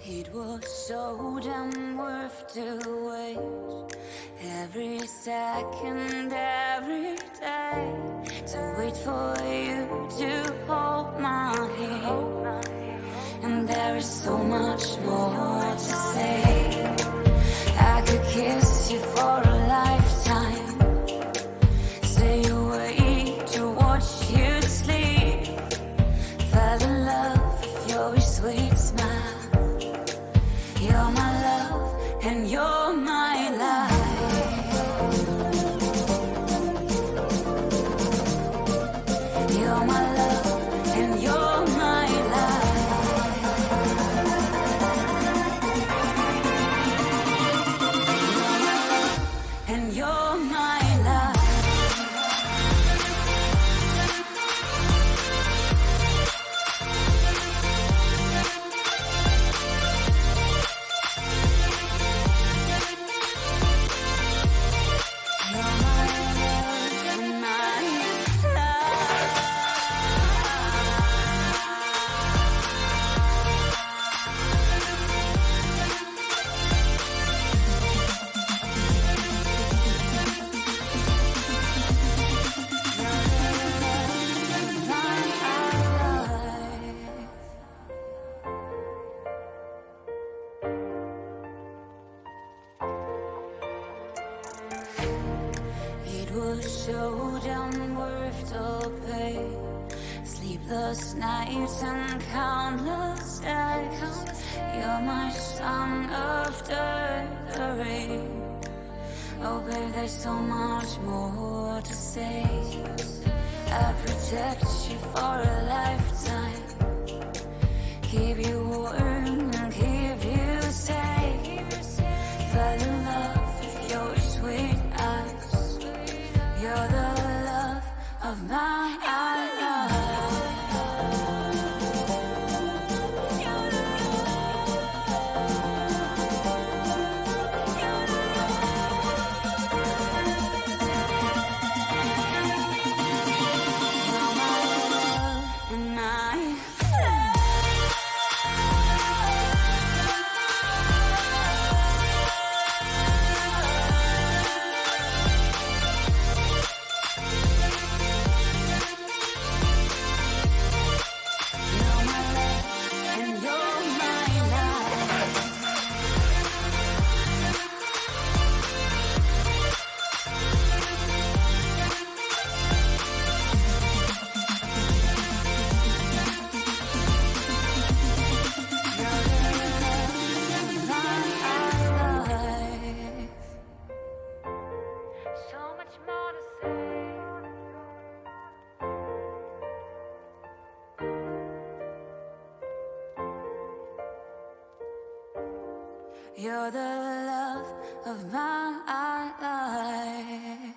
It was so damn worth to wait every second, every day, to wait for you to hold my hand. And there is so much more to say. I could kiss you for a lifetime, stay awake to watch you sleep, fell in love with your sweet smile. You're my love and you're my life. You're my love and you're my life. And you're my life. So damn worth the pain. Sleepless nights and countless days. You're my sun after the rain. Oh babe, there's so much more to say. I protect you for a lifetime, keep you warm and keep you safe. Fell in love with your sweet eyes. You're the love of my life. You're the love of my life.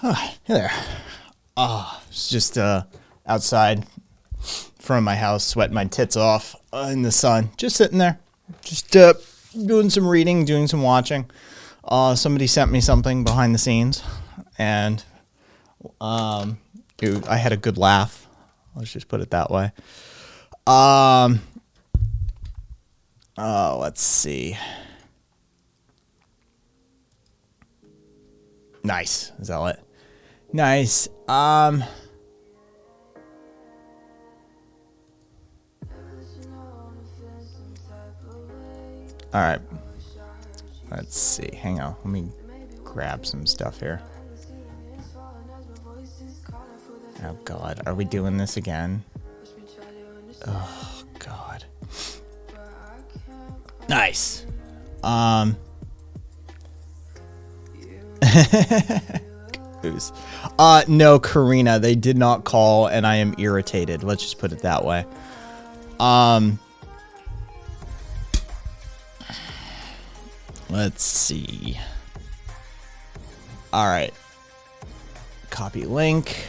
Hey there. It's just outside from my house, sweating my tits off in the sun. Just sitting there, just doing some reading, doing some watching. Somebody sent me something behind the scenes, and I had a good laugh. Let's just put it that way. Let's see. Nice. Is that it? Nice. All right. Let's see. Hang on. Let me grab some stuff here. Oh, God. Are we doing this again? Oh, God. Nice. Goose. No, Karina, they did not call, and I am irritated. Let's just put it that way. Let's see. All right. Copy link.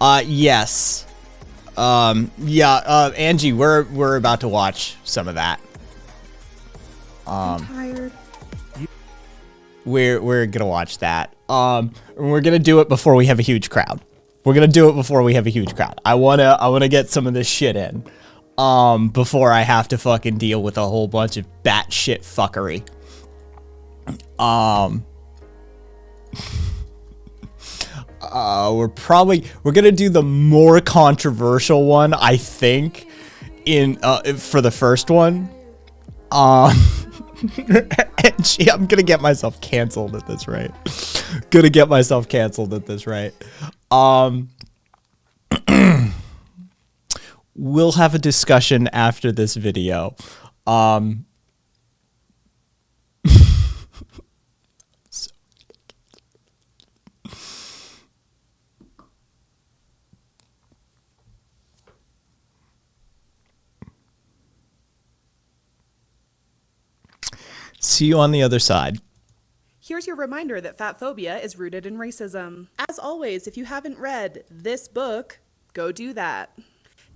Yes. Angie, we're about to watch some of that. I'm tired. We're gonna watch that. And we're gonna do it before we have a huge crowd. I wanna get some of this shit in. Before I have to fucking deal with a whole bunch of batshit fuckery. We're gonna do the more controversial one, I think, for the first one. And I'm gonna get myself canceled at this rate. We'll have a discussion after this video. See you on the other side. Here's your reminder that fat phobia is rooted in racism. As always, if you haven't read this book, go do that.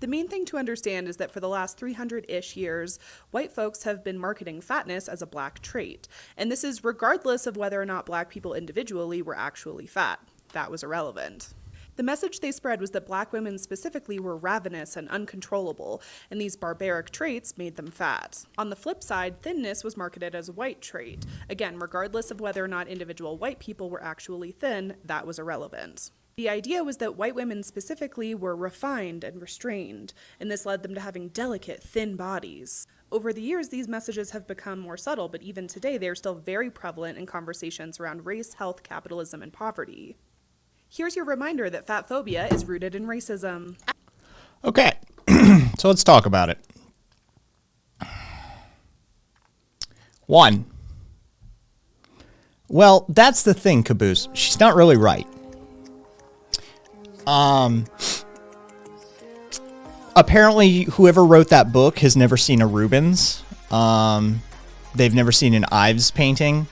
The main thing to understand is that for the last 300-ish years, white folks have been marketing fatness as a black trait. And this is regardless of whether or not black people individually were actually fat. That was irrelevant. The message they spread was that black women specifically were ravenous and uncontrollable, and these barbaric traits made them fat. On the flip side, thinness was marketed as a white trait. Again, regardless of whether or not individual white people were actually thin, that was irrelevant. The idea was that white women specifically were refined and restrained, and this led them to having delicate, thin bodies. Over the years, these messages have become more subtle, but even today, they are still very prevalent in conversations around race, health, capitalism, and poverty. Here's your reminder that fat phobia is rooted in racism. Okay, so let's talk about it. 1. Well, that's the thing, Caboose. She's not really right. Apparently, whoever wrote that book has never seen a Rubens. They've never seen an Ives painting.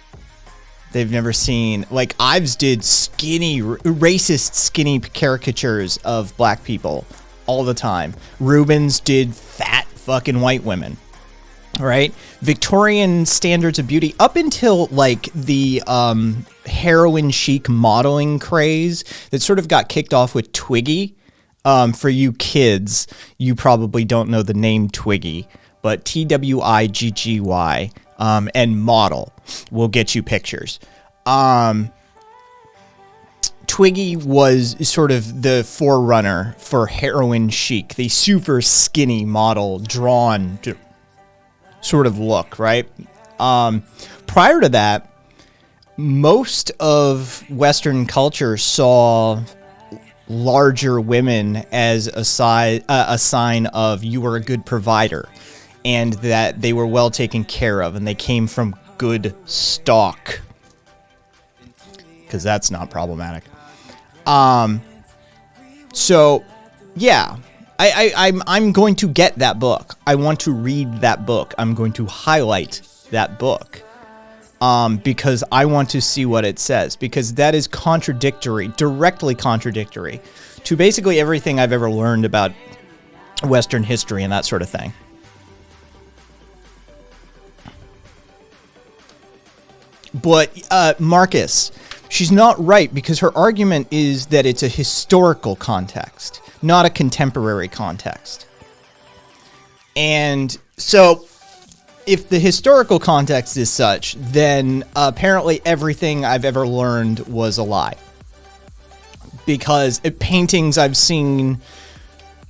They've never seen, like, Ives did racist skinny caricatures of black people all the time. Rubens did fat fucking white women, right? Victorian standards of beauty, up until, like, the heroin chic modeling craze that sort of got kicked off with Twiggy. For you kids, you probably don't know the name Twiggy, but Twiggy, and model will get you pictures. Twiggy was sort of the forerunner for heroin chic, the super skinny model drawn sort of look, right? Prior to that, most of Western culture saw larger women as a sign of you were a good provider and that they were well taken care of and they came from good stock, because that's not problematic. So yeah, I'm going to get that book. I want to read that book. I'm going to highlight that book. Because I want to see what it says, because that is contradictory, directly contradictory to basically everything I've ever learned about Western history and that sort of thing. But Marcus, she's not right, because her argument is that it's a historical context, not a contemporary context. And so if the historical context is such, then apparently everything I've ever learned was a lie. Because paintings I've seen,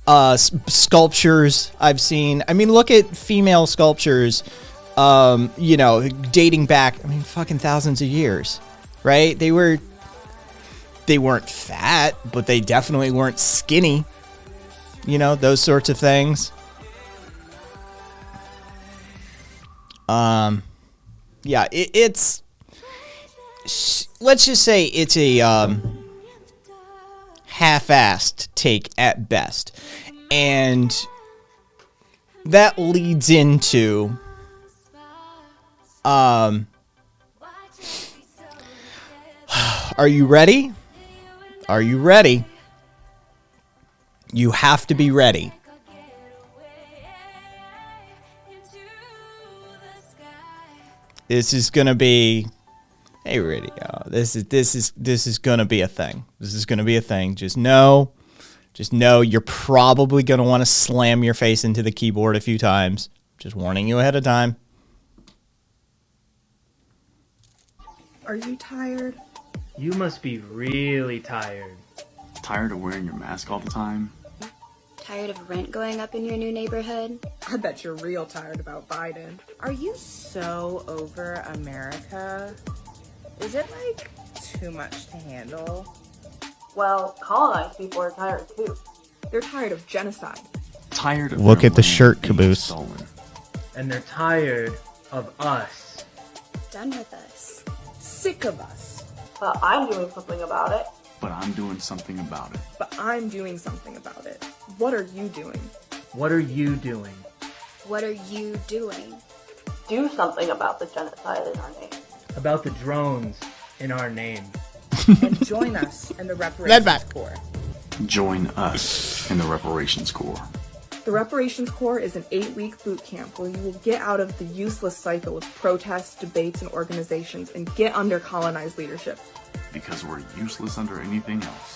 sculptures I've seen. I mean, look at female sculptures, dating back, fucking thousands of years, right? They weren't fat, but they definitely weren't skinny. Those sorts of things. It's let's just say it's a half-assed take at best, and that leads into are you ready? You have to be ready. This is gonna be, hey radio. This is gonna be a thing. This is gonna be a thing. Just know you're probably gonna want to slam your face into the keyboard a few times. Just warning you ahead of time. Are you tired? You must be really tired. Tired of wearing your mask all the time? Tired of rent going up in your new neighborhood? I bet you're real tired about Biden. Are you so over America? Is it like too much to handle? Well, colonized people are tired too. They're tired of genocide. Tired of Look their at the land shirt, being Caboose. stolen. And they're tired of us. Done with us. Sick of us. But I'm doing something about it. But I'm doing something about it. But I'm doing something about it. What are you doing? What are you doing? What are you doing? Do something about the genocide in our name. About the drones in our name. And join us in the Reparations Corps. Join us in the Reparations Corps. The Reparations Corps is an 8-week boot camp where you will get out of the useless cycle of protests, debates, and organizations and get under colonized leadership. Because we're useless under anything else.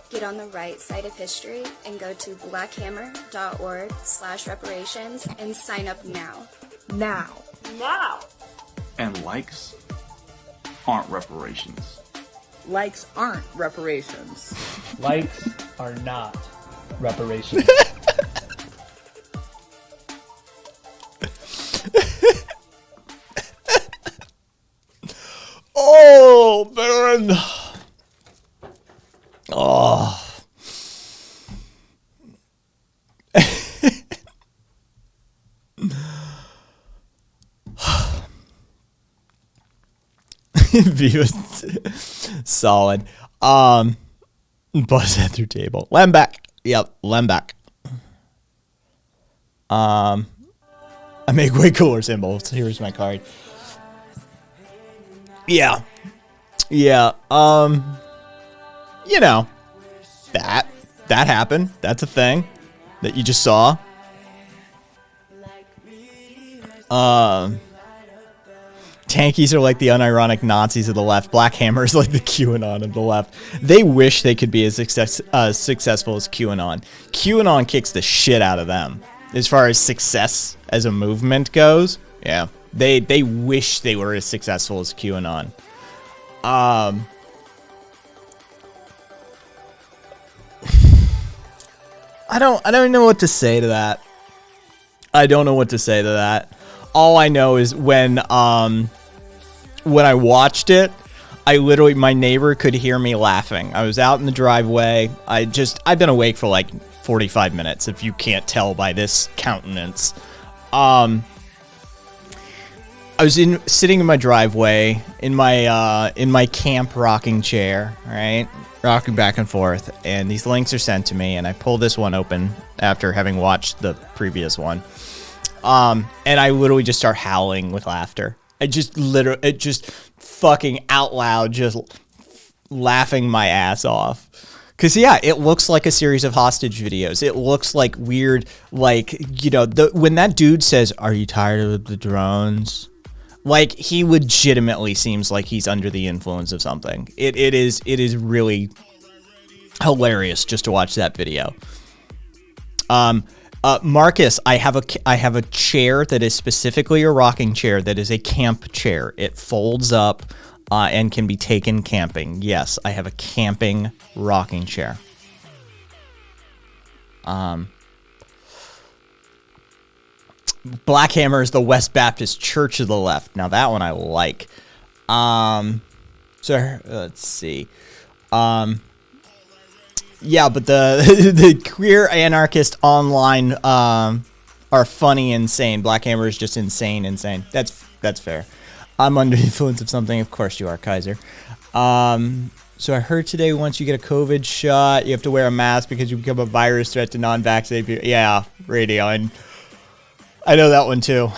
Get on the right side of history and go to blackhammer.org/reparations and sign up now. Now. Now! And likes aren't reparations. Likes aren't reparations. Likes are not reparations. Oh, Baron. Oh. View is solid. Buzz at their table. Lembeck. Yep, Lembeck. I make way cooler symbols. Here's my card. Yeah. Yeah. You know, that happened. That's a thing that you just saw. Tankies are like the unironic Nazis of the left. Black Hammer is like the QAnon of the left. They wish they could be as successful as QAnon. QAnon kicks the shit out of them. As far as success as a movement goes, yeah. They wish they were as successful as QAnon. I don't know what to say to that. I don't know what to say to that. All I know is when I watched it, my neighbor could hear me laughing. I was out in the driveway. I've been awake for like 45 minutes, if you can't tell by this countenance. I was sitting in my driveway in my camp rocking chair, right? Rocking back and forth, and these links are sent to me, and I pull this one open after having watched the previous one. And I literally just start howling with laughter. It just fucking out loud, just laughing my ass off. Cause yeah, it looks like a series of hostage videos. It looks like weird, like, you know, when that dude says, "Are you tired of the drones?" Like, he legitimately seems like he's under the influence of something. It is really hilarious just to watch that video. Marcus, I have a chair that is specifically a rocking chair that is a camp chair. It folds up and can be taken camping. Yes, I have a camping rocking chair. Black Hammer is the West Baptist Church of the left. Now that one I like. So let's see. Yeah, but the queer anarchist online are funny, insane. Black Hammer is just insane. That's fair. I'm under the influence of something. Of course you are, Kaiser. So I heard today once you get a COVID shot, you have to wear a mask because you become a virus threat to non-vaccinated people. Yeah, radio. And I know that one too.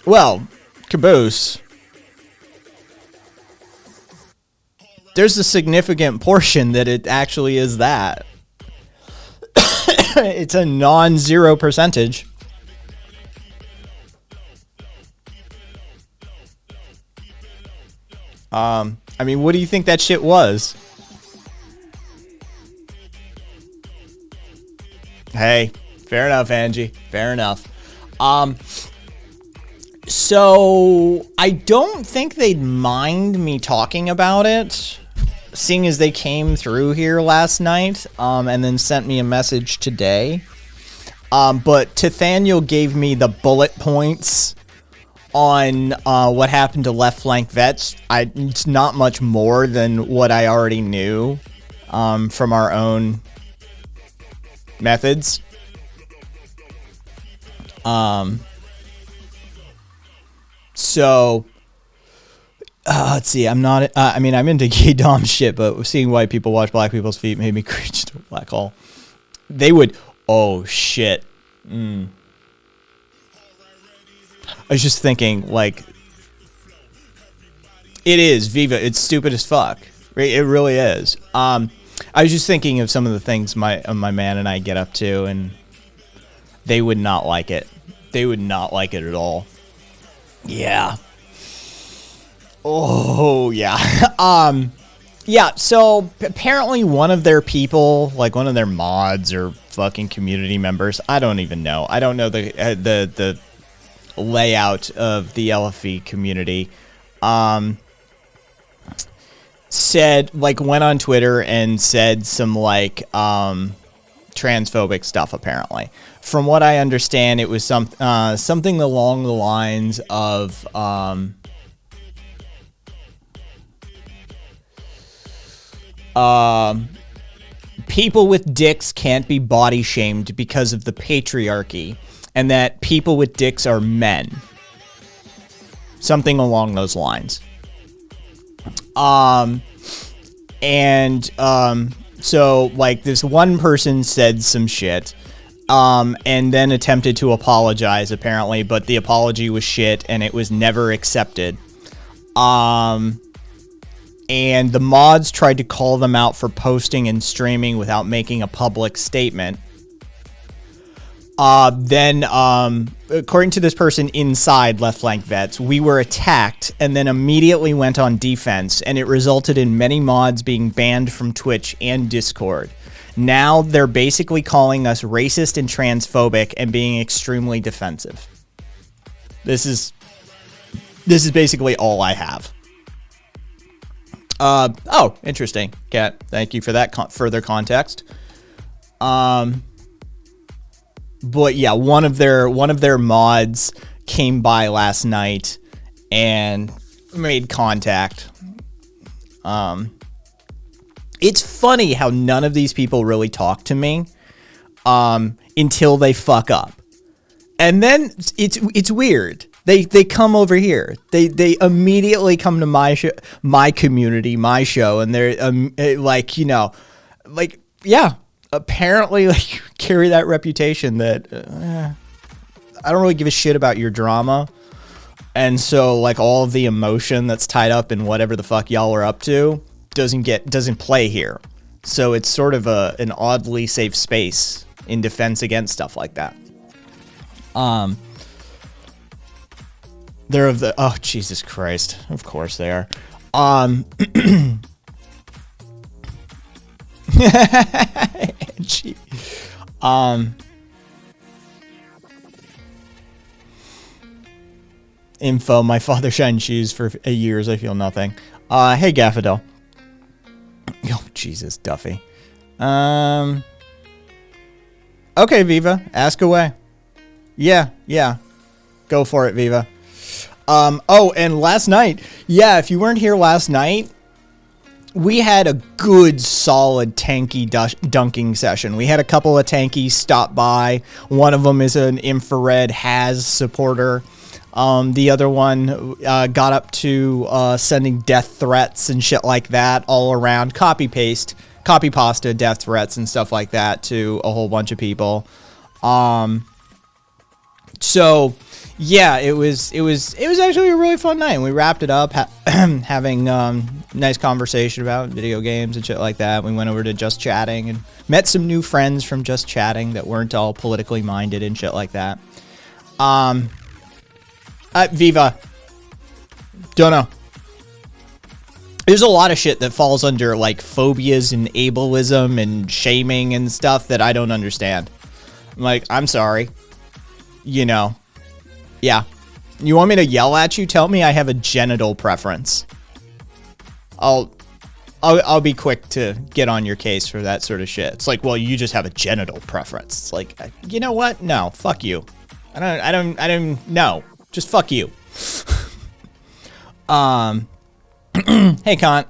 Well, Caboose. there's a significant portion that it actually is that. It's a non-zero percentage. I mean, what do you think that shit was? Hey, fair enough, Angie. Fair enough. So I don't think they'd mind me talking about it, seeing as they came through here last night, and then sent me a message today. But Nathaniel gave me the bullet points on what happened to left flank vets. It's not much more than what I already knew from our own methods. So let's see. I'm not. I mean, I'm into gay dom shit, but seeing white people wash black people's feet made me cringe to a black hole. They would. Oh shit. I was just thinking, like, it is Viva. It's stupid as fuck. It really is. I was just thinking of some of the things my man and I get up to, and they would not like it. They would not like it at all. Yeah. Oh yeah. Yeah. So apparently one of their people, like one of their mods or fucking community members, I don't even know. I don't know the layout of the LFE community. Said, like, went on Twitter and said some, like, transphobic stuff, apparently. From what I understand, it was something along the lines of, people with dicks can't be body shamed because of the patriarchy, and that people with dicks are men. Something along those lines. So, like, this one person said some shit, and then attempted to apologize, apparently, but the apology was shit, and it was never accepted. And the mods tried to call them out for posting and streaming without making a public statement. Then, according to this person inside Left Flank Vets, we were attacked and then immediately went on defense, and it resulted in many mods being banned from Twitch and Discord. Now they're basically calling us racist and transphobic and being extremely defensive. This is basically all I have. Oh, interesting, Kat. Thank you for that further context. But yeah, one of their mods came by last night and made contact. It's funny how none of these people really talk to me until they fuck up. And then it's weird. They come over here. They immediately come to my community, my show, and they're like, you know, like, yeah. Apparently, like, carry that reputation that I don't really give a shit about your drama, and so, like, all of the emotion that's tied up in whatever the fuck y'all are up to doesn't play here. So it's sort of an oddly safe space in defense against stuff like that. They're of the oh Jesus Christ, of course they are. Info, my father shined shoes for years, I feel nothing. Hey Gaffadel. Oh Jesus, Duffy. Okay, Viva, ask away. Yeah, go for it, Viva. Oh, and last night, yeah, if you weren't here last night, we had a good, solid, tanky dunking session. We had a couple of tankies stop by. One of them is an infrared Has supporter. The other one got up to sending death threats and shit like that all around. Copy pasta death threats and stuff like that to a whole bunch of people. So, yeah, it was actually a really fun night. We wrapped it up having nice conversation about video games and shit like that. We went over to Just Chatting and met some new friends from Just Chatting that weren't all politically minded and shit like that. Viva. Don't know. There's a lot of shit that falls under like phobias and ableism and shaming and stuff that I don't understand. I'm like, I'm sorry. You know, yeah. You want me to yell at you? Tell me I have a genital preference. I'll be quick to get on your case for that sort of shit. It's like, well, you just have a genital preference. It's like, you know what? No, fuck you. I don't. No, just fuck you. Hey, Kant.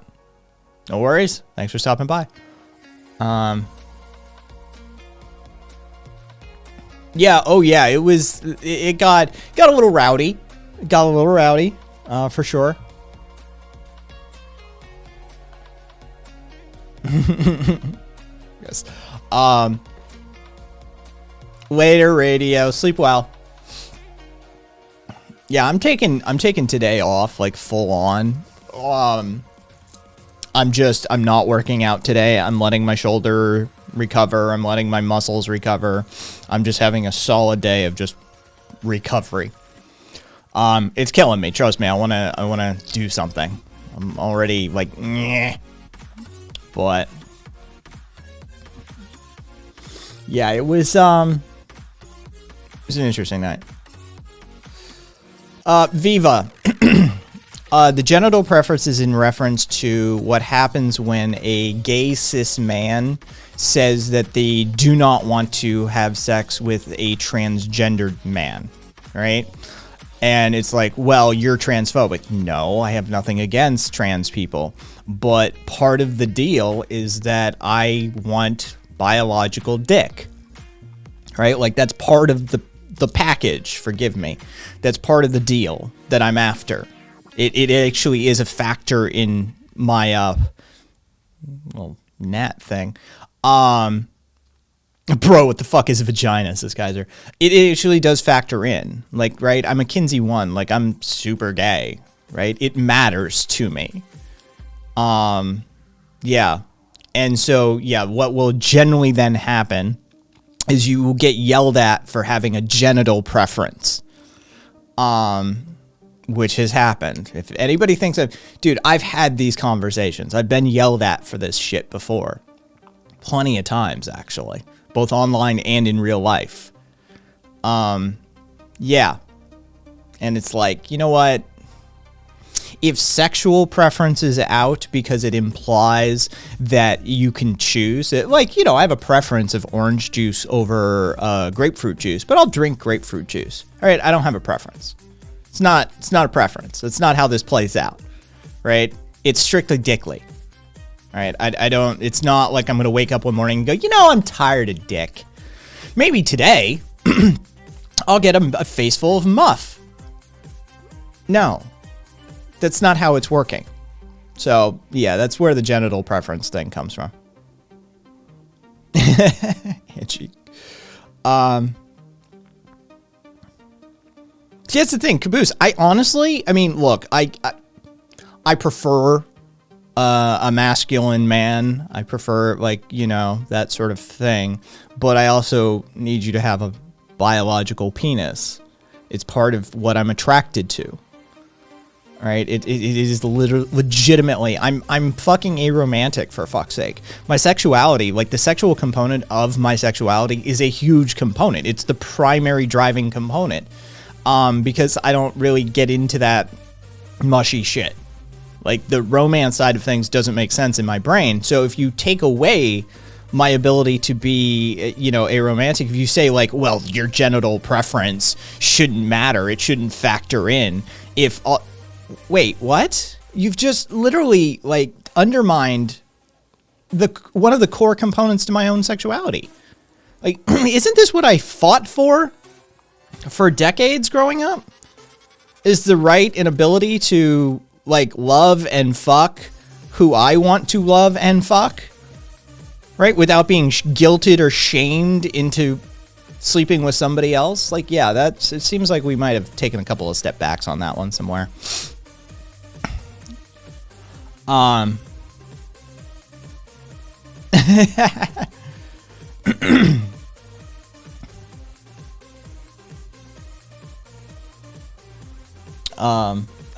No worries. Thanks for stopping by. Yeah, oh yeah, it got a little rowdy. It got a little rowdy, for sure. Yes. Later, radio. Sleep well. Yeah, I'm taking today off, like full on. I'm not working out today. I'm letting my shoulder recover. I'm letting my muscles recover. I'm just having a solid day of just recovery. It's killing me. Trust me. I wanna do something. I'm already like, nyeh. But yeah, it was an interesting night. Viva. The genital preference is in reference to what happens when a gay cis man says that they do not want to have sex with a transgendered man, right? And it's like, well, you're transphobic. No, I have nothing against trans people. But part of the deal is that I want biological dick, right? Like, that's part of the package, forgive me. That's part of the deal that I'm after. It actually is a factor in my, Nat thing. Bro, what the fuck is a vagina, says Kaiser. It actually does factor in. Like, right, I'm a Kinsey 1. Like, I'm super gay, right? It matters to me. Yeah. And so, yeah, what will generally then happen is you will get yelled at for having a genital preference. Which has happened. If anybody thinks dude, I've had these conversations. I've been yelled at for this shit before. Plenty of times, actually. Both online and in real life. Yeah. And it's like, you know what? If sexual preference is out because it implies that you can choose it, like, you know, I have a preference of orange juice over grapefruit juice, but I'll drink grapefruit juice. All right, I don't have a preference. It's not a preference. It's not how this plays out, right? It's strictly dickly. All right, I don't, it's not like I'm going to wake up one morning and go, you know, I'm tired of dick. Maybe today I'll get a face full of muff. No, that's not how it's working. So, yeah, that's where the genital preference thing comes from. Itchy. See, that's the thing, Caboose. I mean, look, I prefer a masculine man. I prefer, like, you know, that sort of thing. But I also need you to have a biological penis. It's part of what I'm attracted to. All right, it is legitimately. I'm fucking aromantic, for fuck's sake. My sexuality, like the sexual component of my sexuality, is a huge component. It's the primary driving component. Because I don't really get into that mushy shit. Like, the romance side of things doesn't make sense in my brain. So if you take away my ability to be, you know, aromantic, if you say, like, well, your genital preference shouldn't matter, it shouldn't factor in, wait, what? You've just literally, like, undermined one of the core components to my own sexuality. Like, isn't this what I fought for decades growing up? Is the right and ability to, like, love and fuck who I want to love and fuck, right? Without being guilted or shamed into sleeping with somebody else, like, yeah, it seems like we might have taken a couple of step backs on that one somewhere.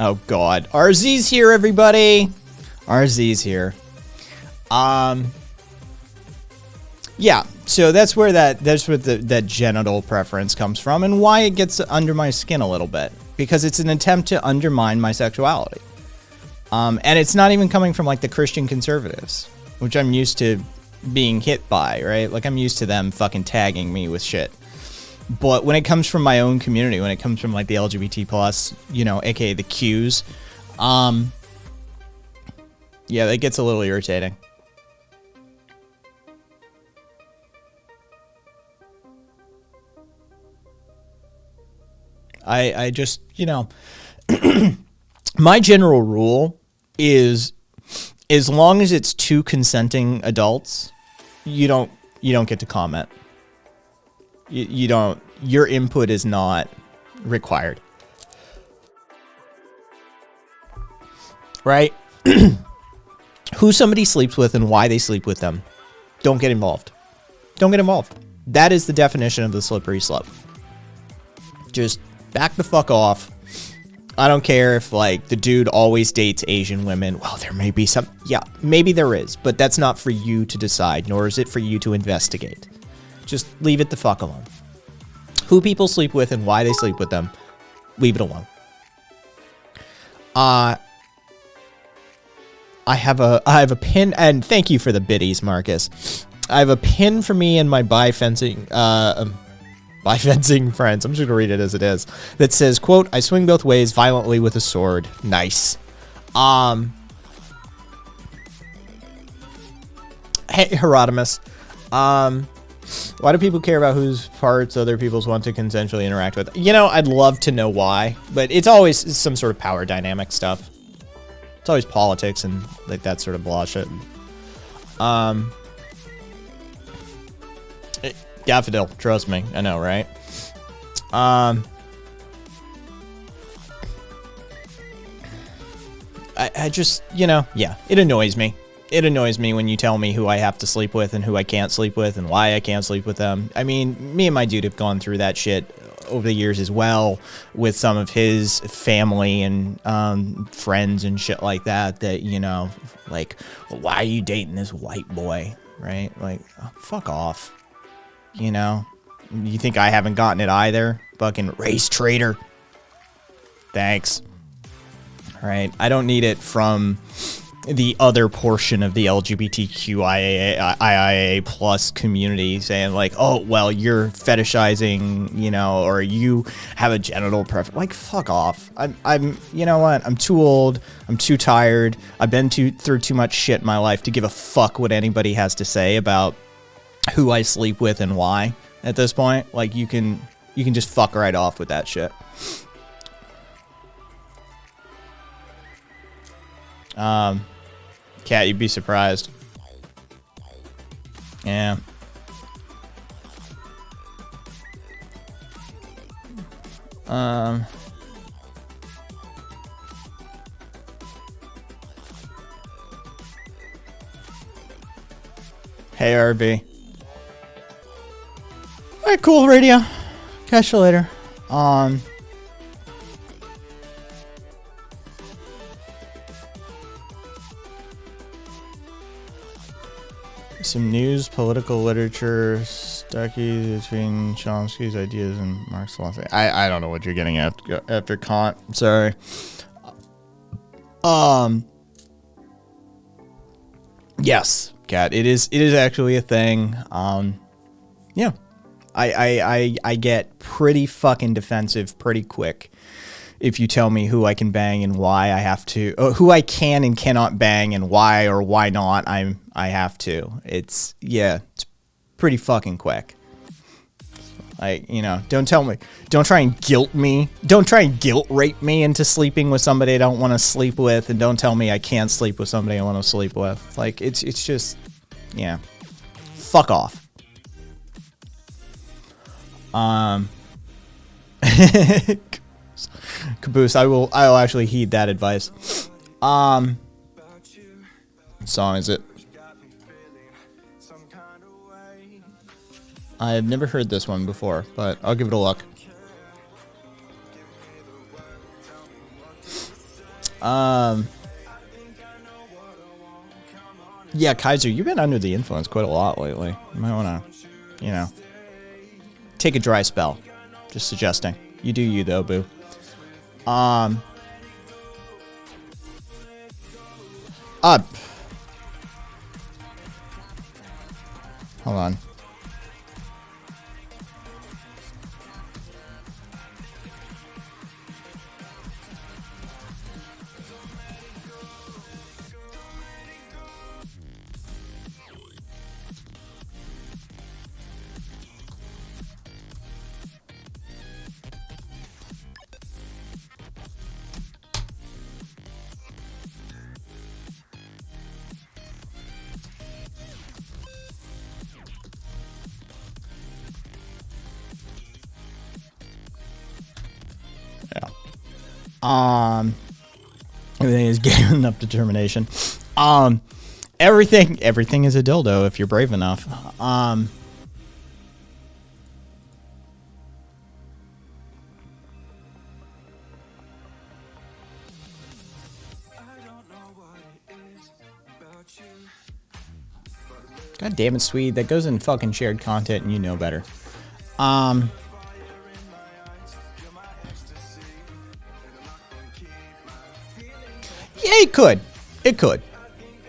Oh god. RZ's here, everybody. RZ's here. Yeah, so that's where that genital preference comes from, and why it gets under my skin a little bit, because it's an attempt to undermine my sexuality. And it's not even coming from like the Christian conservatives, which I'm used to being hit by, right? Like, I'm used to them fucking tagging me with shit. But when it comes from my own community, when it comes from like the LGBT plus, you know, aka the Qs, yeah, that gets a little irritating. I just, you know, my general rule is, as long as it's two consenting adults, you don't get to comment. You don't, your input is not required. Right? Who somebody sleeps with and why they sleep with them. Don't get involved. Don't get involved. That is the definition of the slippery slope. Just back the fuck off. I don't care if, like, the dude always dates Asian women. Well, there may be some... Yeah, maybe there is. But that's not for you to decide, nor is it for you to investigate. Just leave it the fuck alone. Who people sleep with and why they sleep with them, leave it alone. I have a pin, and thank you for the biddies, Marcus. I have a pin for me and my bi-fencing friends. I'm just gonna read it as it is. That says, quote, "I swing both ways violently with a sword." Nice. Hey, Herodotus. Why do people care about whose parts other people's want to consensually interact with? You know, I'd love to know why, but it's always some sort of power dynamic stuff. It's always politics and like that sort of bullshit. Daffodil, trust me, I know, right? I just, you know, yeah, it annoys me. It annoys me when you tell me who I have to sleep with and who I can't sleep with and why I can't sleep with them. I mean, me and my dude have gone through that shit over the years as well with some of his family and friends and shit like that, you know, like, well, why are you dating this white boy, right? Like, oh, fuck off. You know? You think I haven't gotten it either? Fucking race traitor. Thanks. Right? I don't need it from the other portion of the LGBTQIA plus community saying like, oh, well, you're fetishizing, you know, or you have a genital preference. Like, fuck off. I'm, you know what? I'm too old. I'm too tired. I've been through too much shit in my life to give a fuck what anybody has to say about who I sleep with and why at this point. Like, you can just fuck right off with that shit. Cat, you'd be surprised. Yeah. Hey, RB. Alright, cool, radio. Catch you later. Some news, political literature, Stuckey between Chomsky's ideas and Marx's philosophy. I don't know what you're getting at after Kant. I'm sorry. Yes, Kat, it is actually a thing. Yeah. I get pretty fucking defensive pretty quick if you tell me who I can bang and why I have to, who I can and cannot bang and why or why not I have to. It's pretty fucking quick. Like, you know, don't try and guilt rape me into sleeping with somebody I don't want to sleep with, and don't tell me I can't sleep with somebody I want to sleep with. Like, it's just, yeah. Fuck off. Caboose, I'll actually heed that advice. What song is it? I have never heard this one before, but I'll give it a look. Yeah, Kaiser, you've been under the influence quite a lot lately. You might want to, take a dry spell. Just suggesting. You do you, though, boo. Hold on. Everything is giving up determination. Everything is a dildo if you're brave enough. God damn it, Swede. That goes in fucking shared content and you know better. Yeah, it could. It could.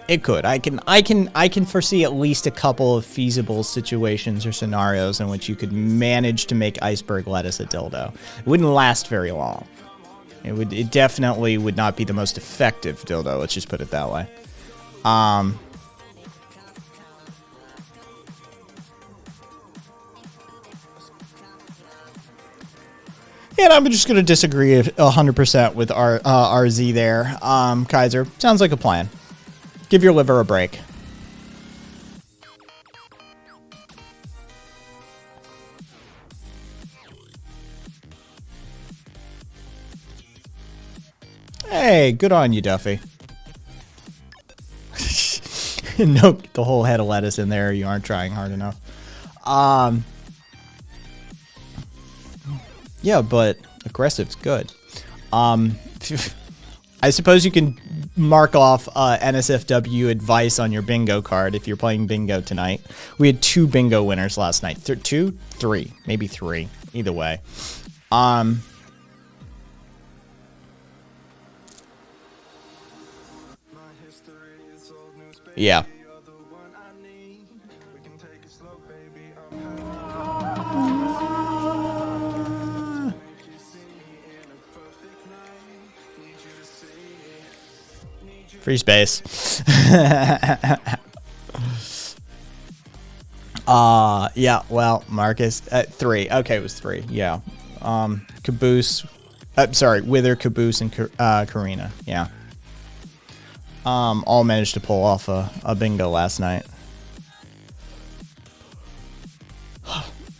It could. I can foresee at least a couple of feasible situations or scenarios in which you could manage to make iceberg lettuce a dildo. It wouldn't last very long. It definitely would not be the most effective dildo, let's just put it that way. And I'm just going to disagree 100% with RZ there. Kaiser, sounds like a plan. Give your liver a break. Hey, good on you, Duffy. Nope, the whole head of lettuce in there. You aren't trying hard enough. Yeah, but aggressive's good. I suppose you can mark off NSFW advice on your bingo card if you're playing bingo tonight. We had 2 bingo winners last night. 2? 3. Maybe 3. Either way. Yeah. Free space. Yeah, well, Marcus, 3. Okay, it was 3. Yeah. Caboose. Sorry, Wither, Caboose, and Karina. Yeah. All managed to pull off a bingo last night.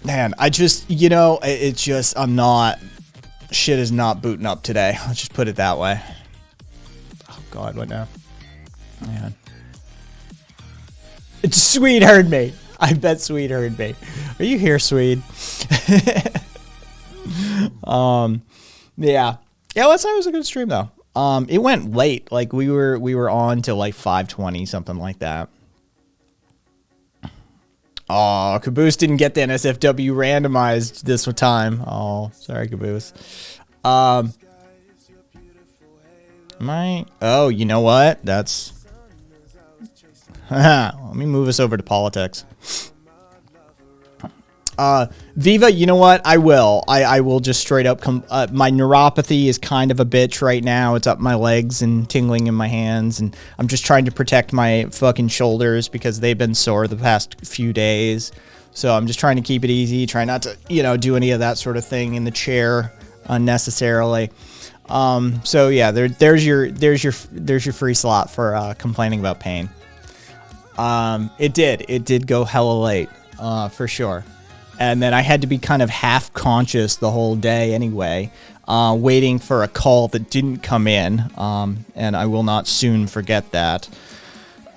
Man, I just, it's just, shit is not booting up today. Let's just put it that way. Oh, God, what now? Man. Swede heard me. I bet Swede heard me. Are you here, Swede? Yeah. Yeah, last night was a good stream, though. It went late. Like, we were on till, like, 5:20, something like that. Oh, Caboose didn't get the NSFW randomized this time. Oh, sorry, Caboose. Oh, you know what? That's... Let me move us over to politics. Viva, you know what? I will. I will just straight up my neuropathy is kind of a bitch right now. It's up my legs and tingling in my hands, and I'm just trying to protect my fucking shoulders because they've been sore the past few days. So I'm just trying to keep it easy, try not to, do any of that sort of thing in the chair unnecessarily. So yeah, there's your free slot for complaining about pain. It did go hella late, for sure. And then I had to be kind of half conscious the whole day anyway, waiting for a call that didn't come in. And I will not soon forget that.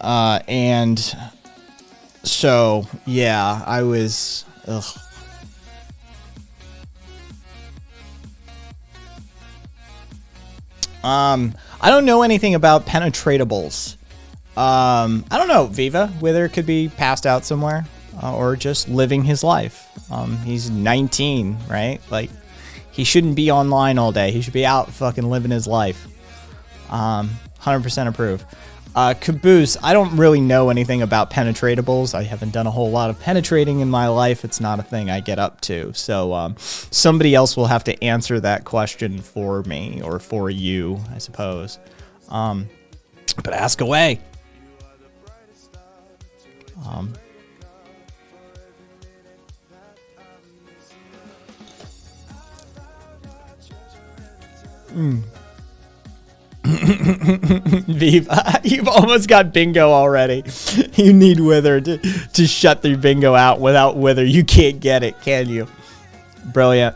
And so, yeah, I was... Ugh. I don't know anything about penetratables. I don't know, Viva, whether it could be passed out somewhere or just living his life. He's 19, right? Like, he shouldn't be online all day. He should be out fucking living his life. 100% approve. Caboose, I don't really know anything about penetratables. I haven't done a whole lot of penetrating in my life. It's not a thing I get up to. So somebody else will have to answer that question for me or for you, I suppose. But ask away. Viva, you've almost got bingo already. You need Wither to shut the bingo out. Without Wither, you can't get it, can you? Brilliant.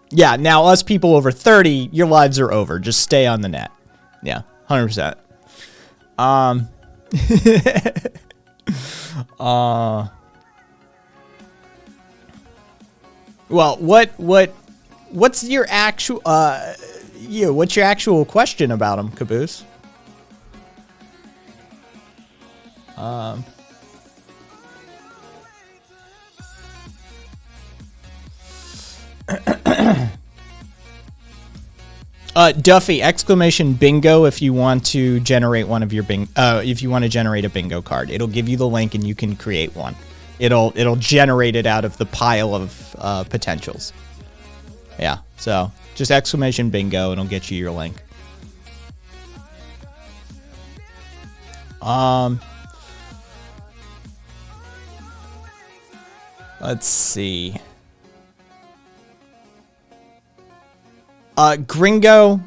Yeah, now us people over 30, your lives are over. Just stay on the net. Yeah, 100%. Well, what's your actual what's your actual question about him, Caboose? Duffy, exclamation bingo if you want to generate one of your if you want to generate a bingo card. It'll give you the link and you can create one. It'll generate it out of the pile of potentials. Yeah, so just exclamation bingo and it'll get you your link. Let's see. Gringo,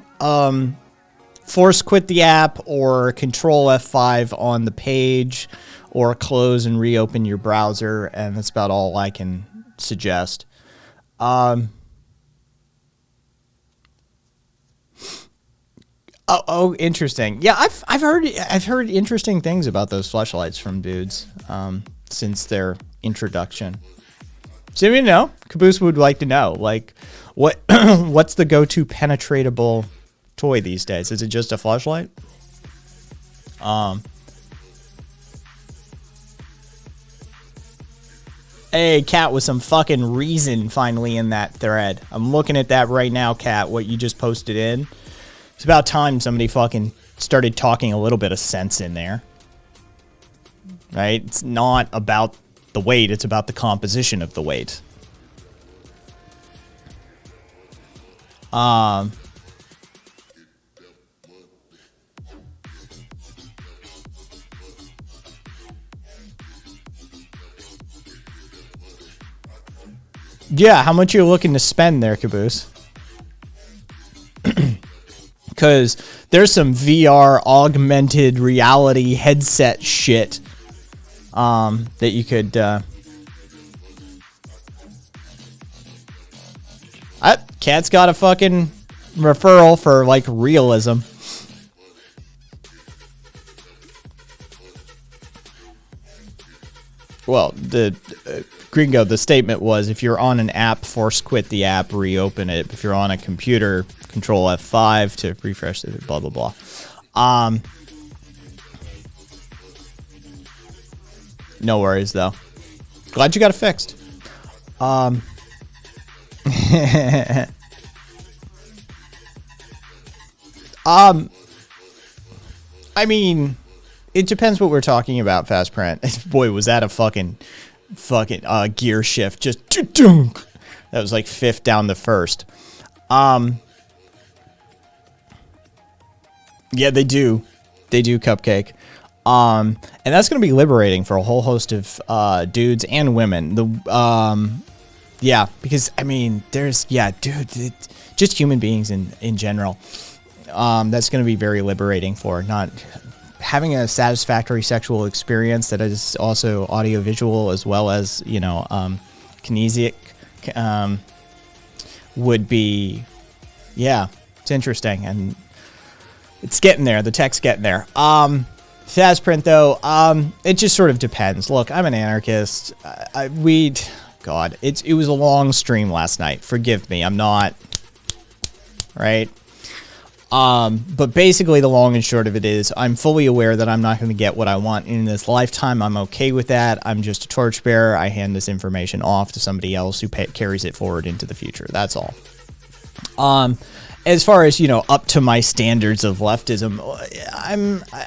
force quit the app or control F5 on the page or close and reopen your browser, and that's about all I can suggest. Oh, interesting. Yeah, I've heard interesting things about those fleshlights from dudes since their introduction. So you know, Caboose would like to know, like, what's the go-to penetratable toy these days? Is it just a fleshlight? Hey, Cat, with some fucking reason finally in that thread. I'm looking at that right now, Cat, what you just posted in. It's about time somebody fucking started talking a little bit of sense in there. Right? It's not about the weight, it's about the composition of the weight. Yeah, how much you're looking to spend there, Caboose? Because there's some VR augmented reality headset shit that you could Cat's got a fucking referral for like realism. Well, the Gringo, the statement was, if you're on an app, force quit the app, reopen it. If you're on a computer, control F5 to refresh it, blah, blah, blah. No worries, though. Glad you got it fixed. I mean, it depends what we're talking about, Fast Print. Boy, was that a fucking gear shift. Just that was like fifth down the first. Yeah, they do. They do, Cupcake. And that's going to be liberating for a whole host of dudes and women. Yeah, because I mean, there's just human beings in general. That's going to be very liberating for, not having a satisfactory sexual experience that is also audiovisual as well as, you know, kinesic, would be, yeah, it's interesting, and it's getting there. The tech's getting there. Fazprint, though, it just sort of depends. Look, I'm an anarchist. God, it was a long stream last night. Forgive me, I'm not, right? But basically the long and short of it is I'm fully aware that I'm not going to get what I want in this lifetime. I'm okay with that. I'm just a torchbearer. I hand this information off to somebody else who carries it forward into the future. That's all. As far as, you know, up to my standards of leftism,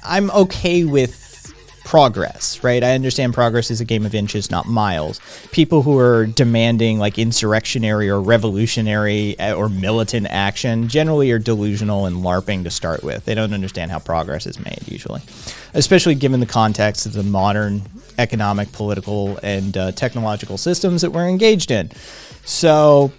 I'm okay with progress, right? I understand progress is a game of inches, not miles. People who are demanding like insurrectionary or revolutionary or militant action generally are delusional and LARPing to start with. They don't understand how progress is made usually, especially given the context of the modern economic, political, and technological systems that we're engaged in. So,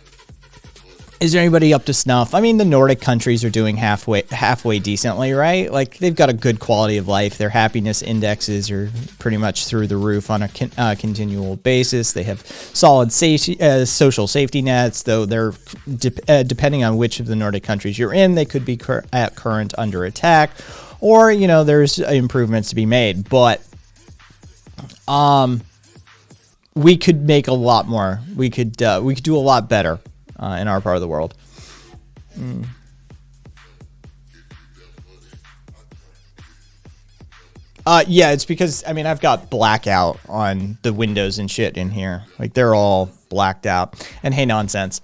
is there anybody up to snuff? I mean, the Nordic countries are doing halfway decently, right? Like, they've got a good quality of life. Their happiness indexes are pretty much through the roof on a continual basis. They have solid social safety nets, though they're, depending on which of the Nordic countries you're in, they could be at current under attack, or, you know, there's improvements to be made. But, we could make a lot more. We could do a lot better. In our part of the world. Yeah, it's because, I mean, I've got blackout on the windows and shit in here. Like, they're all blacked out. And hey, nonsense.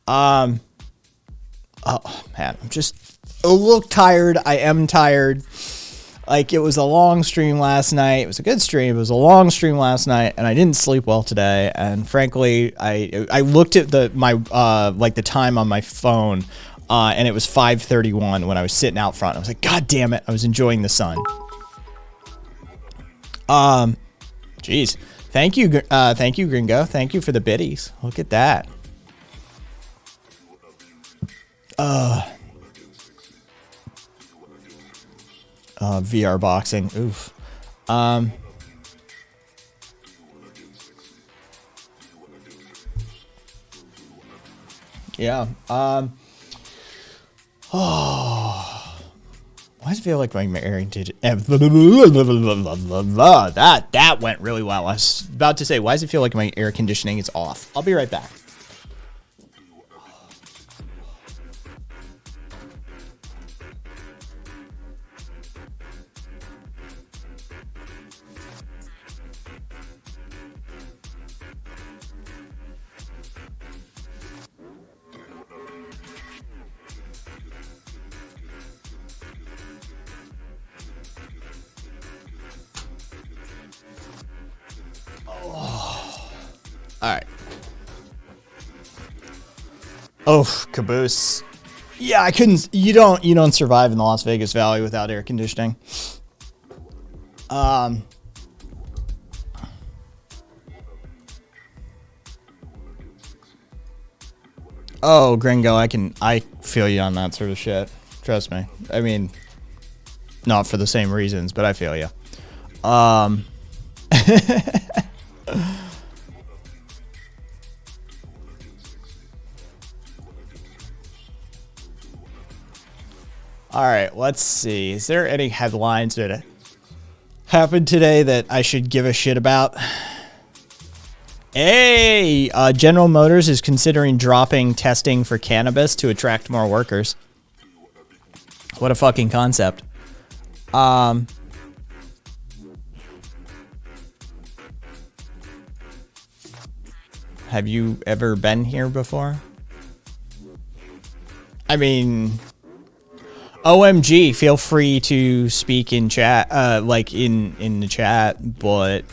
Oh, man, I'm just a little tired. I am tired. Like, it was a long stream last night. It was a good stream. It was a long stream last night, and I didn't sleep well today. And frankly, I looked at the time on my phone, and it was 5:31 when I was sitting out front. I was like, God damn it! I was enjoying the sun. Jeez, thank you, Gringo. Thank you for the biddies. Look at that. VR boxing. Oof. Yeah. Why does it feel like my hearing did that went really well. I was about to say, why does it feel like my air conditioning is off? I'll be right back. Alright. Oh, caboose. Yeah, I couldn't. You don't survive in the Las Vegas Valley without air conditioning. Oh, Gringo, I feel you on that sort of shit. Trust me. I mean, not for the same reasons, but I feel you. All right, let's see. Is there any headlines that happened today that I should give a shit about? Hey, General Motors is considering dropping testing for cannabis to attract more workers. What a fucking concept. Have you ever been here before? I mean, OMG, feel free to speak in chat, like in the chat, but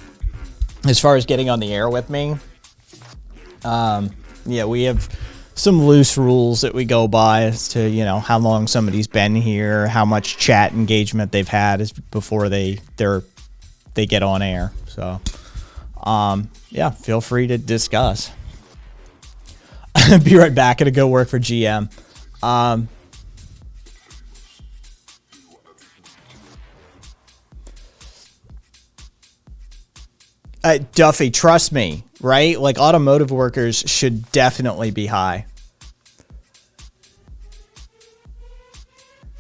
as far as getting on the air with me, yeah, we have some loose rules that we go by as to, you know, how long somebody's been here, how much chat engagement they've had before they get on air. So, yeah, feel free to discuss. Be right back. Gonna go work for GM. Duffy, trust me, right? Like, automotive workers should definitely be high.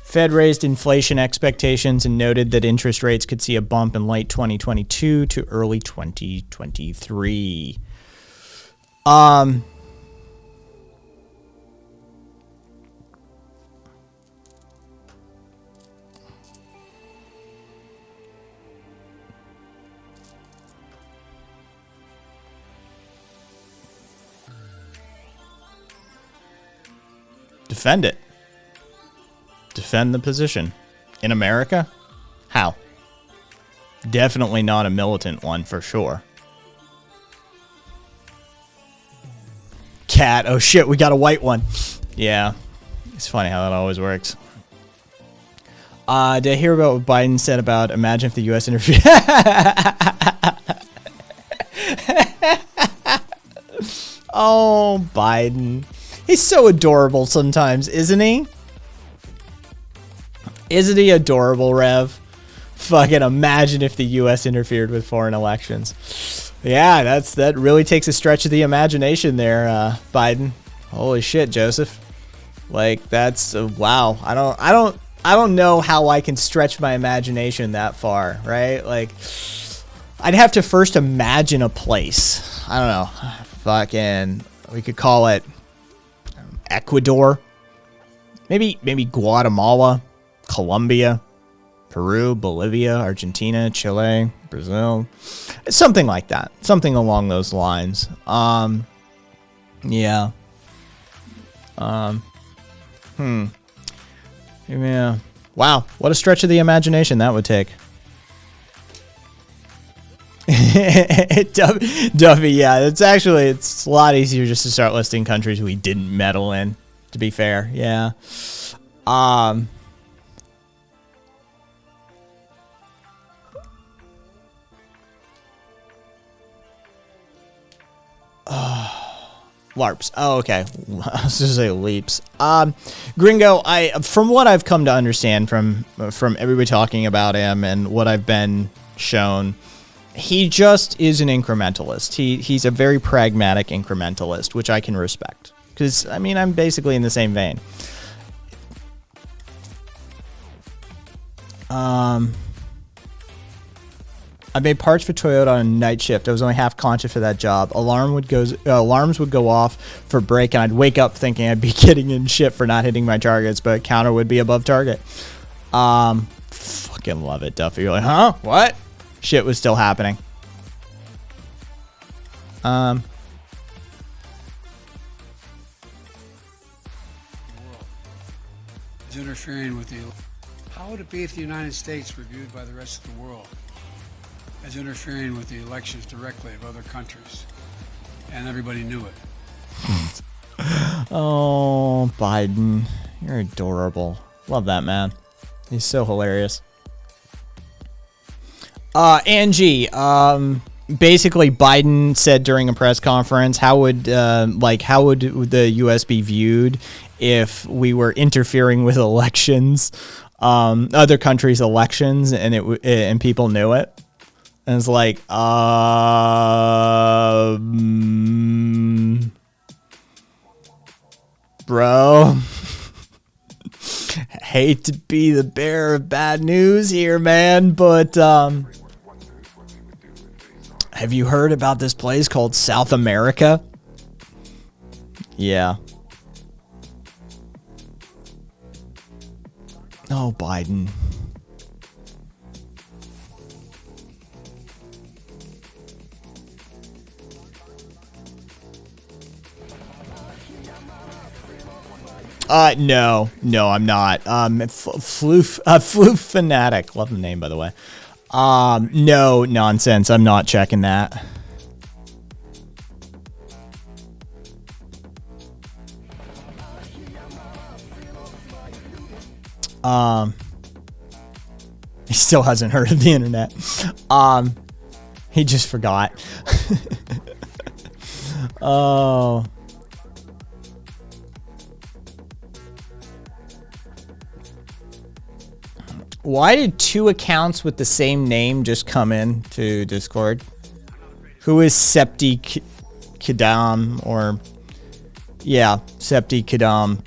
Fed raised inflation expectations and noted that interest rates could see a bump in late 2022 to early 2023. Defend it. Defend the position. In America? How? Definitely not a militant one, for sure. Cat. Oh shit, we got a white one. Yeah. It's funny how that always works. Did I hear about what Biden said about imagine if the U.S. interfered? Oh, Biden. He's so adorable sometimes, isn't he? Isn't he adorable, Rev? Fucking imagine if the U.S. interfered with foreign elections. Yeah, that really takes a stretch of the imagination there, Biden. Holy shit, Joseph. Like, that's wow. I don't know how I can stretch my imagination that far, right? Like, I'd have to first imagine a place. I don't know. Fucking, we could call it Ecuador. Maybe Guatemala. Colombia, Peru, Bolivia, Argentina, Chile, Brazil, something like that, something along those lines. Yeah. Yeah. Wow, what a stretch of the imagination that would take. Duffy, yeah, it's a lot easier just to start listing countries we didn't meddle in, to be fair. Yeah. LARPs. Oh, okay. I was going to say leaps. Gringo, from what I've come to understand from everybody talking about him and what I've been shown, he just is an incrementalist. He's a very pragmatic incrementalist, which I can respect. Because, I mean, I'm basically in the same vein. I made parts for Toyota on a night shift. I was only half conscious for that job. Alarms would go off for break, and I'd wake up thinking I'd be getting in shit for not hitting my targets, but counter would be above target. Fucking love it, Duffy. You're like, huh? What? Shit was still happening. Is interfering with the. How would it be if the United States were viewed by the rest of the world as interfering with the elections directly of other countries, and everybody knew it? Oh, Biden, you're adorable. Love that man. He's so hilarious. Angie, basically Biden said during a press conference, how would the U.S. be viewed if we were interfering with elections, other countries' elections, and people knew it? And it's like, bro, hate to be the bearer of bad news here, man, but have you heard about this place called South America? Yeah. Oh, Biden. No, I'm not. Floof Fanatic. Love the name, by the way. No, nonsense. I'm not checking that. He still hasn't heard of the internet. He just forgot. Oh. Why did two accounts with the same name just come in to Discord? Who is Septi Kadam, or yeah, Septi Kadam.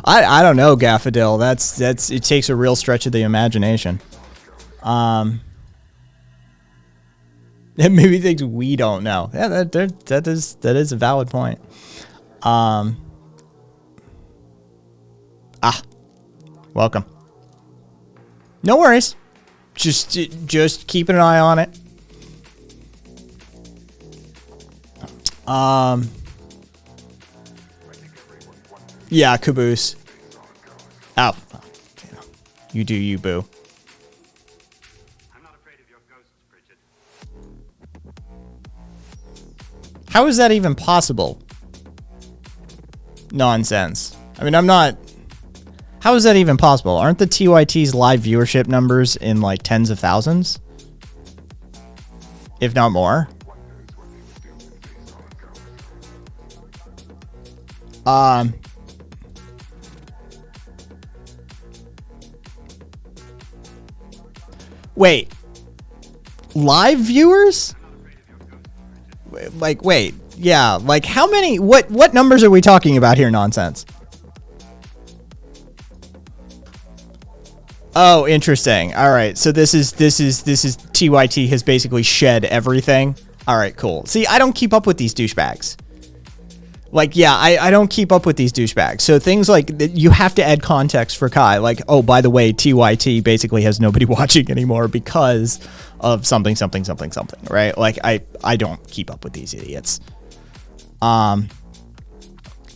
I don't know, Gaffadil. That's it takes a real stretch of the imagination. And maybe things we don't know. Yeah, that is a valid point. Welcome. No worries. Just keeping an eye on it. Yeah, Caboose. Oh, you do you, boo. How is that even possible? Nonsense. I mean, I'm not... How is that even possible? Aren't the TYT's live viewership numbers in like tens of thousands? If not more? Wait. Live viewers? Like, wait. Yeah, like how many... What numbers are we talking about here, Nonsense? Oh, interesting. All right. So this is TYT has basically shed everything. All right, cool. See, I don't keep up with these douchebags. Like, yeah, I don't keep up with these douchebags. So things like you have to add context for Kai. Like, oh, by the way, TYT basically has nobody watching anymore because of something, right? Like, I don't keep up with these idiots.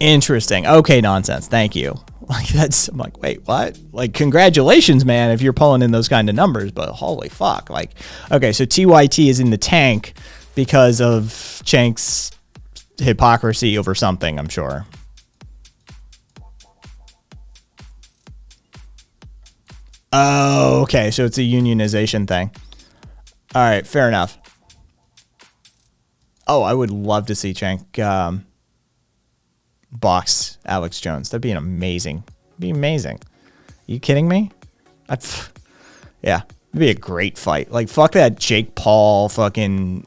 Interesting. Okay, Nonsense. Thank you. Like, that's, I'm like, wait, what? Like, congratulations, man, if you're pulling in those kind of numbers, but holy fuck. Like, okay, so TYT is in the tank because of Chank's hypocrisy over something, I'm sure. Oh, okay, so it's a unionization thing. All right, fair enough. Oh, I would love to see Chank box Alex Jones. That'd be amazing. Be amazing. Are you kidding me? Yeah, it'd be a great fight. Like, fuck that Jake Paul fucking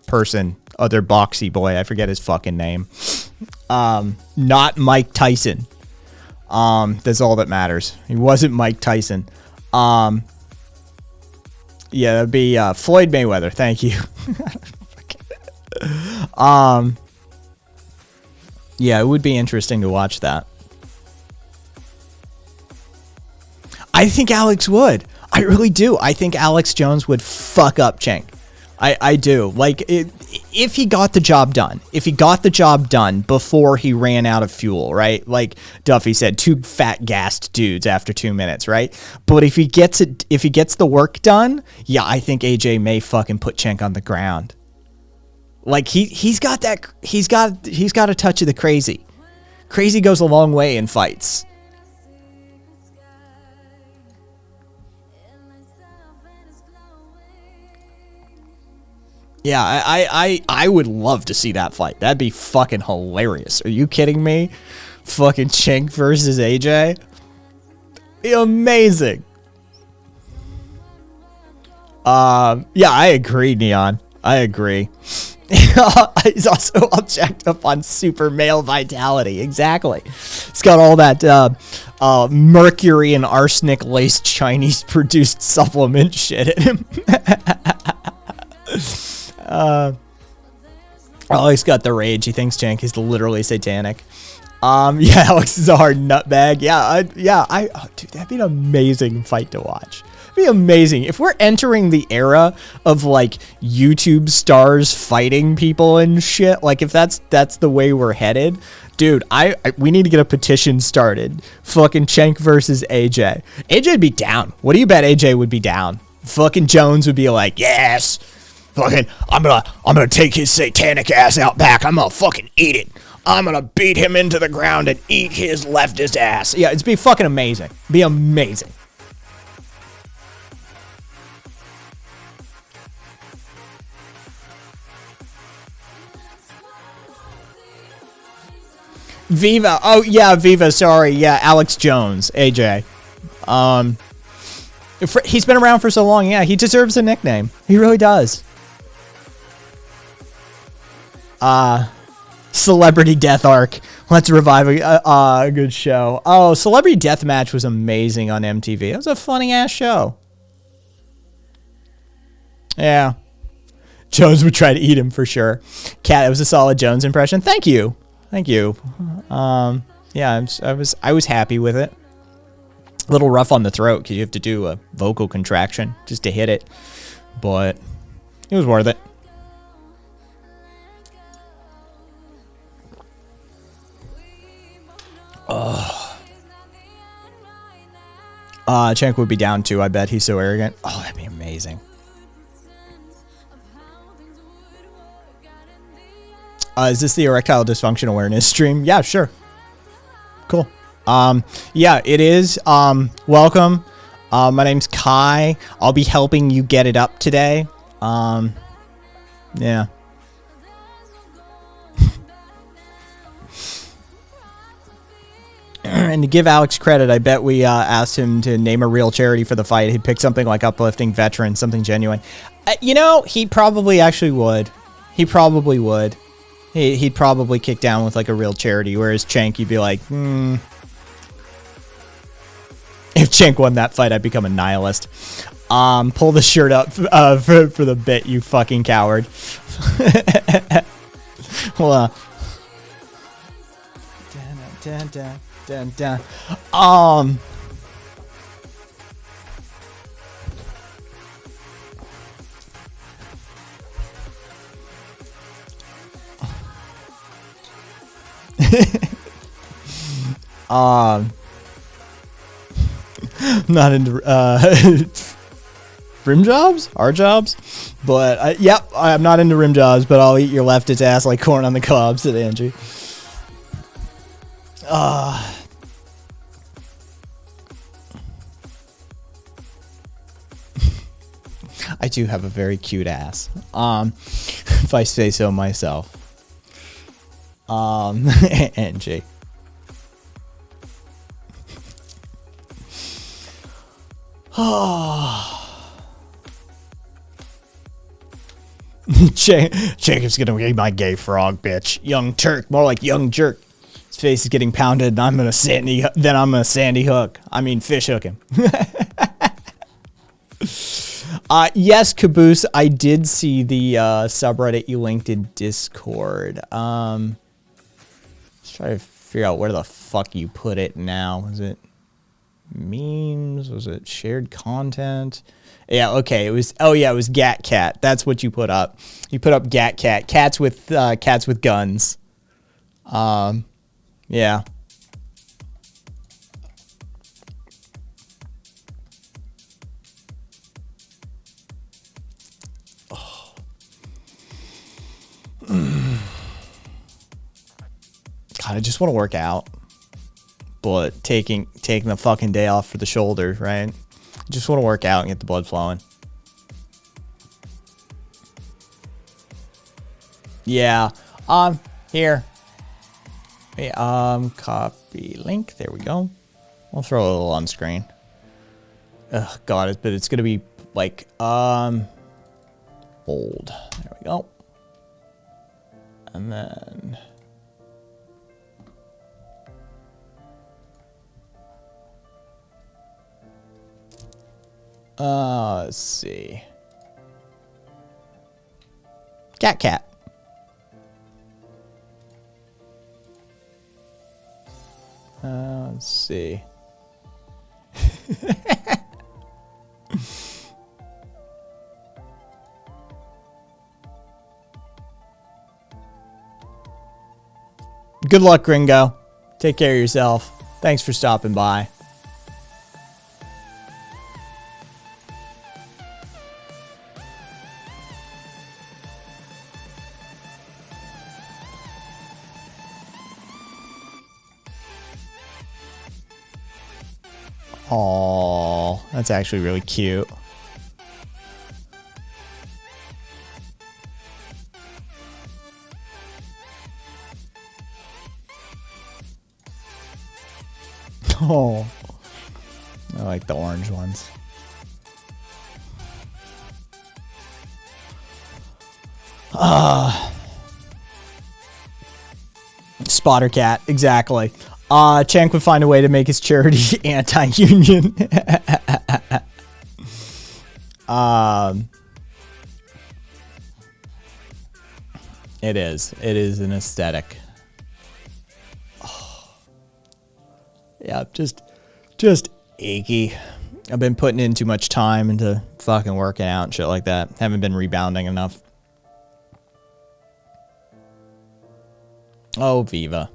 person, other boxy boy. I forget his fucking name. Not Mike Tyson. That's all that matters. He wasn't Mike Tyson. Yeah, that'd be Floyd Mayweather. Thank you. Yeah, it would be interesting to watch that. I think Alex would. I really do. I think Alex Jones would fuck up Cenk. I do. Like, if he got the job done. If he got the job done before he ran out of fuel, right? Like Duffy said, 2 fat gassed dudes after 2 minutes, right? But if he gets the work done, yeah, I think AJ may fucking put Cenk on the ground. Like, he's got a touch of the crazy. Crazy goes a long way in fights. Yeah, I would love to see that fight. That'd be fucking hilarious. Are you kidding me? Fucking Cenk versus AJ? Be amazing. Yeah, I agree, Neon. I agree. He's also all jacked up on super male vitality. Exactly. He's got all that mercury and arsenic laced Chinese produced supplement shit in him. He's got the rage. He thinks Cenk is literally satanic. Yeah, Alex is a hard nutbag. Dude, that'd be an amazing fight to watch. It'd be amazing if we're entering the era of like YouTube stars fighting people and shit. Like, if that's the way we're headed, dude. We need to get a petition started. Fucking Cenk versus AJ. AJ'd be down. What do you bet AJ would be down? Fucking Jones would be like, yes. Fucking, I'm gonna take his satanic ass out back. I'm gonna fucking eat it. I'm gonna beat him into the ground and eat his leftist ass. Yeah, it'd be fucking amazing. Be amazing. Viva. Oh, yeah, Viva. Sorry. Yeah, Alex Jones. AJ. He's been around for so long. Yeah, he deserves a nickname. He really does. Celebrity Death Arc. Let's revive a good show. Oh, Celebrity Deathmatch was amazing on MTV. It was a funny ass show. Yeah. Jones would try to eat him for sure. Cat, it was a solid Jones impression. Thank you. Thank you. Yeah, I was happy with it. A little rough on the throat because you have to do a vocal contraction just to hit it. But it was worth it. Cenk would be down too, I bet. He's so arrogant. Oh, that'd be amazing. Is this the erectile dysfunction awareness stream? Yeah, sure. Cool. Yeah, it is. Welcome. My name's Kai. I'll be helping you get it up today. Yeah. And to give Alex credit, I bet we asked him to name a real charity for the fight. He'd pick something like Uplifting Veterans, something genuine. You know, he probably actually would. He probably would. He'd probably kick down with like a real charity, whereas Cenk, you'd be like, If Cenk won that fight, I'd become a nihilist. Pull the shirt up for the bit, you fucking coward. Well, not into rim jobs, our jobs, but yep, I'm not into rim jobs, but I'll eat your leftist ass like corn on the cob, said Angie. I do have a very cute ass, if I say so myself. Angie. Jacob's gonna be my gay frog, bitch. Young Turk, more like young jerk. His face is getting pounded, and I'm gonna Sandy Hook. I mean, fish hook him. Yes, Caboose, I did see the subreddit you linked in Discord. Let's try to figure out where the fuck you put it now. Was it memes? Was it shared content? Yeah, okay. It was. Oh yeah, it was Gat Cat. That's what you put up. You put up Gat Cat. Cats with guns. Yeah. Oh. God, I just want to work out, but taking the fucking day off for the shoulder, right? Just want to work out and get the blood flowing. Yeah. Here. Hey, copy link. There we go. I'll throw a little on screen. Ugh, God, but it's gonna be like bold. There we go. And then. Let's see. Cat. Let's see. Good luck, Gringo. Take care of yourself. Thanks for stopping by. Aww, that's actually really cute. Oh, I like the orange ones. Spotter Cat, exactly. Cenk would find a way to make his charity anti-union. It is. It is an aesthetic. Oh. Yeah, just achy. I've been putting in too much time into fucking working out and shit like that. Haven't been rebounding enough. Oh, Viva.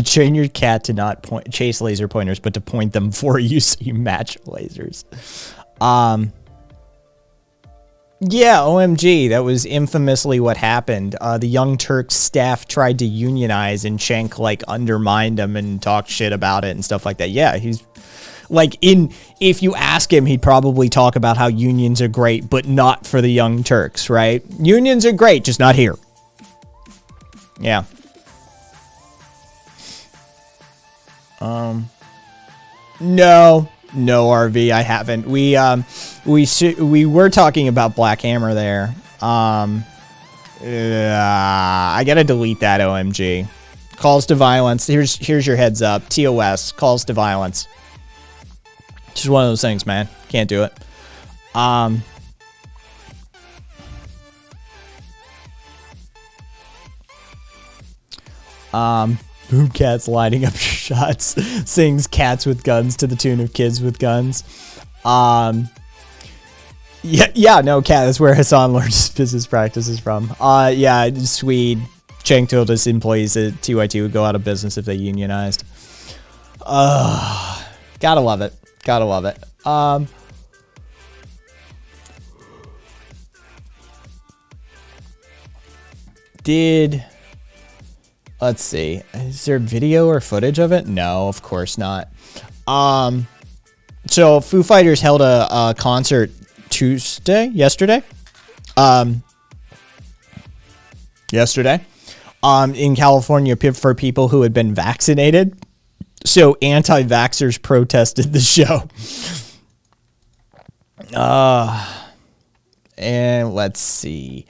Train your cat to not chase laser pointers, but to point them for you so you match lasers. Yeah, OMG, that was infamously what happened. The Young Turks staff tried to unionize, and Cenk, like, undermined them and talked shit about it and stuff like that. Yeah, he's, like, if you ask him, he'd probably talk about how unions are great, but not for the Young Turks, right? Unions are great, just not here. Yeah. No, RV, I haven't. We were talking about Black Hammer there. I gotta delete that, OMG. Calls to violence. Here's your heads up. TOS, calls to violence. Just one of those things, man. Can't do it. Boom Cat's lining up shots, sings Cats with Guns to the tune of Kids with Guns. No, Cat, that's where Hassan learned his business practices from. Yeah, Swede. Cenk told his employees at TYT would go out of business if they unionized. Gotta love it. Gotta love it. Let's see. Is there video or footage of it? No, of course not. So Foo Fighters held a concert yesterday in California for people who had been vaccinated. So anti-vaxxers protested the show. And let's see.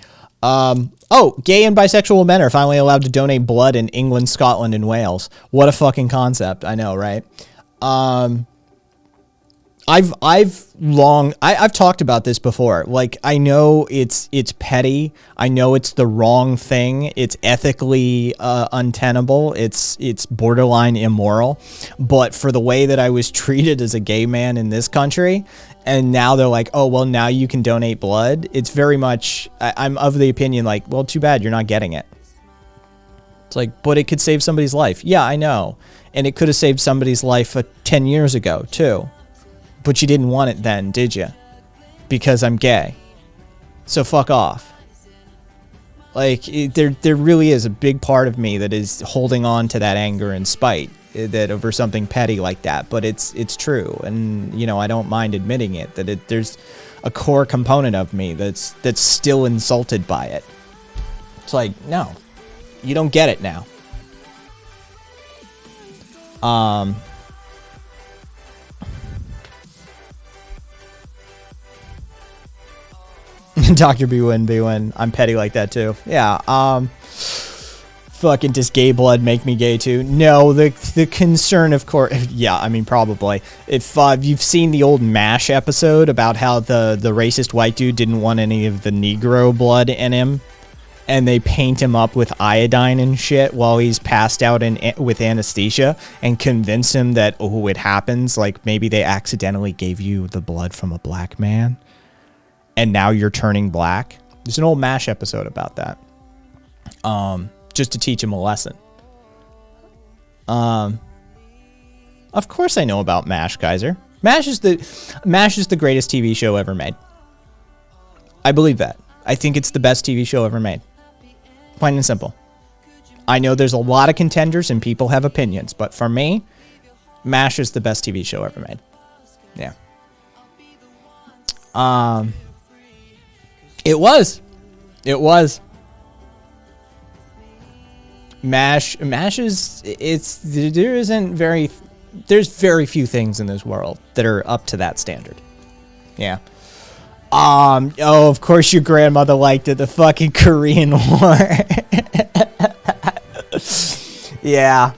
Gay and bisexual men are finally allowed to donate blood in England, Scotland, and Wales. What a fucking concept. I know, right? I've talked about this before. Like, I know it's petty. I know it's the wrong thing. It's ethically untenable. It's borderline immoral. But for the way that I was treated as a gay man in this country, and now they're like, oh, well, now you can donate blood. It's very much, I'm of the opinion, like, well, too bad you're not getting it. It's like, but it could save somebody's life. Yeah, I know. And it could have saved somebody's life 10 years ago, too. But you didn't want it then, did you? Because I'm gay. So fuck off. Like, there really is a big part of me that is holding on to that anger and spite that over something petty like that. But it's true, and you know, I don't mind admitting it. That there's a core component of me that's still insulted by it. It's like, no, you don't get it now. Dr. B-Win, I'm petty like that too. Yeah, fucking does gay blood make me gay too? No, the concern, of course, yeah, I mean, probably. If you've seen the old MASH episode about how the racist white dude didn't want any of the Negro blood in him, and they paint him up with iodine and shit while he's passed out with anesthesia, and convince him that, oh, it happens, like maybe they accidentally gave you the blood from a black man, and now you're turning black. There's an old MASH episode about that. Just to teach him a lesson. Of course I know about MASH, Kaiser. MASH is the greatest TV show ever made. I believe that. I think it's the best TV show ever made. Plain and simple. I know there's a lot of contenders and people have opinions, but for me, MASH is the best TV show ever made. Yeah. It was. MASH is, there's very few things in this world that are up to that standard. Yeah. Oh, of course your grandmother liked it. The fucking Korean War. Yeah.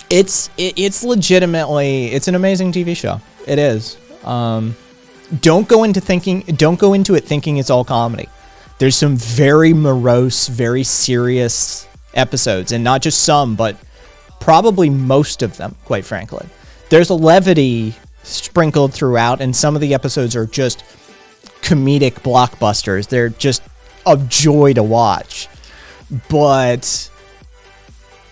It's legitimately, it's an amazing TV show. It is. Don't go into it thinking it's all comedy. There's some very morose, very serious episodes, and not just some, but probably most of them, quite frankly. There's a levity sprinkled throughout, and some of the episodes are just comedic blockbusters. They're just a joy to watch. But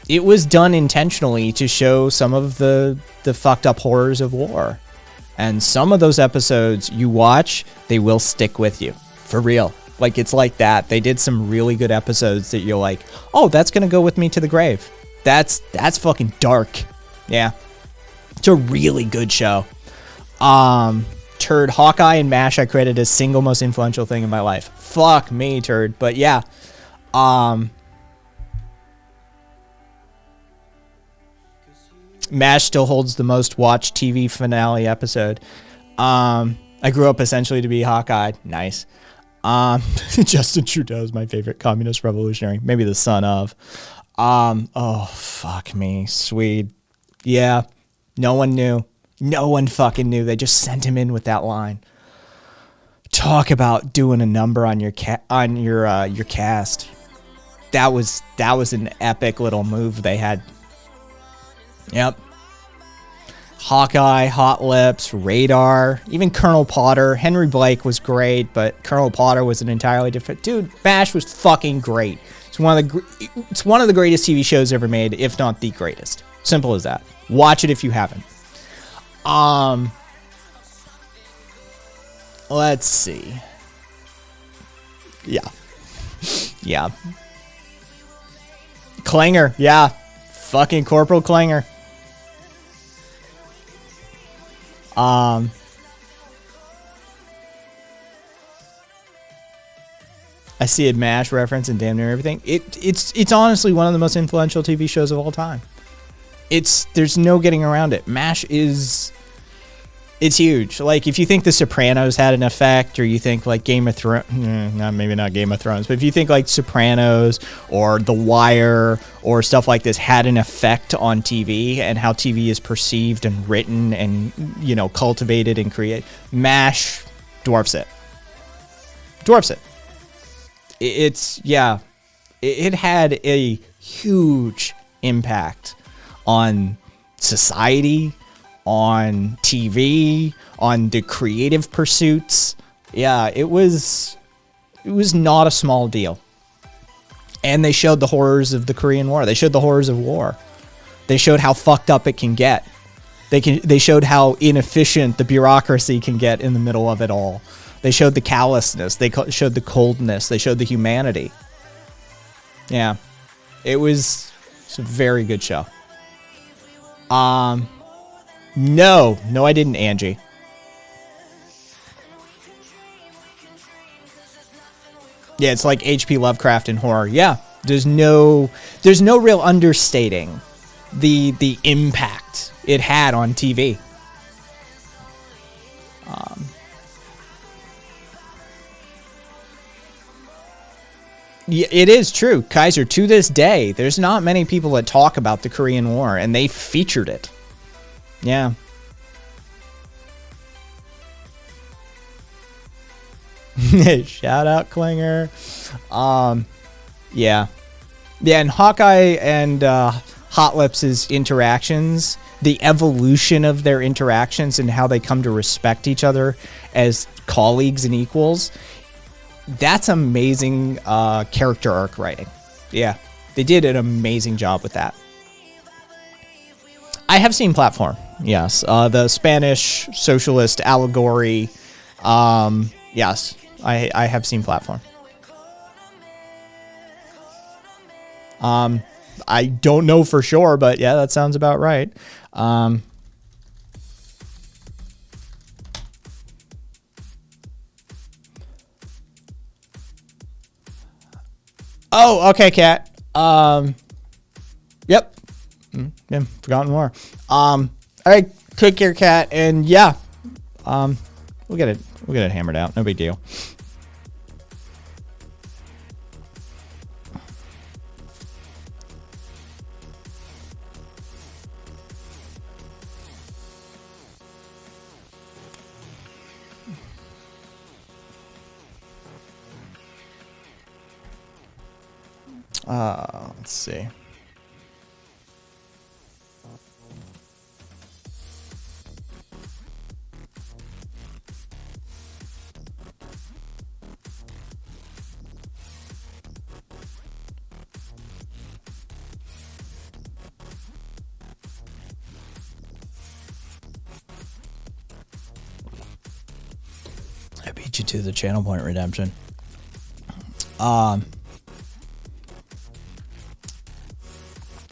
it was done intentionally to show some of the fucked up horrors of war. And some of those episodes you watch, they will stick with you. For real. Like, it's like that. They did some really good episodes that you're like, oh, that's going to go with me to the grave. That's fucking dark. Yeah. It's a really good show. Turd, Hawkeye and MASH I credit as single most influential thing in my life. Fuck me, turd. But yeah. MASH still holds the most watched TV finale episode. I grew up essentially to be Hawkeye. Nice. Justin Trudeau is my favorite communist revolutionary. Maybe the son of. Oh, fuck me. Swede. Yeah. No one knew. No one fucking knew. They just sent him in with that line. Talk about doing a number on your cast. That was an epic little move they had. Yep. Hawkeye, Hot Lips, Radar, even Colonel Potter. Henry Blake was great, but Colonel Potter was an entirely different dude. MASH was fucking great. It's one of the greatest TV shows ever made, if not the greatest. Simple as that. Watch it if you haven't. Let's see. Yeah. Yeah. Klinger, yeah. Fucking Corporal Klinger. I see a MASH reference in damn near everything. It's honestly one of the most influential TV shows of all time. There's no getting around it. MASH it's huge. Like, if you think The Sopranos had an effect, or you think like Game of Thrones, maybe not Game of Thrones, but if you think like Sopranos or The Wire or stuff like this had an effect on TV and how TV is perceived and written and, cultivated and created, MASH dwarfs it. It had a huge impact on society, on TV, on the creative pursuits. Yeah, it was not a small deal. And they showed the horrors of the Korean War. They showed the horrors of war. They showed how fucked up it can get. They showed how inefficient the bureaucracy can get in the middle of it all. They showed the callousness. They showed the coldness. They showed the humanity. Yeah. It's a very good show. No, I didn't, Angie. Yeah, it's like H.P. Lovecraft in horror. Yeah, there's no real understating the impact it had on TV. Yeah, it is true, Kaiser. To this day, there's not many people that talk about the Korean War, and they featured it. Yeah. Shout out Klinger. Yeah, and Hawkeye and Hot Lips' interactions, the evolution of their interactions and how they come to respect each other as colleagues and equals, that's amazing character arc writing. Yeah, they did an amazing job with that. I have seen Platform, yes. The Spanish socialist allegory. Yes, I have seen Platform. I don't know for sure, but yeah, that sounds about right. Oh, okay, Kat. Yep. Yeah, forgotten more. All right, take care, Kat, and yeah, we'll get We'll get it hammered out. No big deal. Let's see. I beat you to the channel point redemption.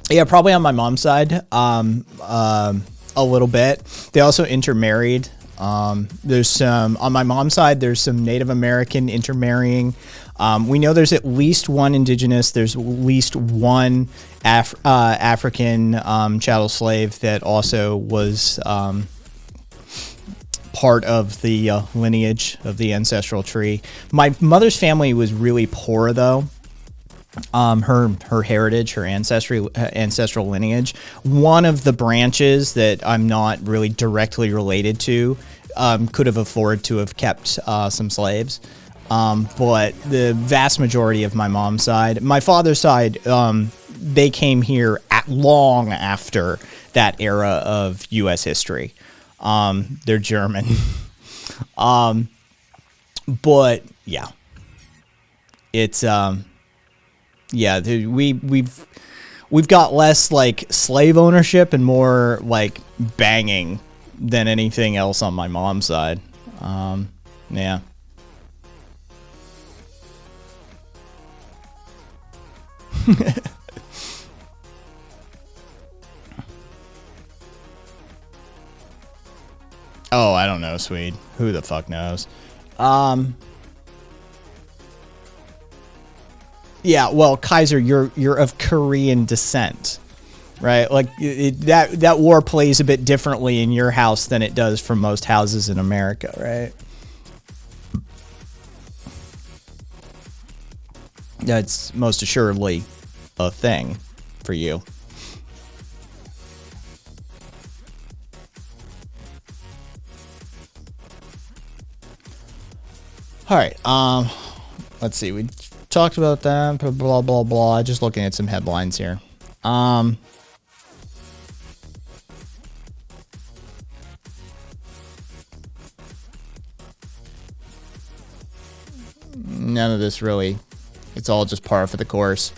Yeah, probably on my mom's side. A little bit. They also intermarried. There's some on my mom's side. There's some Native American intermarrying. We know there's at least one indigenous. There's at least one African chattel slave that also was part of the lineage of the ancestral tree. My mother's family was really poor, though. Her heritage, her ancestral lineage. One of the branches that I'm not really directly related to could have afforded to have kept some slaves. But the vast majority of my mom's side, my father's side, they came here long after that era of U.S. history. They're German. But yeah, it's yeah, dude, we've got less like slave ownership and more like banging than anything else on my mom's side. Yeah. Oh, I don't know, Swede. Who the fuck knows? Yeah, well, Kaiser, you're of Korean descent, right? Like that war plays a bit differently in your house than it does for most houses in America, right? That's most assuredly a thing for you. All right. Let's see. We talked about that. Blah blah blah. Just looking at some headlines here. None of this really. It's all just par for the course.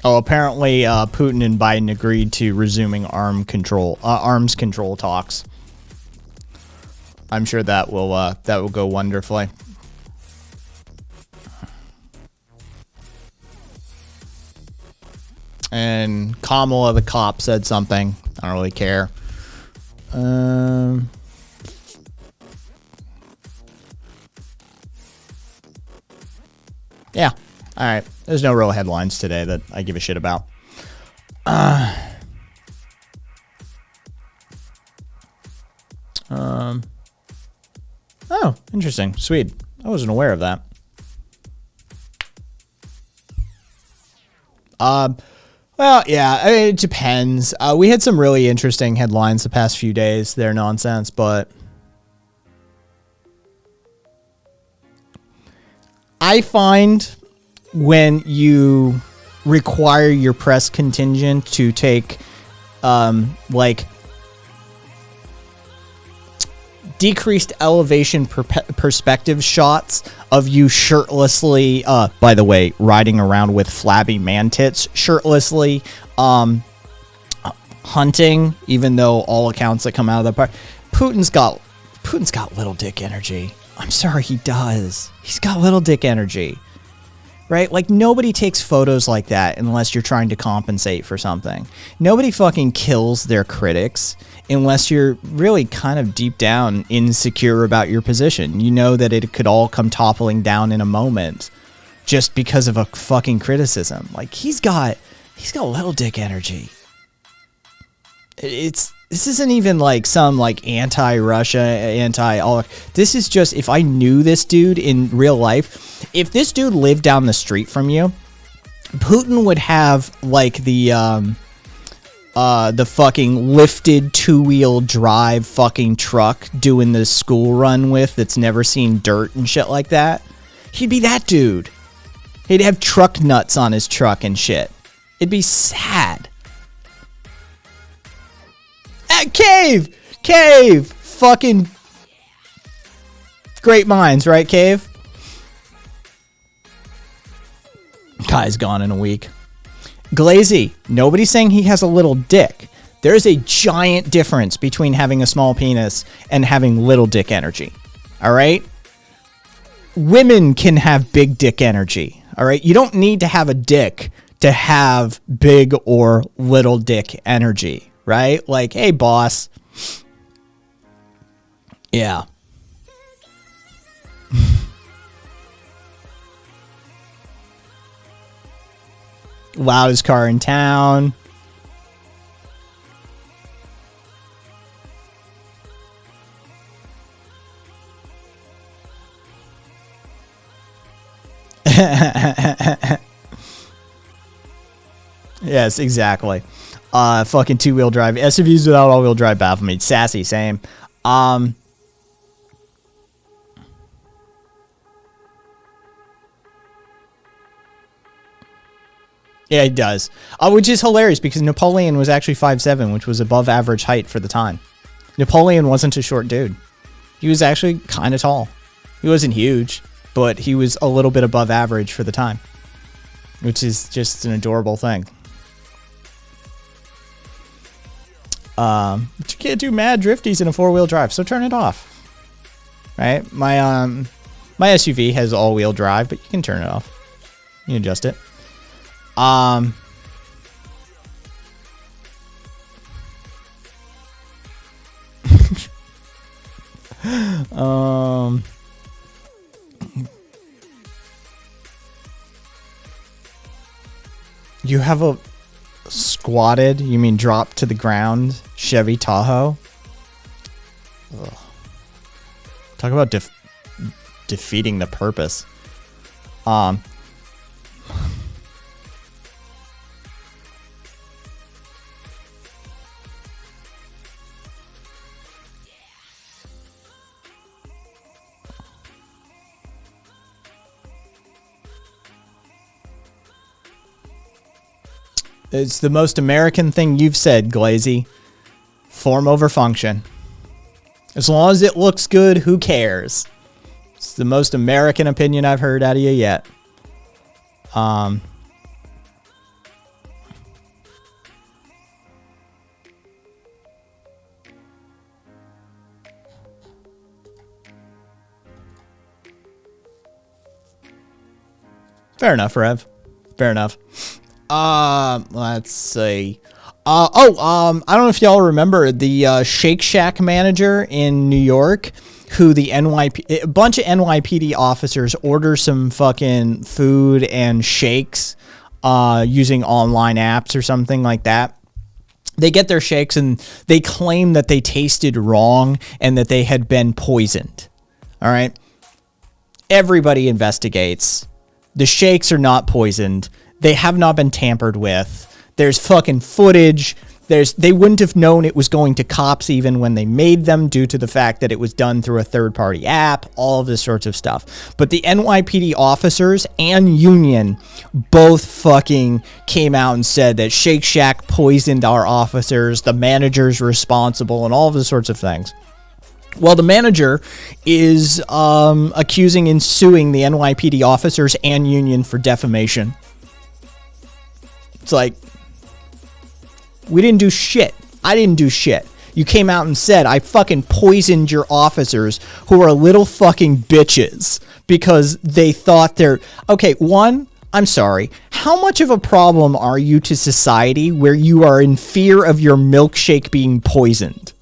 Oh, apparently Putin and Biden agreed to resuming arms control talks. I'm sure that will go wonderfully. And Kamala the cop said something. I don't really care. Yeah. All right. There's no real headlines today that I give a shit about. Oh, interesting. Sweet. I wasn't aware of that. Well, yeah, I mean, it depends. We had some really interesting headlines the past few days. They're nonsense, but I find when you require your press contingent to take, like, decreased elevation perspective shots of you shirtlessly, by the way, riding around with flabby man tits, shirtlessly, hunting, even though all accounts that come out of the park, Putin's got little dick energy. I'm sorry, he does. He's got little dick energy. Right? Like, nobody takes photos like that unless you're trying to compensate for something. Nobody fucking kills their critics unless you're really kind of deep down insecure about your position. You know that it could all come toppling down in a moment just because of a fucking criticism. Like, he's got little dick energy. It's This isn't even like some like anti-Russia, anti-all. This is just, if I knew this dude in real life, if this dude lived down the street from you, Putin would have like the fucking lifted 2-wheel drive fucking truck doing the school run with that's never seen dirt and shit like that. He'd be that dude. He'd have truck nuts on his truck and shit. It'd be sad. Cave! Fucking great minds, right, Cave? Guy's gone in a week. Glazy, nobody's saying he has a little dick. There's a giant difference between having a small penis and having little dick energy. All right? Women can have big dick energy. All right? You don't need to have a dick to have big or little dick energy, right? Like, hey, boss. Yeah. Loudest car in town. Yes, exactly. Fucking 2-wheel drive. SUVs without all-wheel drive baffle me. Sassy, same. Yeah, he does. Which is hilarious because Napoleon was actually 5'7", which was above average height for the time. Napoleon wasn't a short dude. He was actually kind of tall. He wasn't huge, but he was a little bit above average for the time, which is just an adorable thing. But you can't do mad drifties in a 4-wheel drive, so turn it off. Right? My SUV has all-wheel drive, but you can turn it off. You can adjust it. You have a squatted, you mean dropped to the ground Chevy Tahoe? Ugh. Talk about defeating the purpose. It's the most American thing you've said, Glazy. Form over function. As long as it looks good, who cares? It's the most American opinion I've heard out of you yet. Fair enough, Rev. Fair enough. Let's see. I don't know if y'all remember the Shake Shack manager in New York, who a bunch of NYPD officers order some fucking food and shakes using online apps or something like that. They get their shakes and they claim that they tasted wrong and that they had been poisoned. All right. Everybody investigates. The shakes are not poisoned. They have not been tampered with. There's fucking footage. They wouldn't have known it was going to cops even when they made them due to the fact that it was done through a third-party app, all of this sorts of stuff. But the NYPD officers and union both fucking came out and said that Shake Shack poisoned our officers, the manager's responsible, and all of these sorts of things. Well, the manager is accusing and suing the NYPD officers and union for defamation. It's like, we didn't do shit. I didn't do shit. You came out and said, I fucking poisoned your officers who are little fucking bitches because they thought they're... Okay, one, I'm sorry. How much of a problem are you to society where you are in fear of your milkshake being poisoned?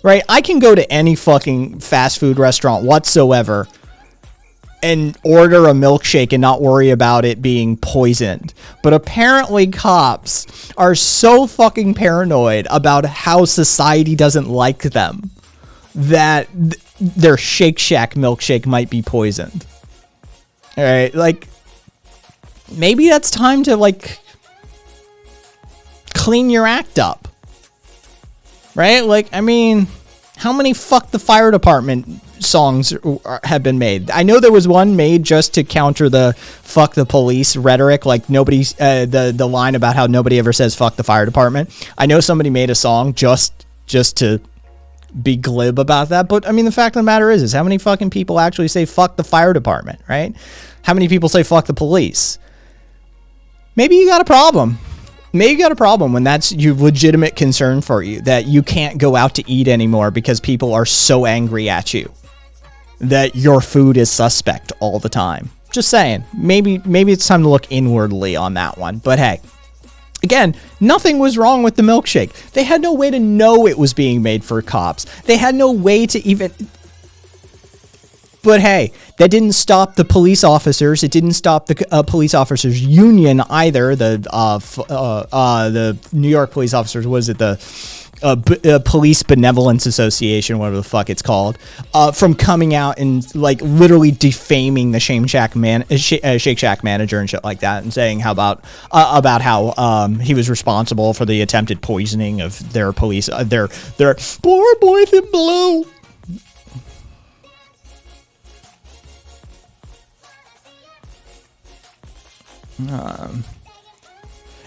Right? I can go to any fucking fast food restaurant whatsoever and order a milkshake and not worry about it being poisoned. But apparently cops are so fucking paranoid about how society doesn't like them that their Shake Shack milkshake might be poisoned. All right, like, maybe that's time to, like, clean your act up. Right? Like, I mean, how many fuck the fire department songs have been made? I know there was one made just to counter the fuck the police rhetoric, like nobody's the line about how nobody ever says fuck the fire department. I know somebody made a song just to be glib about that, but I mean, the fact of the matter is how many fucking people actually say fuck the fire department, right? How many people say fuck the police? Maybe you got a problem. Maybe you got a problem when that's your legitimate concern for you, that you can't go out to eat anymore because people are so angry at you that your food is suspect all the time. Just saying, maybe it's time to look inwardly on that one. But hey, again, nothing was wrong with the milkshake. They had no way to know it was being made for cops. They had no way to even... But hey, that didn't stop the police officers. It didn't stop the police officers union either. The New York police officers, was it the Police Benevolence Association, whatever the fuck it's called, from coming out and like literally defaming the Shake Shack manager and shit like that, and saying how about how he was responsible for the attempted poisoning of their police, their poor boys in blue.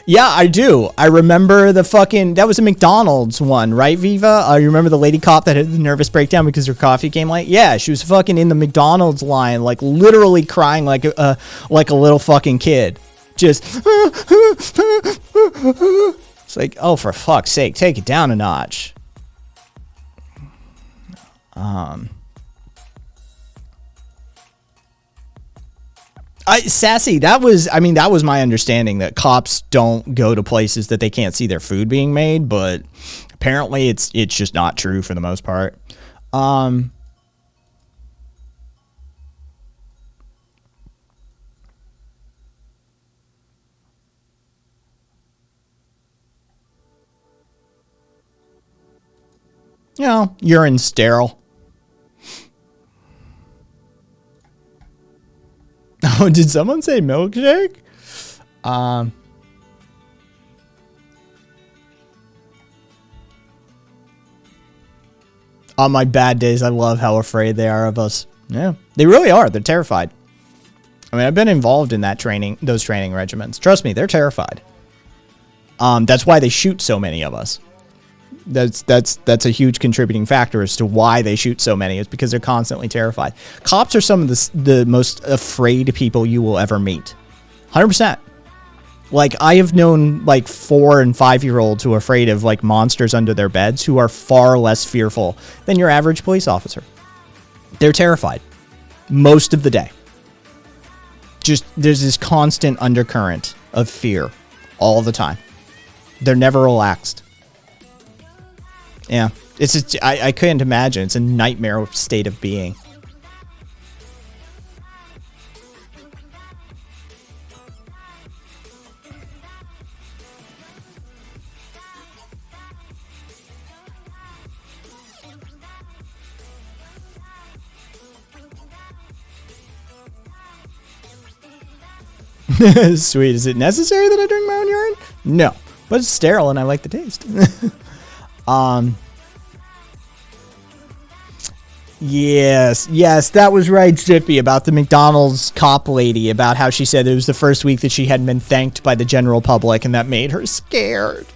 Yeah, I do. I remember that was a McDonald's one, right, Viva? You remember the lady cop that had the nervous breakdown because her coffee came late? Yeah, she was fucking in the McDonald's line, like literally crying like a little fucking kid. Just, it's like, oh, for fuck's sake, take it down a notch. Sassy, that was my understanding, that cops don't go to places that they can't see their food being made, but apparently it's just not true for the most part. You know, urine sterile. Oh, did someone say milkshake? On my bad days, I love how afraid they are of us. Yeah, they really are. They're terrified. I mean, I've been involved in those training regiments. Trust me, they're terrified. That's why they shoot so many of us. That's a huge contributing factor as to why they shoot so many. It's because they're constantly terrified. Cops are some of the most afraid people you will ever meet. 100%. Like, I have known like 4 and 5-year-olds who are afraid of like monsters under their beds, who are far less fearful than your average police officer. They're terrified most of the day. Just, there's this constant undercurrent of fear all the time. They're never relaxed. Yeah, I couldn't imagine. It's a nightmare state of being. Sweet. Is it necessary that I drink my own urine? No, but it's sterile and I like the taste. Yes, that was right, Zippy, about the McDonald's cop lady, about how she said it was the first week that she hadn't been thanked by the general public, and that made her scared.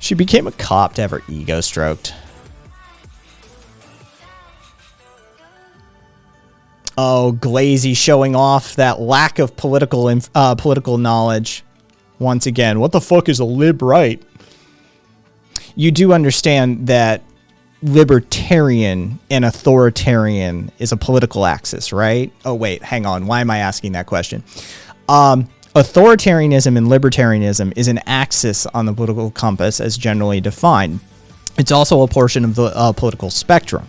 She became a cop to have her ego stroked. Oh, Glazy showing off that lack of political knowledge. Once again, what the fuck is a lib right? You do understand that libertarian and authoritarian is a political axis, right? Oh, wait, hang on. Why am I asking that question? Authoritarianism and libertarianism is an axis on the political compass as generally defined. It's also a portion of the political spectrum.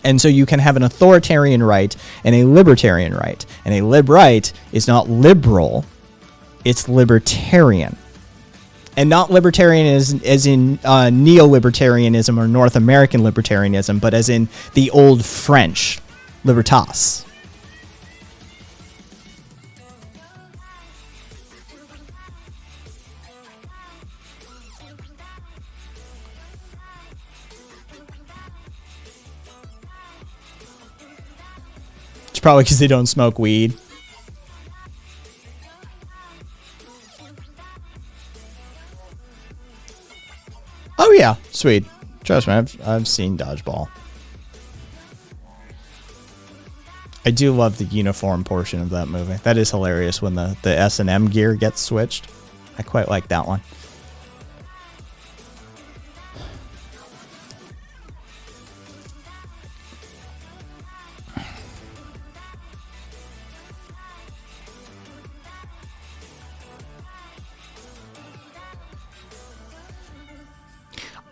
And so you can have an authoritarian right and a libertarian right. And a lib right is not liberal, it's libertarian. And not libertarian as in neo-libertarianism or North American libertarianism, but as in the old French libertas. It's probably because they don't smoke weed. Oh yeah, sweet. Trust me, I've seen Dodgeball. I do love the uniform portion of that movie. That is hilarious when the S&M gear gets switched. I quite like that one.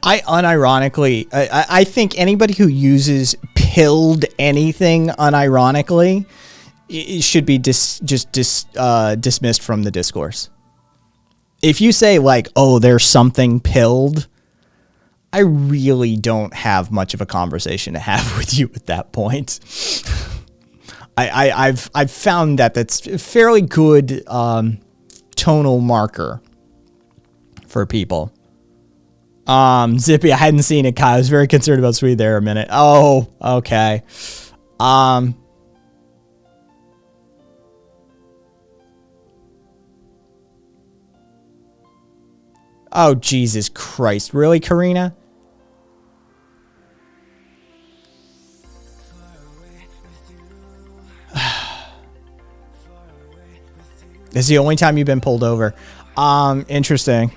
I think anybody who uses pilled anything unironically should be dismissed from the discourse. If you say like, oh, there's something pilled, I really don't have much of a conversation to have with you at that point. I've found that's a fairly good tonal marker for people. Zippy, I hadn't seen it, Kyle. I was very concerned about Sweet there a minute. Oh, okay. Oh, Jesus Christ. Really, Karina? This is the only time you've been pulled over. Interesting.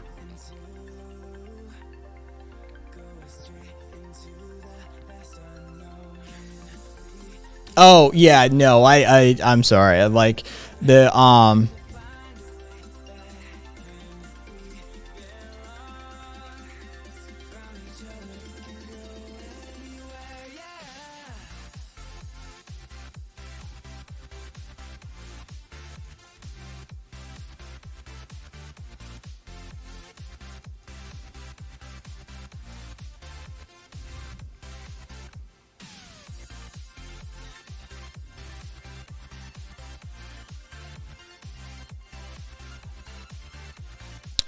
Oh, yeah, no, I'm sorry. Like, the,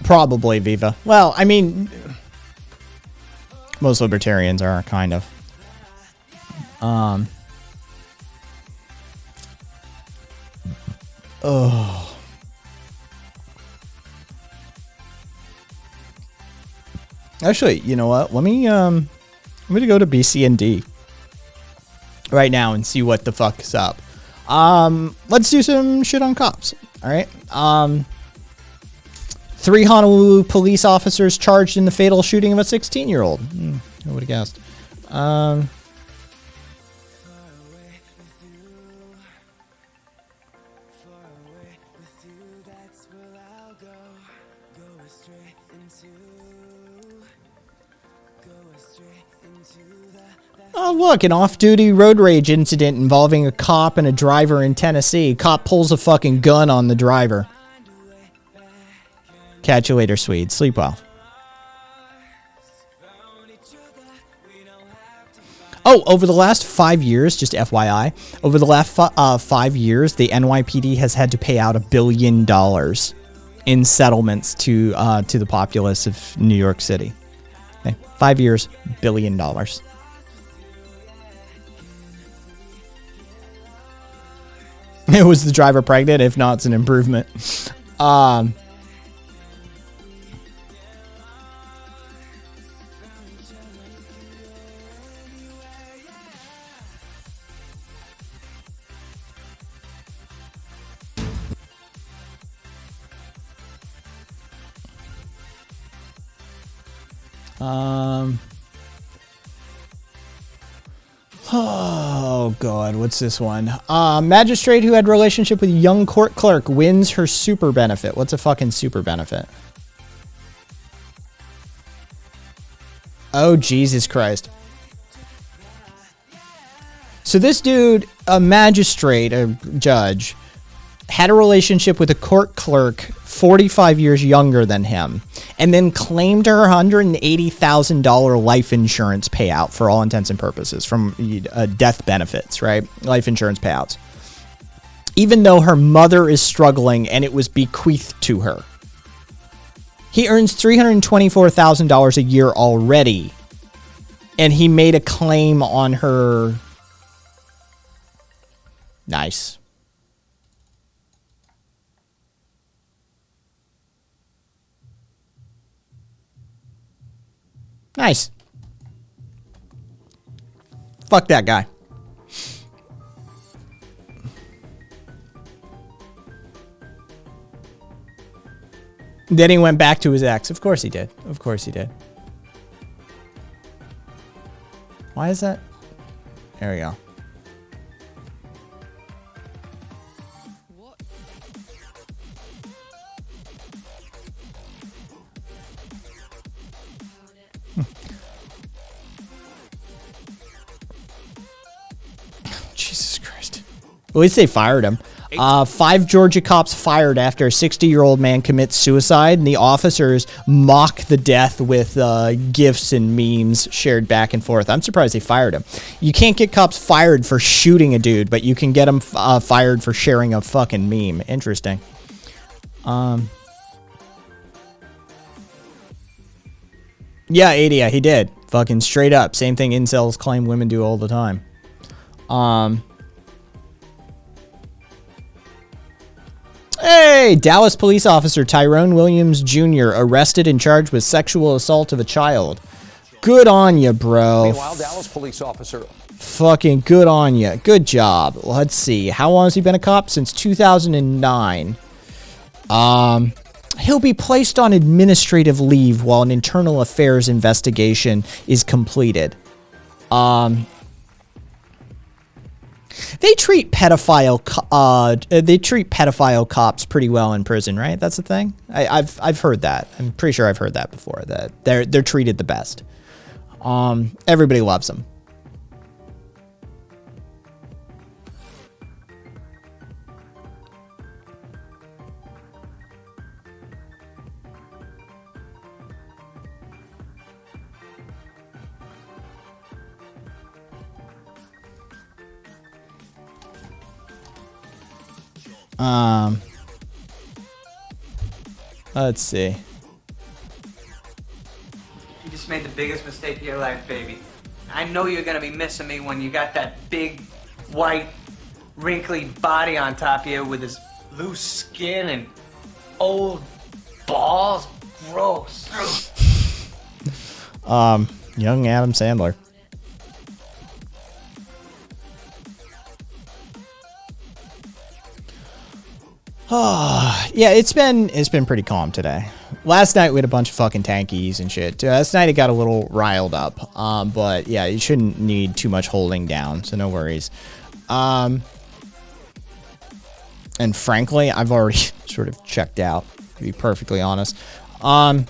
probably Viva. Well, I mean, most libertarians are kind of. Oh. Actually, you know what? Let me I'm gonna go to BC&D right now and see what the fuck is up. Let's do some shit on cops. All right. 3 Honolulu police officers charged in the fatal shooting of a 16-year-old. Who would have guessed? Oh, look, an off-duty road rage incident involving a cop and a driver in Tennessee. Cop pulls a fucking gun on the driver. Catch you later, Swede. Sleep well. Oh, over the last 5 years, just FYI, over the last 5 years, the NYPD has had to pay out $1 billion in settlements to the populace of New York City. Okay, 5 years, $1 billion. Was the driver pregnant? If not, it's an improvement. Oh god, what's this one? Magistrate who had relationship with young court clerk wins her super benefit. What's a fucking super benefit? Oh Jesus Christ. So this dude, a magistrate, a judge, had a relationship with a court clerk 45 years younger than him, and then claimed her $180,000 life insurance payout for all intents and purposes from death benefits, right? Life insurance payouts. Even though her mother is struggling and it was bequeathed to her. He earns $324,000 a year already, and he made a claim on her. Nice. Nice. Fuck that guy. Then he went back to his ex. Of course he did. Of course he did. Why is that? There we go. Jesus Christ. At least they fired him. 5 Georgia cops fired after a 60-year-old man commits suicide, and the officers mock the death with gifs and memes shared back and forth. I'm surprised they fired him. You can't get cops fired for shooting a dude, but you can get them fired for sharing a fucking meme. Interesting. Yeah, Adia, he did. Fucking straight up. Same thing incels claim women do all the time. Hey, Dallas police officer Tyrone Williams Jr. arrested and charged with sexual assault of a child. Good on you, bro. Meanwhile, Dallas police officer. Fucking good on you. Good job. Let's see. How long has he been a cop? Since 2009. He'll be placed on administrative leave while an internal affairs investigation is completed. They treat pedophile cops pretty well in prison, right? That's the thing. I've heard that. I'm pretty sure I've heard that before. That they're treated the best. Everybody loves them. Let's see. You just made the biggest mistake of your life, baby. I know you're gonna be missing me when you got that big, white, wrinkly body on top of you with this loose skin and old balls. Gross. Young Adam Sandler. Yeah, it's been pretty calm today. Last night we had a bunch of fucking tankies and shit. Last night it got a little riled up. But yeah, you shouldn't need too much holding down, so no worries. And frankly, I've already sort of checked out, to be perfectly honest. Oh,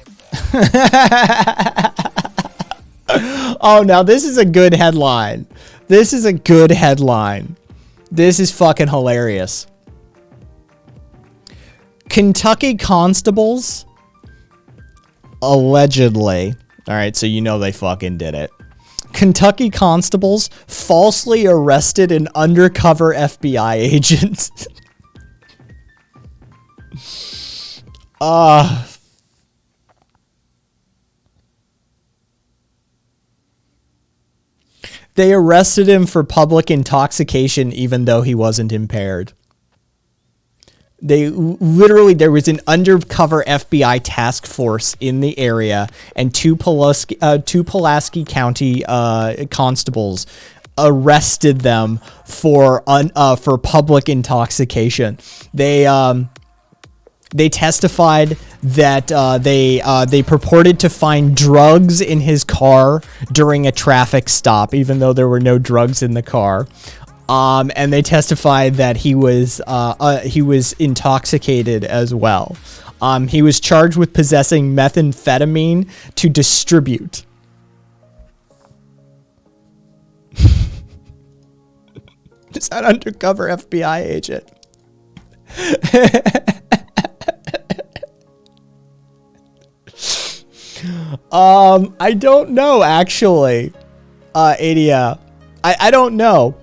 now this is a good headline. This is a good headline. This is fucking hilarious. Kentucky constables allegedly, all right, so you know they fucking did it. Kentucky constables falsely arrested an undercover FBI agent. They arrested him for public intoxication even though he wasn't impaired. They literally, there was an undercover FBI task force in the area, and two Pulaski County constables arrested them for public intoxication. They testified that they purported to find drugs in his car during a traffic stop, even though there were no drugs in the car. And they testified that he was intoxicated as well. He was charged with possessing methamphetamine to distribute. Is that undercover FBI agent? I don't know, actually. Adia. I don't know.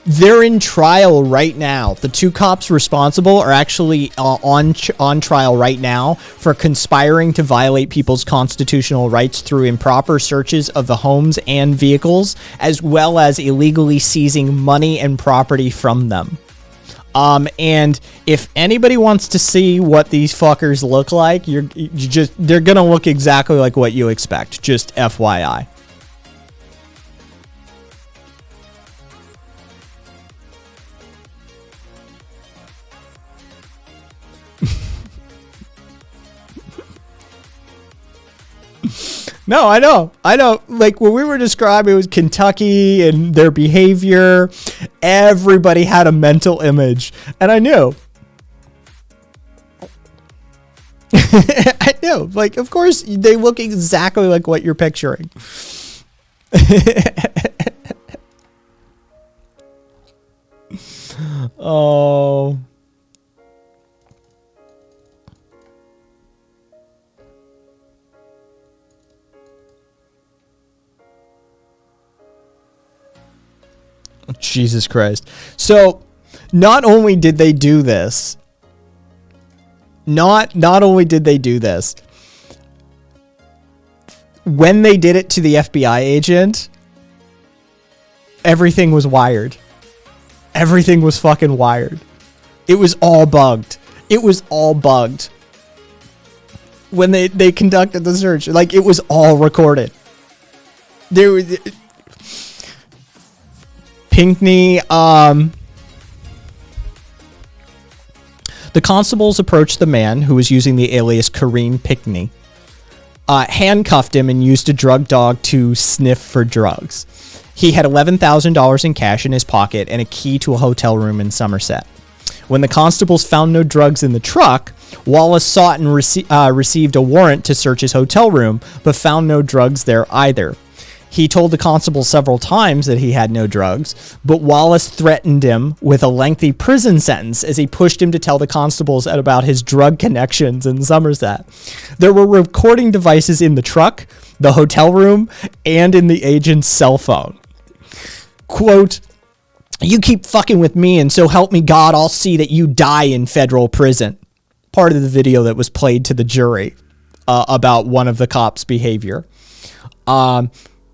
They're in trial right now. The two cops responsible are actually on trial right now for conspiring to violate people's constitutional rights through improper searches of the homes and vehicles, as well as illegally seizing money and property from them. And if anybody wants to see what these fuckers look like, they're gonna look exactly like what you expect. Just FYI. No, I know. Like, when we were describing, it was Kentucky and their behavior. Everybody had a mental image. And I knew. I knew. Like, of course, they look exactly like what you're picturing. Oh... Jesus Christ. So, not only did they do this, when they did it to the FBI agent, everything was wired. Everything was fucking wired. It was all bugged. When they conducted the search, like, it was all recorded. There was... Pinckney, the constables approached the man who was using the alias Kareem Pinckney, handcuffed him and used a drug dog to sniff for drugs. He had $11,000 in cash in his pocket and a key to a hotel room in Somerset. When the constables found no drugs in the truck, Wallace sought and received a warrant to search his hotel room, but found no drugs there either. He told the constable several times that he had no drugs, but Wallace threatened him with a lengthy prison sentence as he pushed him to tell the constables about his drug connections in Somerset. There were recording devices in the truck, the hotel room, and in the agent's cell phone. Quote, "You keep fucking with me, and so help me God, I'll see that you die in federal prison." Part of the video that was played to the jury about one of the cops' behavior.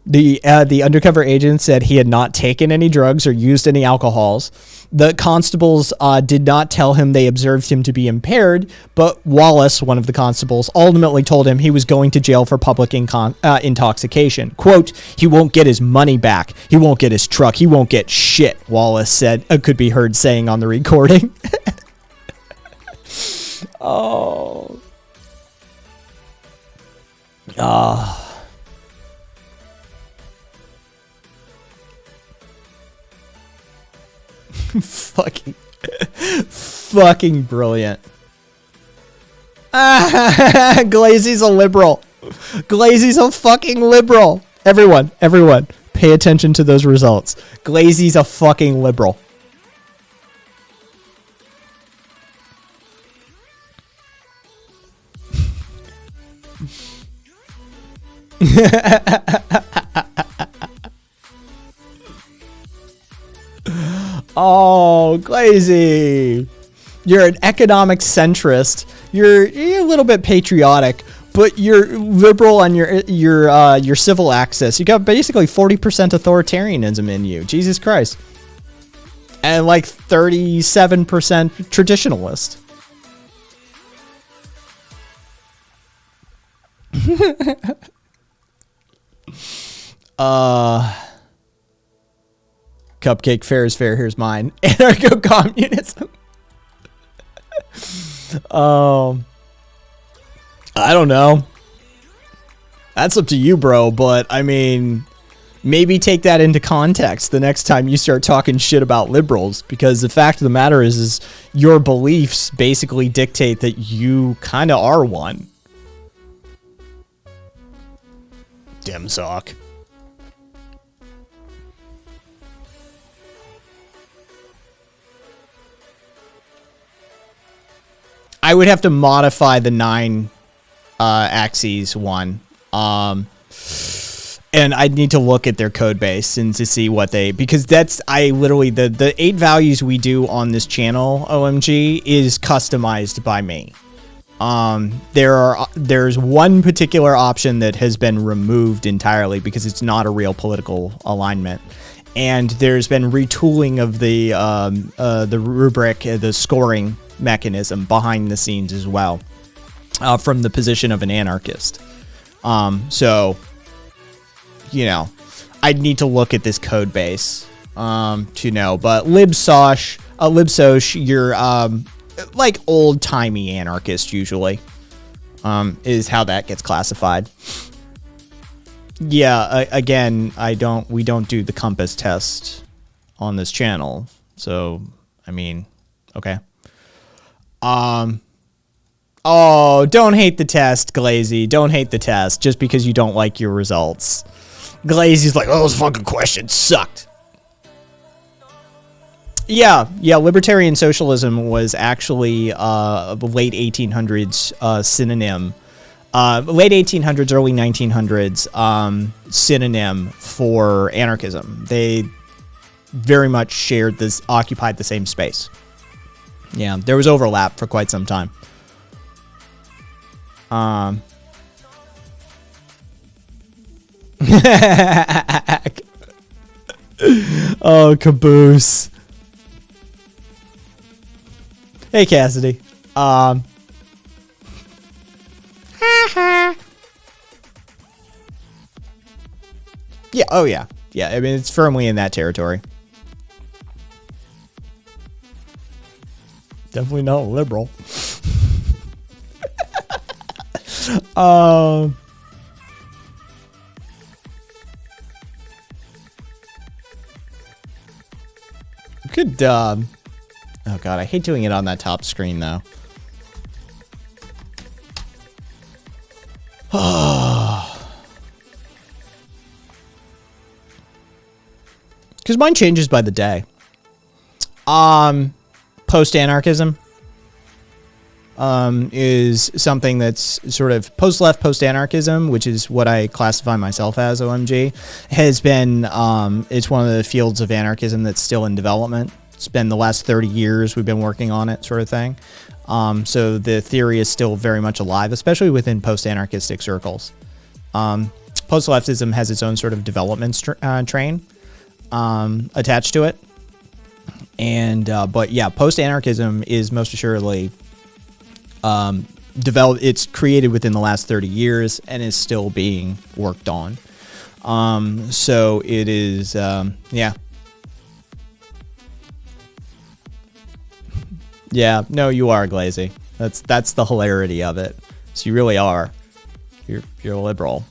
The undercover agent said he had not taken any drugs or used any alcohols. The constables did not tell him they observed him to be impaired, but Wallace, one of the constables, ultimately told him he was going to jail for public intoxication. Quote, "He won't get his money back. He won't get his truck. He won't get shit," Wallace said, could be heard saying on the recording. Oh. Fucking brilliant. Glazy's a liberal. Glazy's a fucking liberal. Everyone, pay attention to those results. Glazy's a fucking liberal. Oh, Glazy. You're an economic centrist. You're a little bit patriotic, but you're liberal on your civil access. You got basically 40% authoritarianism in you. Jesus Christ. And like 37% traditionalist. Cupcake fair is fair, here's mine. Anarcho-communism. I don't know. That's up to you, bro, but I mean, maybe take that into context the next time you start talking shit about liberals, because the fact of the matter is your beliefs basically dictate that you kind of are one. Dim sock. I would have to modify the 9 axes one. And I'd need to look at their code base and to see what they, because that's, I literally, the 8 values we do on this channel, OMG, is customized by me. There's one particular option that has been removed entirely because it's not a real political alignment. And there's been retooling of the rubric, the scoring mechanism behind the scenes as well, from the position of an anarchist. So, you know, I'd need to look at this code base to know. But libsosh, you're like old-timey anarchist usually, is how that gets classified. Yeah, again, we don't do the compass test on this channel. So, I mean, okay. Oh, don't hate the test, Glazy. Don't hate the test just because you don't like your results. Glazy's like, oh, those fucking questions sucked. Yeah, libertarian socialism was actually a late 1800s synonym. Late 1800s, early 1900s synonym for anarchism. They very much occupied the same space. Yeah, there was overlap for quite some time. Oh, caboose. Hey, Cassidy. Yeah, oh yeah. Yeah, I mean, it's firmly in that territory. Definitely not liberal. Good, oh god, I hate doing it on that top screen, though. Because mine changes by the day. Post-anarchism is something that's sort of post-left, post-anarchism, which is what I classify myself as, OMG, has been, it's one of the fields of anarchism that's still in development. It's been the last 30 years we've been working on it, sort of thing. So the theory is still very much alive, especially within post-anarchistic circles. Post-leftism has its own sort of development train attached to it. And but yeah, post-anarchism is most assuredly developed. It's created within the last 30 years and is still being worked on. So it is, yeah. Yeah, no, you are, Glazy. That's the hilarity of it. So you really are. You're a liberal.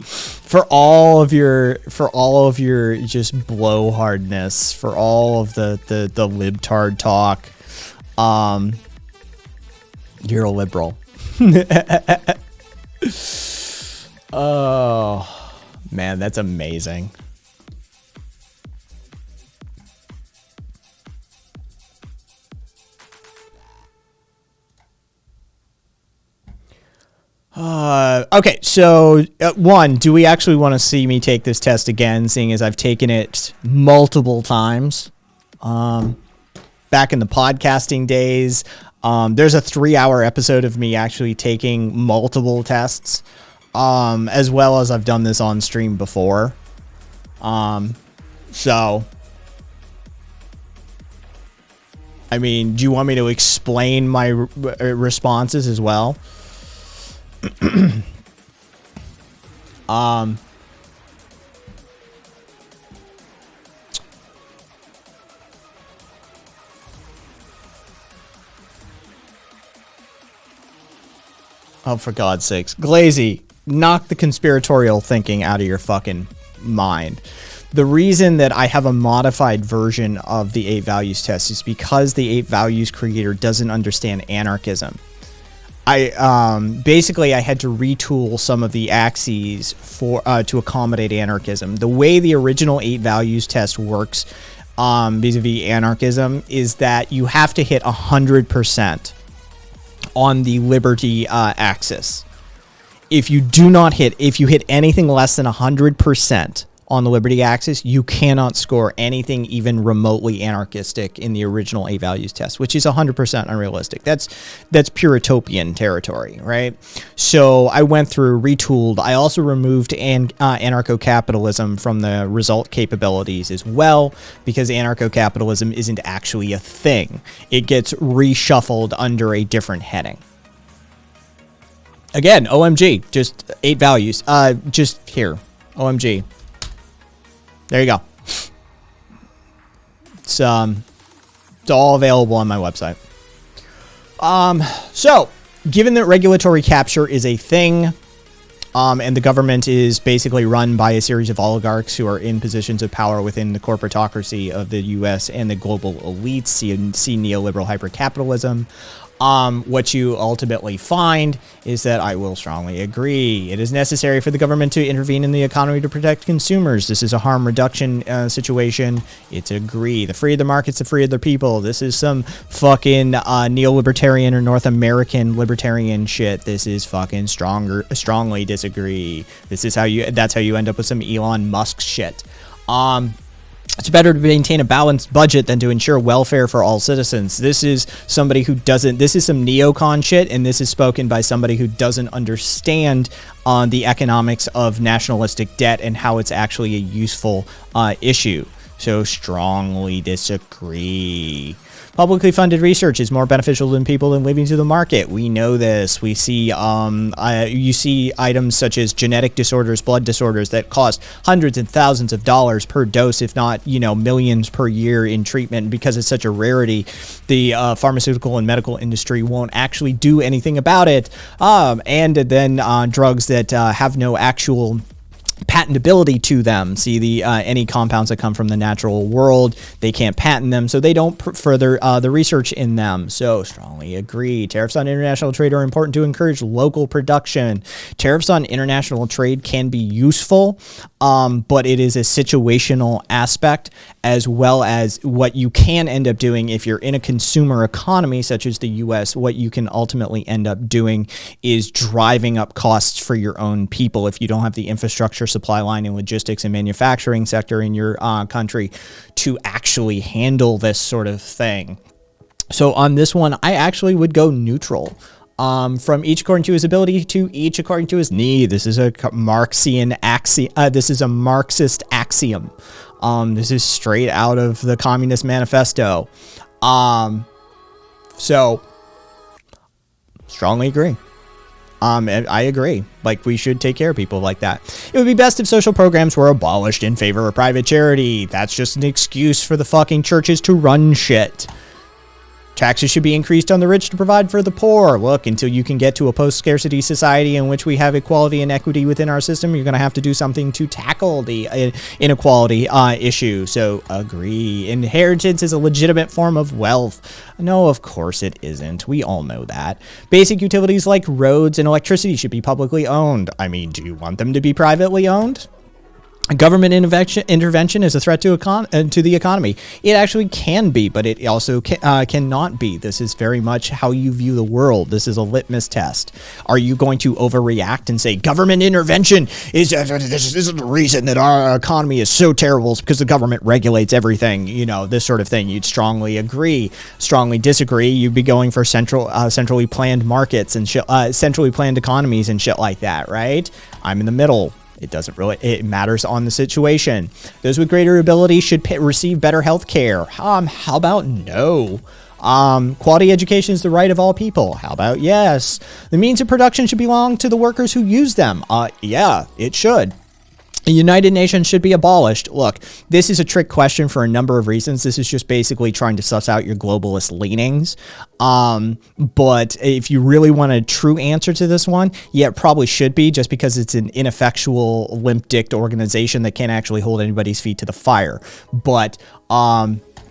For all of your just blowhardness, for all of the libtard talk, you're a liberal. Oh man, that's amazing. Okay, so one, do we actually want to see me take this test again, seeing as I've taken it multiple times? Back in the podcasting days, there's a 3-hour episode of me actually taking multiple tests, as well as I've done this on stream before. So, I mean, do you want me to explain my responses as well? Oh, for God's sakes. Glazy, knock the conspiratorial thinking out of your fucking mind. The reason that I have a modified version of the 8 values test is because the 8 values creator doesn't understand anarchism. Basically I had to retool some of the axes for to accommodate anarchism. The way the original 8 values test works vis-a-vis anarchism is that you have to hit 100% on the liberty axis. If you hit anything less than 100% on the liberty axis, you cannot score anything even remotely anarchistic in the original 8 values test, which is 100% unrealistic. That's pure utopian territory, right? So I went through, retooled. I also removed anarcho-capitalism from the result capabilities as well, because anarcho-capitalism isn't actually a thing. It gets reshuffled under a different heading. Again, OMG, just 8 values. Just here, OMG. There you go. It's all available on my website. So, given that regulatory capture is a thing, and the government is basically run by a series of oligarchs who are in positions of power within the corporatocracy of the U.S. and the global elites, see neoliberal hypercapitalism, what you ultimately find is that I will strongly agree. It is necessary for the government to intervene in the economy to protect consumers. This is a harm reduction situation. It's agree. The free of the market's the free of the people. This is some fucking neo-libertarian or North American libertarian shit. This is fucking strongly disagree. That's how you end up with some Elon Musk shit. It's better to maintain a balanced budget than to ensure welfare for all citizens. This is somebody who doesn't, this is some neocon shit, and this is spoken by somebody who doesn't understand the economics of nationalistic debt and how it's actually a useful issue. So strongly disagree. Publicly funded research is more beneficial than people than leaving to the market. We know this. We see, you see items such as genetic disorders, blood disorders that cost hundreds and thousands of dollars per dose, if not, millions per year in treatment. Because it's such a rarity, the pharmaceutical and medical industry won't actually do anything about it. And then drugs that have no actual patentability to them. See, the any compounds that come from the natural world, they can't patent them, so they don't further the research in them. So strongly agree. Tariffs on international trade are important to encourage local production. Tariffs on international trade can be useful, but it is a situational aspect, as well as what you can end up doing if you're in a consumer economy such as the US. What you can ultimately end up doing is driving up costs for your own people if you don't have the infrastructure, supply line, and logistics and manufacturing sector in your country to actually handle this sort of thing. So on this one, I actually would go neutral. From each according to his ability to each according to his need. This is a Marxian axiom. This is a Marxist axiom. This is straight out of the Communist Manifesto. So strongly agree. And I agree. Like, we should take care of people like that. It would be best if social programs were abolished in favor of private charity. That's just an excuse for the fucking churches to run shit. Taxes should be increased on the rich to provide for the poor. Look, until you can get to a post-scarcity society in which we have equality and equity within our system, you're going to have to do something to tackle the inequality issue. So, agree. Inheritance is a legitimate form of wealth. No, of course it isn't. We all know that. Basic utilities like roads and electricity should be publicly owned. I mean, do you want them to be privately owned? Government intervention is a threat to the economy. It actually can be, but it also cannot be. This is very much how you view the world. This is a litmus test. Are you going to overreact and say government intervention is the reason that our economy is so terrible? It's because the government regulates everything. This sort of thing. You'd strongly agree, strongly disagree. You'd be going for centrally planned markets and centrally planned economies and shit like that, right? I'm in the middle. It matters on the situation. Those with greater ability should receive better health care. How about no? Quality education is the right of all people. How about yes? The means of production should belong to the workers who use them. Yeah, it should. The United Nations should be abolished. Look, this is a trick question for a number of reasons. This is just basically trying to suss out your globalist leanings. But if you really want a true answer to this one, yeah, it probably should be, just because it's an ineffectual, limp-dicked organization that can't actually hold anybody's feet to the fire. But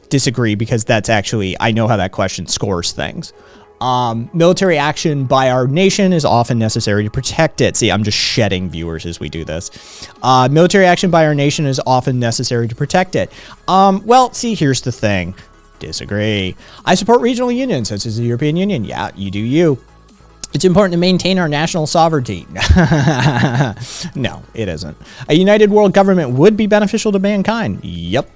disagree, because that's actually, I know how that question scores things. Military action by our nation is often necessary to protect it. See, I'm just shedding viewers as we do this. Military action by our nation is often necessary to protect it. Well, see, here's the thing. Disagree. I support regional unions, such as the European Union. Yeah, you do you. It's important to maintain our national sovereignty. No, it isn't. A united world government would be beneficial to mankind. Yep.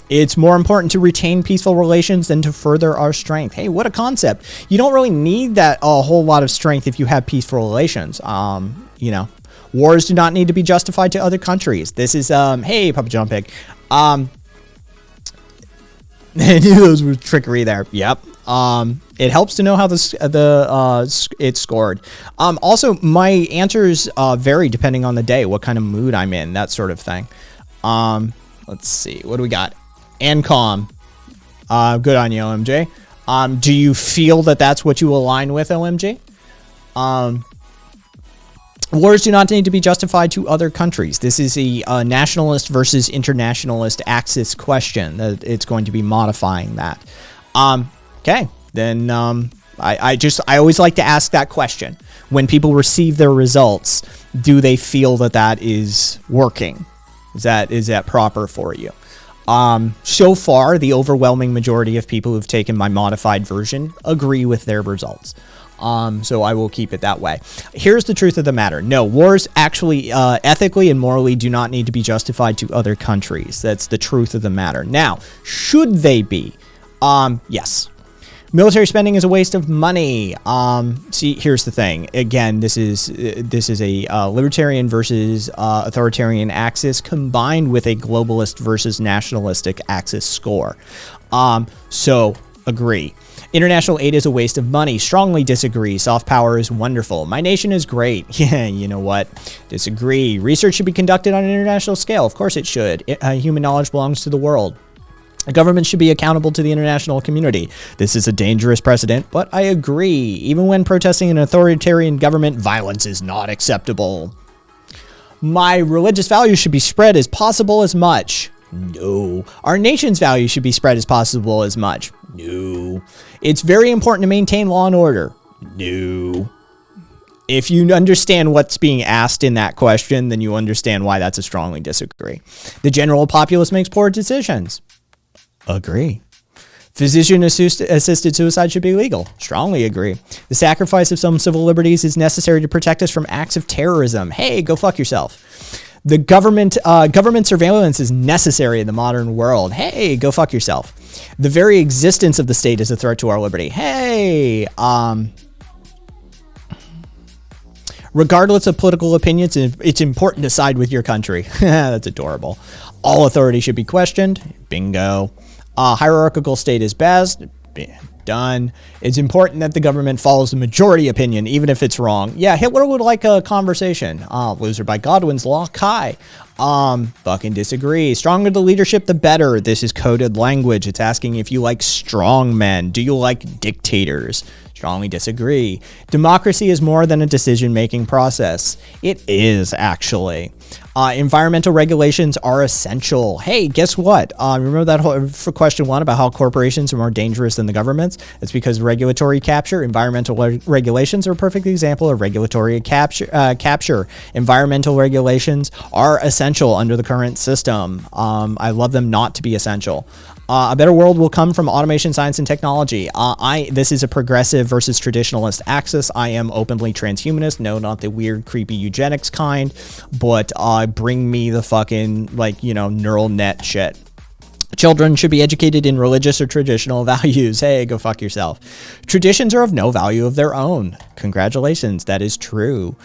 It's more important to retain peaceful relations than to further our strength. Hey, what a concept. You don't really need that a whole lot of strength if you have peaceful relations. You know, wars do not need to be justified to other countries. This is, hey, Papa John Pig. I knew those were trickery there. Yep. It helps to know how it's scored. Also, my answers vary depending on the day, what kind of mood I'm in, that sort of thing. Let's see. What do we got? ANCOM. Good on you, OMJ. Do you feel that that's what you align with, OMG? Wars do not need to be justified to other countries. This is a nationalist versus internationalist axis question. It's going to be modifying that. Okay, then I always like to ask that question. When people receive their results, do they feel that that is working? Is that proper for you? So far, the overwhelming majority of people who've taken my modified version agree with their results. So I will keep it that way. Here's the truth of the matter. No, wars actually ethically and morally do not need to be justified to other countries. That's the truth of the matter. Now, should they be? Yes. Military spending is a waste of money. See, here's the thing. Again, this is a libertarian versus authoritarian axis combined with a globalist versus nationalistic axis score. So agree. International aid is a waste of money. Strongly disagree. Soft power is wonderful. My nation is great. Yeah, you know what? Disagree. Research should be conducted on an international scale. Of course it should. Human knowledge belongs to the world. A government should be accountable to the international community. This is a dangerous precedent, but I agree. Even when protesting an authoritarian government, violence is not acceptable. My religious values should be spread as possible as much. No. Our nation's values should be spread as possible as much. No. It's very important to maintain law and order. No. If you understand what's being asked in that question, then you understand why that's a strongly disagree. The general populace makes poor decisions. Agree. Physician-assisted suicide should be legal. Strongly agree. The sacrifice of some civil liberties is necessary to protect us from acts of terrorism. Hey, go fuck yourself. The government surveillance is necessary in the modern world. Hey, go fuck yourself. The very existence of the state is a threat to our liberty. Hey, regardless of political opinions, it's important to side with your country. That's adorable. All authority should be questioned. Bingo. Hierarchical state is best. Done. It's important that the government follows the majority opinion, even if it's wrong. Yeah, Hitler would like a conversation. Loser by Godwin's law. Kai. Fucking disagree. Stronger the leadership, the better. This is coded language. It's asking if you like strong men. Do you like dictators? Strongly disagree. Democracy is more than a decision-making process. It is, actually. Environmental regulations are essential. Hey, guess what? Remember that whole for question 1 about how corporations are more dangerous than the governments? It's because regulatory capture. Environmental regulations are a perfect example of regulatory capture. Environmental regulations are essential under the current system. I love them not to be essential. A better world will come from automation, science, and technology. This is a progressive versus traditionalist axis. I am openly transhumanist. No, not the weird, creepy eugenics kind, but bring me the fucking, neural net shit. Children should be educated in religious or traditional values. Hey, go fuck yourself. Traditions are of no value of their own. Congratulations, that is true.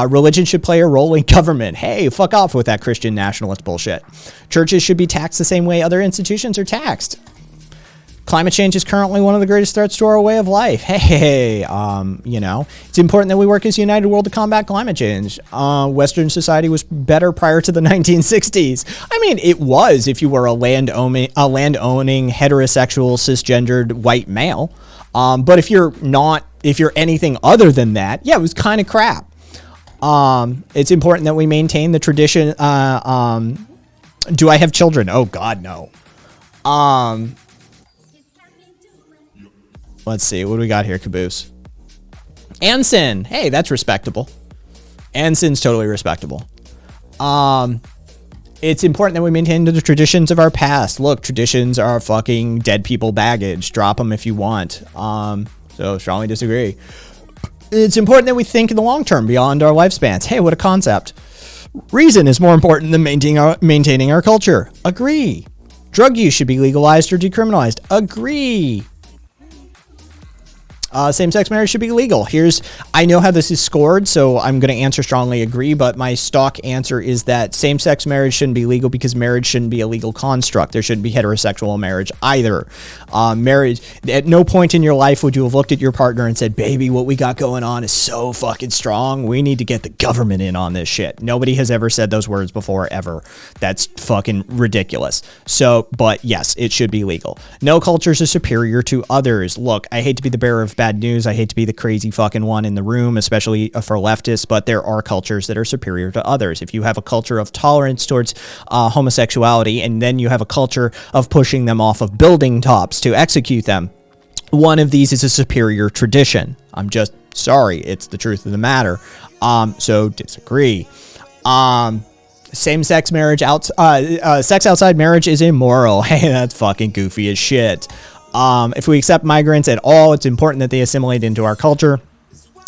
Religion should play a role in government. Hey, fuck off with that Christian nationalist bullshit. Churches should be taxed the same way other institutions are taxed. Climate change is currently one of the greatest threats to our way of life. Hey, it's important that we work as a united world to combat climate change. Western society was better prior to the 1960s. I mean, it was if you were a land-owning, heterosexual, cisgendered white male. But if you're anything other than that, yeah, it was kind of crap. It's important that we maintain the tradition. Do I have children? Oh God, no. Let's see. What do we got here, Caboose? Anson. Hey, that's respectable. Anson's totally respectable. It's important that we maintain the traditions of our past. Look, traditions are fucking dead people baggage. Drop them if you want. So strongly disagree. It's important that we think in the long term beyond our lifespans. Hey, what a concept. Reason is more important than maintaining our culture. Agree. Drug use should be legalized or decriminalized. Agree. Same-sex marriage should be legal. I know how this is scored, so I'm going to answer strongly agree, but my stock answer is that same-sex marriage shouldn't be legal because marriage shouldn't be a legal construct. There shouldn't be heterosexual marriage either. Marriage, at no point in your life would you have looked at your partner and said, baby, what we got going on is so fucking strong. We need to get the government in on this shit. Nobody has ever said those words before, ever. That's fucking ridiculous. So, but yes, it should be legal. No cultures are superior to others. Look, I hate to be the bearer of bad news. I hate to be the crazy fucking one in the room, especially for leftists, but there are cultures that are superior to others. If you have a culture of tolerance towards homosexuality, and then you have a culture of pushing them off of building tops to execute them, one of these is a superior tradition. I'm just sorry. It's the truth of the matter. So disagree. Same-sex marriage, sex outside marriage is immoral. Hey, that's fucking goofy as shit. If we accept migrants at all, it's important that they assimilate into our culture.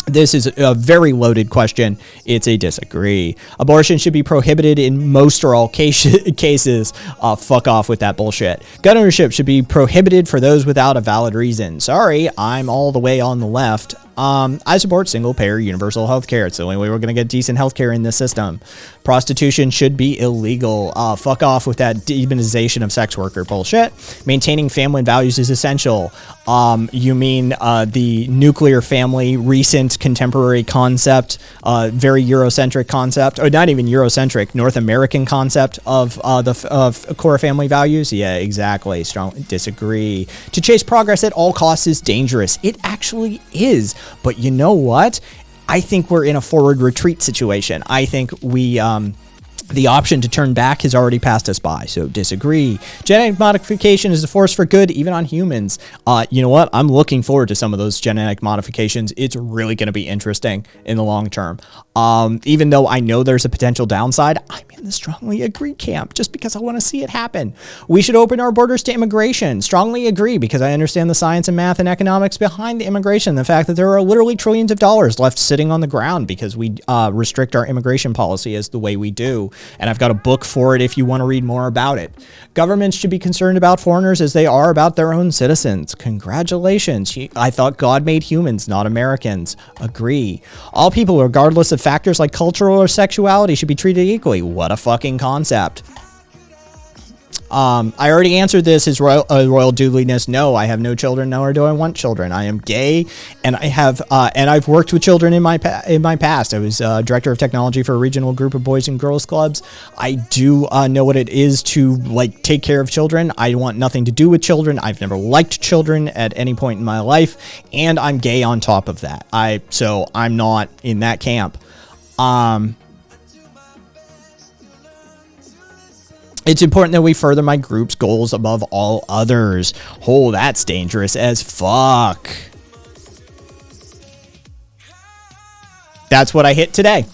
This is a very loaded question. It's a disagree. Abortion should be prohibited in most or all cases. Fuck off with that bullshit. Gun ownership should be prohibited for those without a valid reason. Sorry, I'm all the way on the left. I support single-payer universal health care. It's the only way we're going to get decent health care in this system. Prostitution should be illegal. Fuck off with that demonization of sex worker bullshit. Maintaining family values is essential. You mean the nuclear family, recent contemporary concept, very Eurocentric concept, or not even Eurocentric, North American concept of core family values? Yeah, exactly. Strong disagree. To chase progress at all costs is dangerous. It actually is. But you know what? I think we're in a forward retreat situation. I think the option to turn back has already passed us by, so disagree. Genetic modification is a force for good, even on humans. You know what? I'm looking forward to some of those genetic modifications. It's really going to be interesting in the long term. Even though I know there's a potential downside, I'm in the strongly agree camp just because I want to see it happen. We should open our borders to immigration. Strongly agree because I understand the science and math and economics behind the immigration. The fact that there are literally trillions of dollars left sitting on the ground because we restrict our immigration policy as the way we do. And I've got a book for it if you want to read more about it. Governments should be concerned about foreigners as they are about their own citizens. Congratulations. I thought God made humans, not Americans. Agree. All people, regardless of factors like cultural or sexuality, should be treated equally. What a fucking concept. I already answered this. Is royal doodliness? No, I have no children, nor do I want children. I am gay, and I have and I've worked with children in my past. I was director of technology for a regional group of boys and girls clubs. I do know what it is to take care of children. I want nothing to do with children. I've never liked children at any point in my life, and I'm gay on top of that. So I'm not in that camp. It's important that we further my group's goals above all others. Oh, that's dangerous as fuck. That's what I hit today.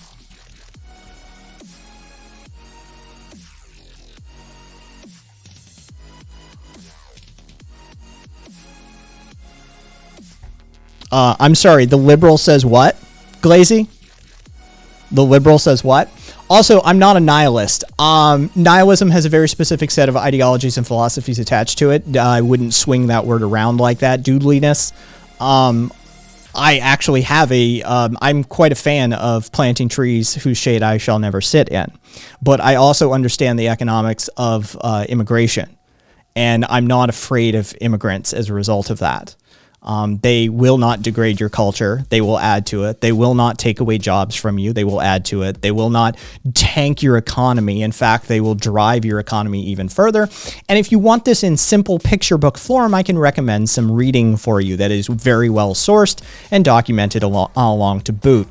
I'm sorry, the liberal says what? Glazy? The liberal says what? Also, I'm not a nihilist. Nihilism has a very specific set of ideologies and philosophies attached to it. I wouldn't swing that word around like that. Doodliness. I actually have I'm quite a fan of planting trees whose shade I shall never sit in. But I also understand the economics of immigration. And I'm not afraid of immigrants as a result of that. They will not degrade your culture. They will add to it. They will not take away jobs from you. They will add to it. They will not tank your economy. In fact, they will drive your economy even further. And if you want this in simple picture book form, I can recommend some reading for you that is very well sourced and documented along to boot.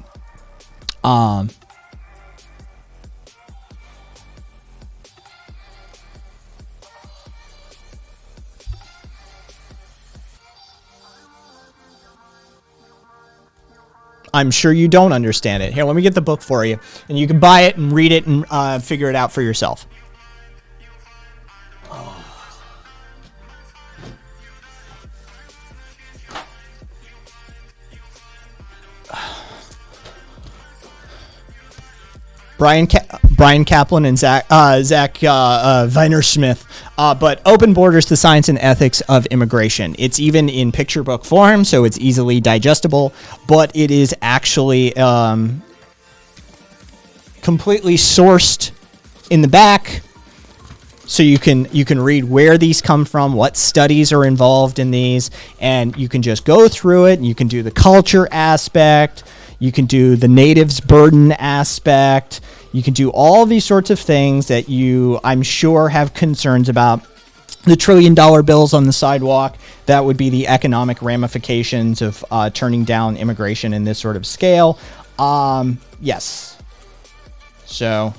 I'm sure you don't understand it. Here, let me get the book for you, and you can buy it and read it and figure it out for yourself. Brian Kaplan and Zach Weinersmith, but Open Borders, the Science and Ethics of Immigration. It's even in picture book form, so it's easily digestible, but it is actually completely sourced in the back, so you can read where these come from, what studies are involved in these, and you can just go through it, and you can do the culture aspect. You can do the natives burden aspect. You can do all these sorts of things that you, I'm sure, have concerns about. The $1 trillion bills on the sidewalk, that would be the economic ramifications of turning down immigration in this sort of scale. Yes. So,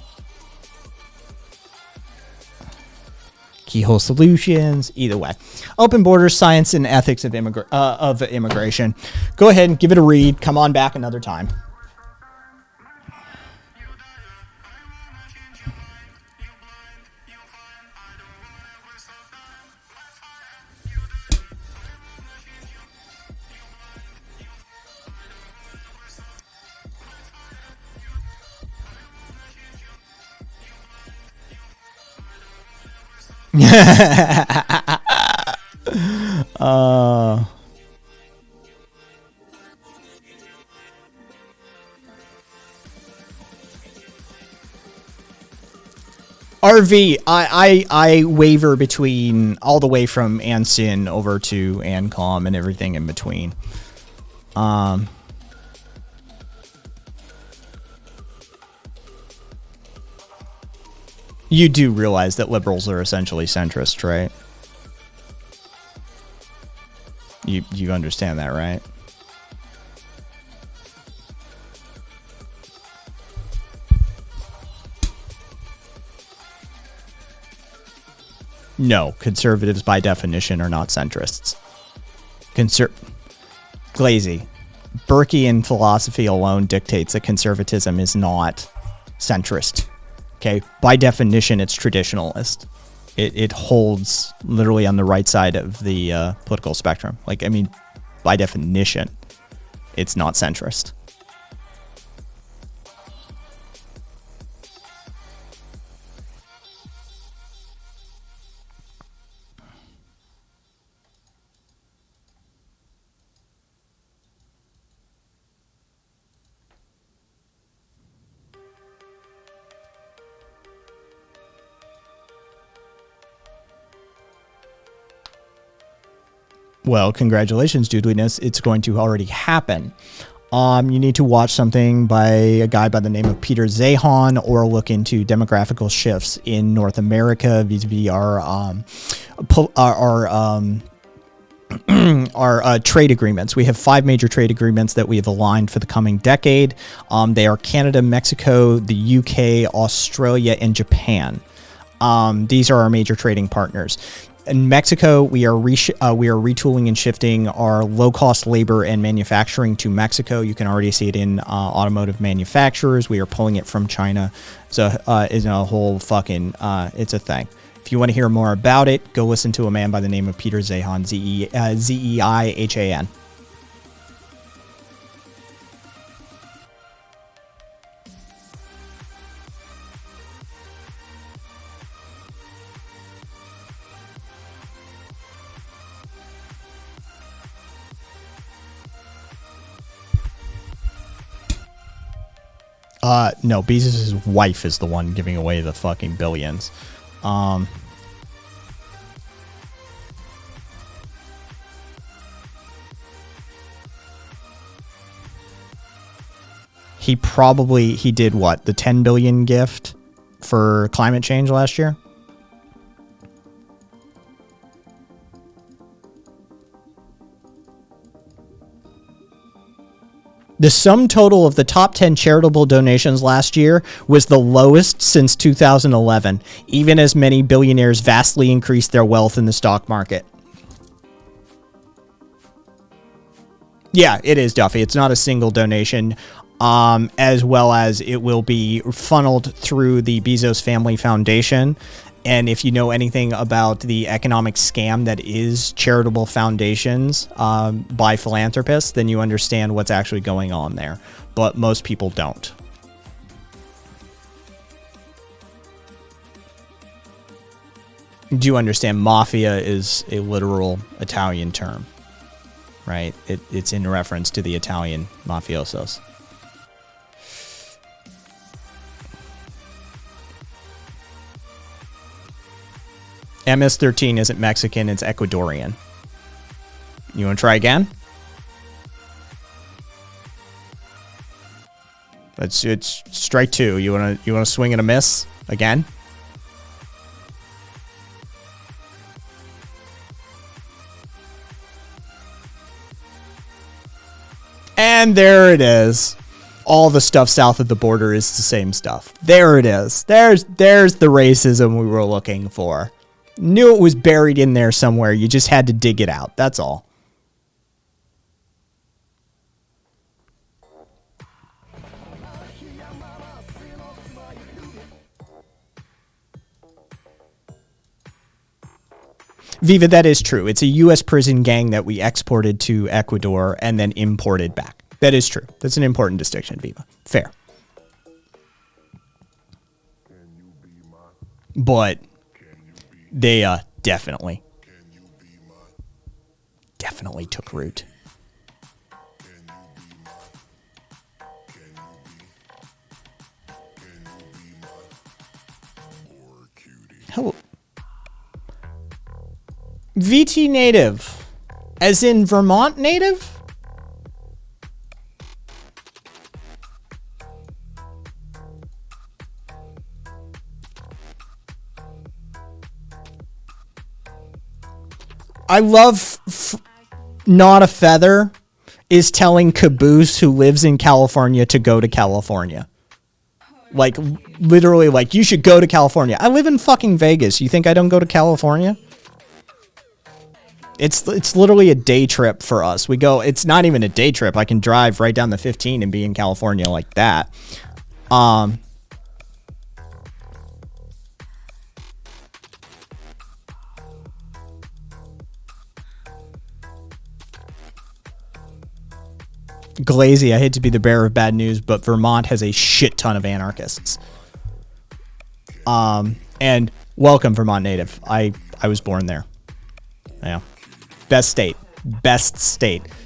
Keyhole Solutions, either way. Open Borders, Science and Ethics of Immigration. Go ahead and give it a read. Come on back another time. RV, I waver between all the way from Ansin over to Ancom and everything in between. You do realize that liberals are essentially centrist, right? You understand that, right? No, conservatives by definition are not centrists. Glazy. Burkean philosophy alone dictates that conservatism is not centrist. Okay, by definition, it's traditionalist. It holds literally on the right side of the political spectrum. Like, I mean, by definition, it's not centrist. Well, congratulations, Doodliness. It's going to already happen. You need to watch something by a guy by the name of Peter Zeihan, or look into demographical shifts in North America vis-a-vis our trade agreements. We have 5 major trade agreements that we have aligned for the coming decade. They are Canada, Mexico, the UK, Australia, and Japan. These are our major trading partners. In Mexico, we are retooling and shifting our low-cost labor and manufacturing to Mexico. You can already see it in automotive manufacturers. We are pulling it from China. So it's a whole fucking it's a thing. If you want to hear more about it, go listen to a man by the name of Peter Zeihan, Zeihan. No, Bezos' wife is the one giving away the fucking billions. he did what? The 10 billion gift for climate change last year? The sum total of the top 10 charitable donations last year was the lowest since 2011, even as many billionaires vastly increased their wealth in the stock market. Yeah, it is, Duffy. It's not a single donation, as well as it will be funneled through the Bezos Family Foundation. And if you know anything about the economic scam that is charitable foundations by philanthropists, then you understand what's actually going on there. But most people don't. Do you understand? Mafia is a literal Italian term, right? It's in reference to the Italian mafiosos. MS-13 isn't Mexican, it's Ecuadorian. You want to try again? It's strike two. You want to swing and a miss again? And there it is. All the stuff south of the border is the same stuff. There it is. There's the racism we were looking for. Knew it was buried in there somewhere. You just had to dig it out. That's all. Viva, that is true. It's a U.S. prison gang that we exported to Ecuador and then imported back. That is true. That's an important distinction, Viva. Fair. But they definitely took root. Hello. VT native, as in Vermont native? I love Not a Feather is telling Caboose, who lives in California, to go to California. Like, literally, like, you should go to California. I live in fucking Vegas. You think I don't go to California? It's literally a day trip for us. We go, it's not even a day trip. I can drive right down the 15 and be in California like that. Glazy, I hate to be the bearer of bad news, but Vermont has a shit ton of anarchists. And welcome, Vermont native. I was born there. Yeah. Best state.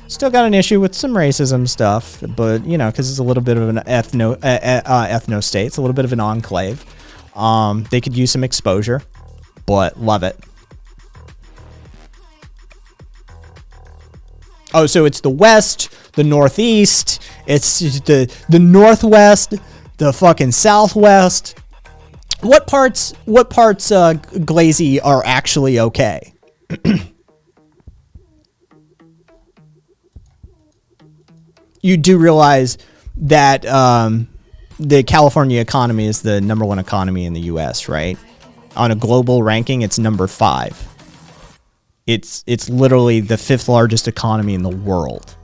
Still got an issue with some racism stuff, but, you know, because it's a little bit of an ethno state. It's a little bit of an enclave. They could use some exposure, but love it. Oh, so it's the West, the Northeast, it's the Northwest, the fucking Southwest. What parts, Glazy, are actually okay? You do realize that the California economy is the #1 economy in the U.S., right? On a global ranking, it's number 5. It's literally the 5th largest economy in the world.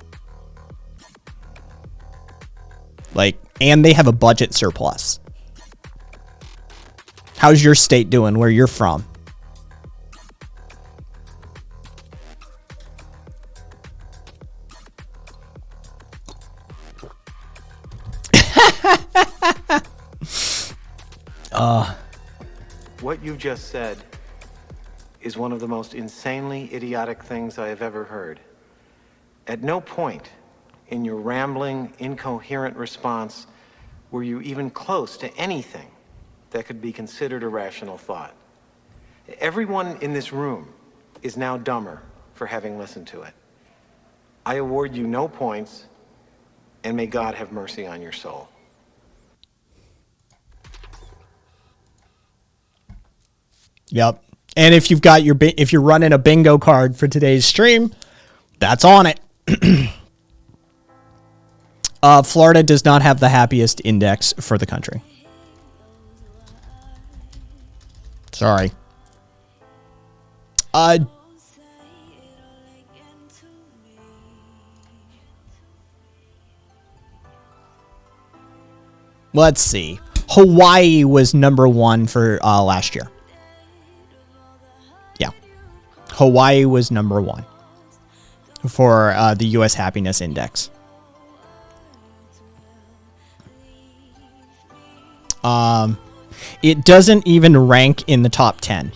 Like, and they have a budget surplus. How's your state doing where you're from? What you just said is one of the most insanely idiotic things I have ever heard. At no point in your rambling, incoherent response were you even close to anything that could be considered a rational thought. Everyone in this room is now dumber for having listened to it. I award you no points, And may God have mercy on your soul. Yep. And if you've got if you're running a bingo card for today's stream, that's on it. Florida does not have the happiest index for the country. Sorry. Let's see. Hawaii was number 1 for last year. Yeah. Hawaii was number 1 for the U.S. Happiness Index. It doesn't even rank in the top 10.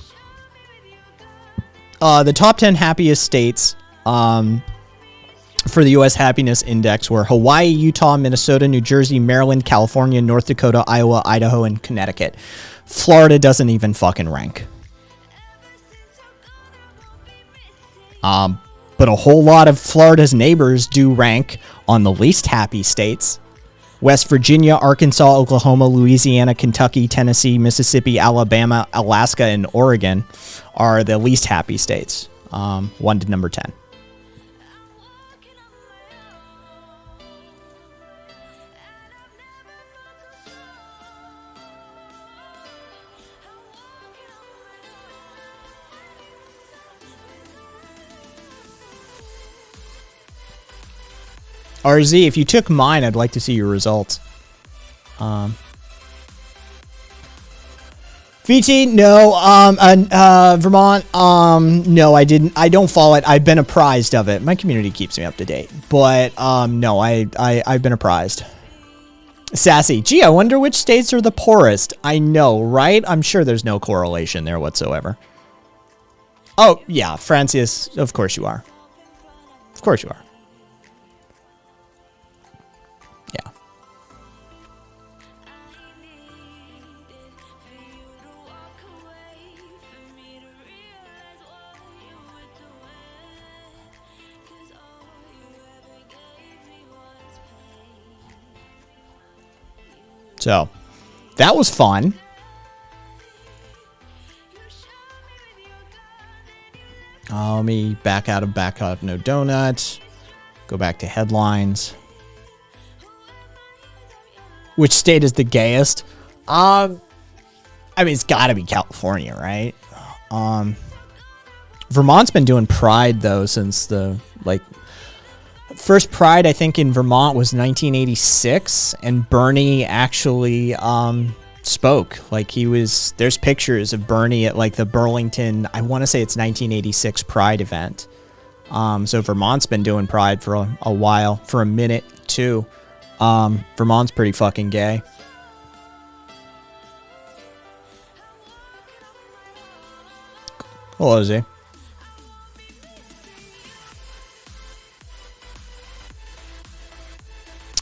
The top 10 happiest states for the U.S. Happiness Index were Hawaii, Utah, Minnesota, New Jersey, Maryland, California, North Dakota, Iowa, Idaho, and Connecticut. Florida doesn't even fucking rank. But a whole lot of Florida's neighbors do rank on the least happy states. West Virginia, Arkansas, Oklahoma, Louisiana, Kentucky, Tennessee, Mississippi, Alabama, Alaska, and Oregon are the least happy states. 1 to number 10. RZ, if you took mine, I'd like to see your results. VT, no. Vermont, no, I didn't. I don't follow it. I've been apprised of it. My community keeps me up to date. But, no, I've been apprised. Sassy, gee, I wonder which states are the poorest. I know, right? I'm sure there's no correlation there whatsoever. Oh, yeah, Francis, of course you are. Of course you are. So, that was fun. Let me back out of No Donuts. Go back to headlines. Which state is the gayest? I mean, it's got to be California, right? Vermont's been doing Pride though since the first Pride, I think, in Vermont was 1986, and Bernie actually spoke. There's pictures of Bernie at the Burlington, I want to say it's 1986 Pride event. So Vermont's been doing Pride for a while, for a minute too. Vermont's pretty fucking gay. Hello, Ozzy.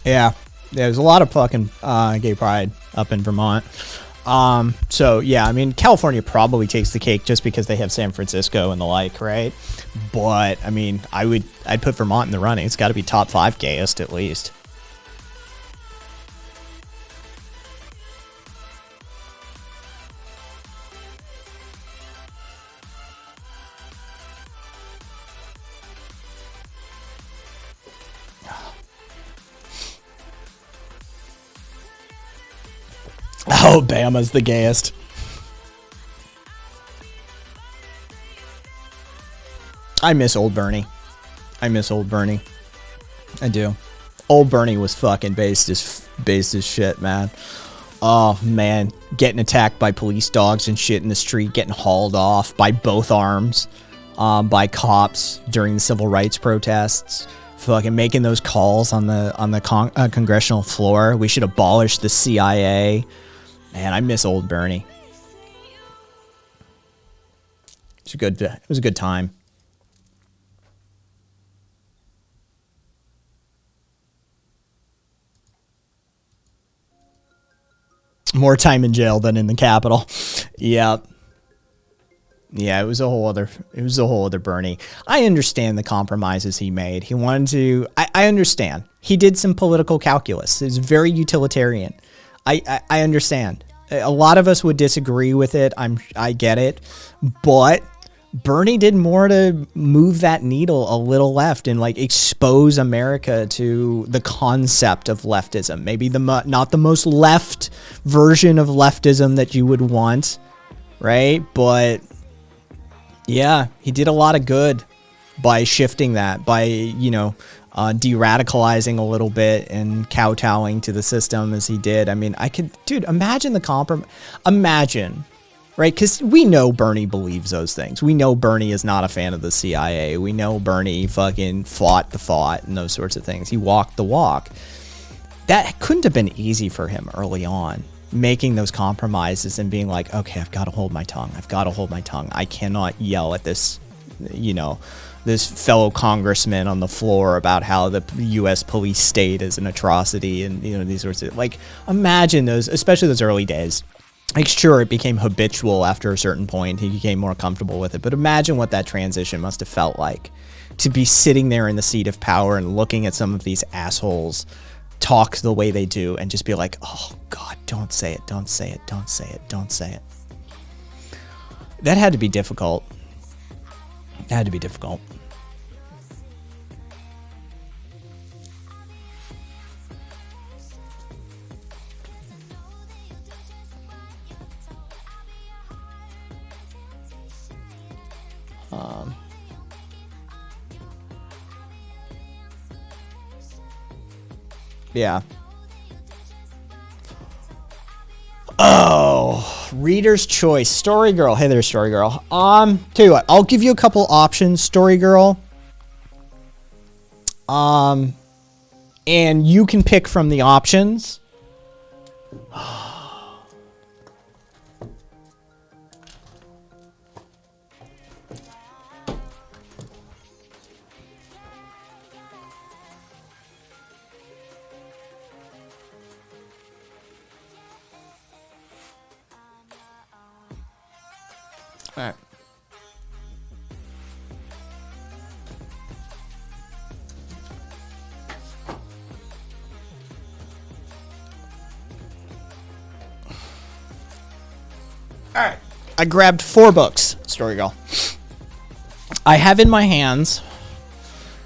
Yeah, there's a lot of fucking gay pride up in Vermont. So yeah, I mean, California probably takes the cake just because they have San Francisco and the like, right? But I mean, I'd put Vermont in the running. It's got to be top 5 gayest at least. Oh, Bama's the gayest. I miss old Bernie. I do. Old Bernie was fucking based as shit, man. Oh, man. Getting attacked by police dogs and shit in the street. Getting hauled off by both arms by cops during the civil rights protests. Fucking making those calls on the congressional floor. We should abolish the CIA. Man, I miss old Bernie. It was a good time. More time in jail than in the Capitol. Yep. Yeah, it was a whole other Bernie. I understand the compromises he made. He wanted to. I understand. He did some political calculus. It's very utilitarian. I understand. A lot of us would disagree with it. I get it, but Bernie did more to move that needle a little left and like expose America to the concept of leftism. Maybe not the most left version of leftism that you would want, right? But yeah, he did a lot of good by shifting that, by, de-radicalizing a little bit and kowtowing to the system as he did. I mean, imagine the compromise. Imagine, right? Because we know Bernie believes those things. We know Bernie is not a fan of the CIA. We know Bernie fucking fought the fight and those sorts of things. He walked the walk. That couldn't have been easy for him early on, making those compromises and being like, okay, I've got to hold my tongue. I cannot yell at this, this fellow congressman on the floor about how the U.S. police state is an atrocity and, these sorts of, like, imagine those, especially those early days. Like, sure, it became habitual after a certain point. He became more comfortable with it. But imagine what that transition must have felt like, to be sitting there in the seat of power and looking at some of these assholes talk the way they do and just be like, oh, God, don't say it. That had to be difficult. Yeah. Oh, reader's choice. Story Girl. Hey there, Story Girl. Tell you what, I'll give you a couple options, Story Girl. And you can pick from the options. All right. All right. I grabbed 4 books, Story Girl. I have in my hands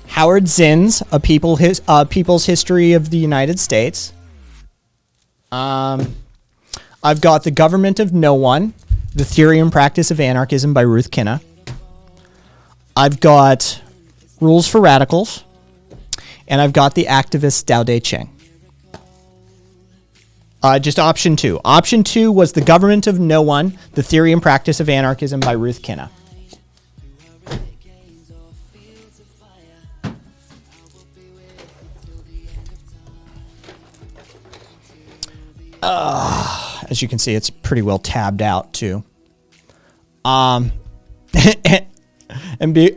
Howard Zinn's A People's History of the United States. I've got The Government of No One, The Theory and Practice of Anarchism by Ruth Kinna. I've got Rules for Radicals. And I've got The Activist Dao De Ching. Just option 2. Option 2 was The Government of No One, The Theory and Practice of Anarchism by Ruth Kinna. As you can see, it's pretty well tabbed out too. Ambiguity.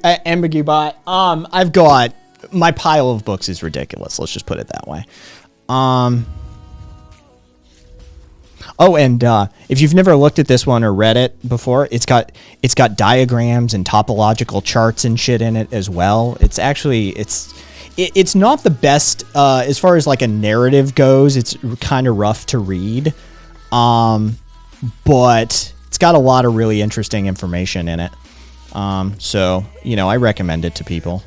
I've got, my pile of books is ridiculous. Let's just put it that way. Oh, and if you've never looked at this one or read it before, it's got diagrams and topological charts and shit in it as well. It's actually it's not the best as far as like a narrative goes. It's kind of rough to read, but it's got a lot of really interesting information in it. So I recommend it to people.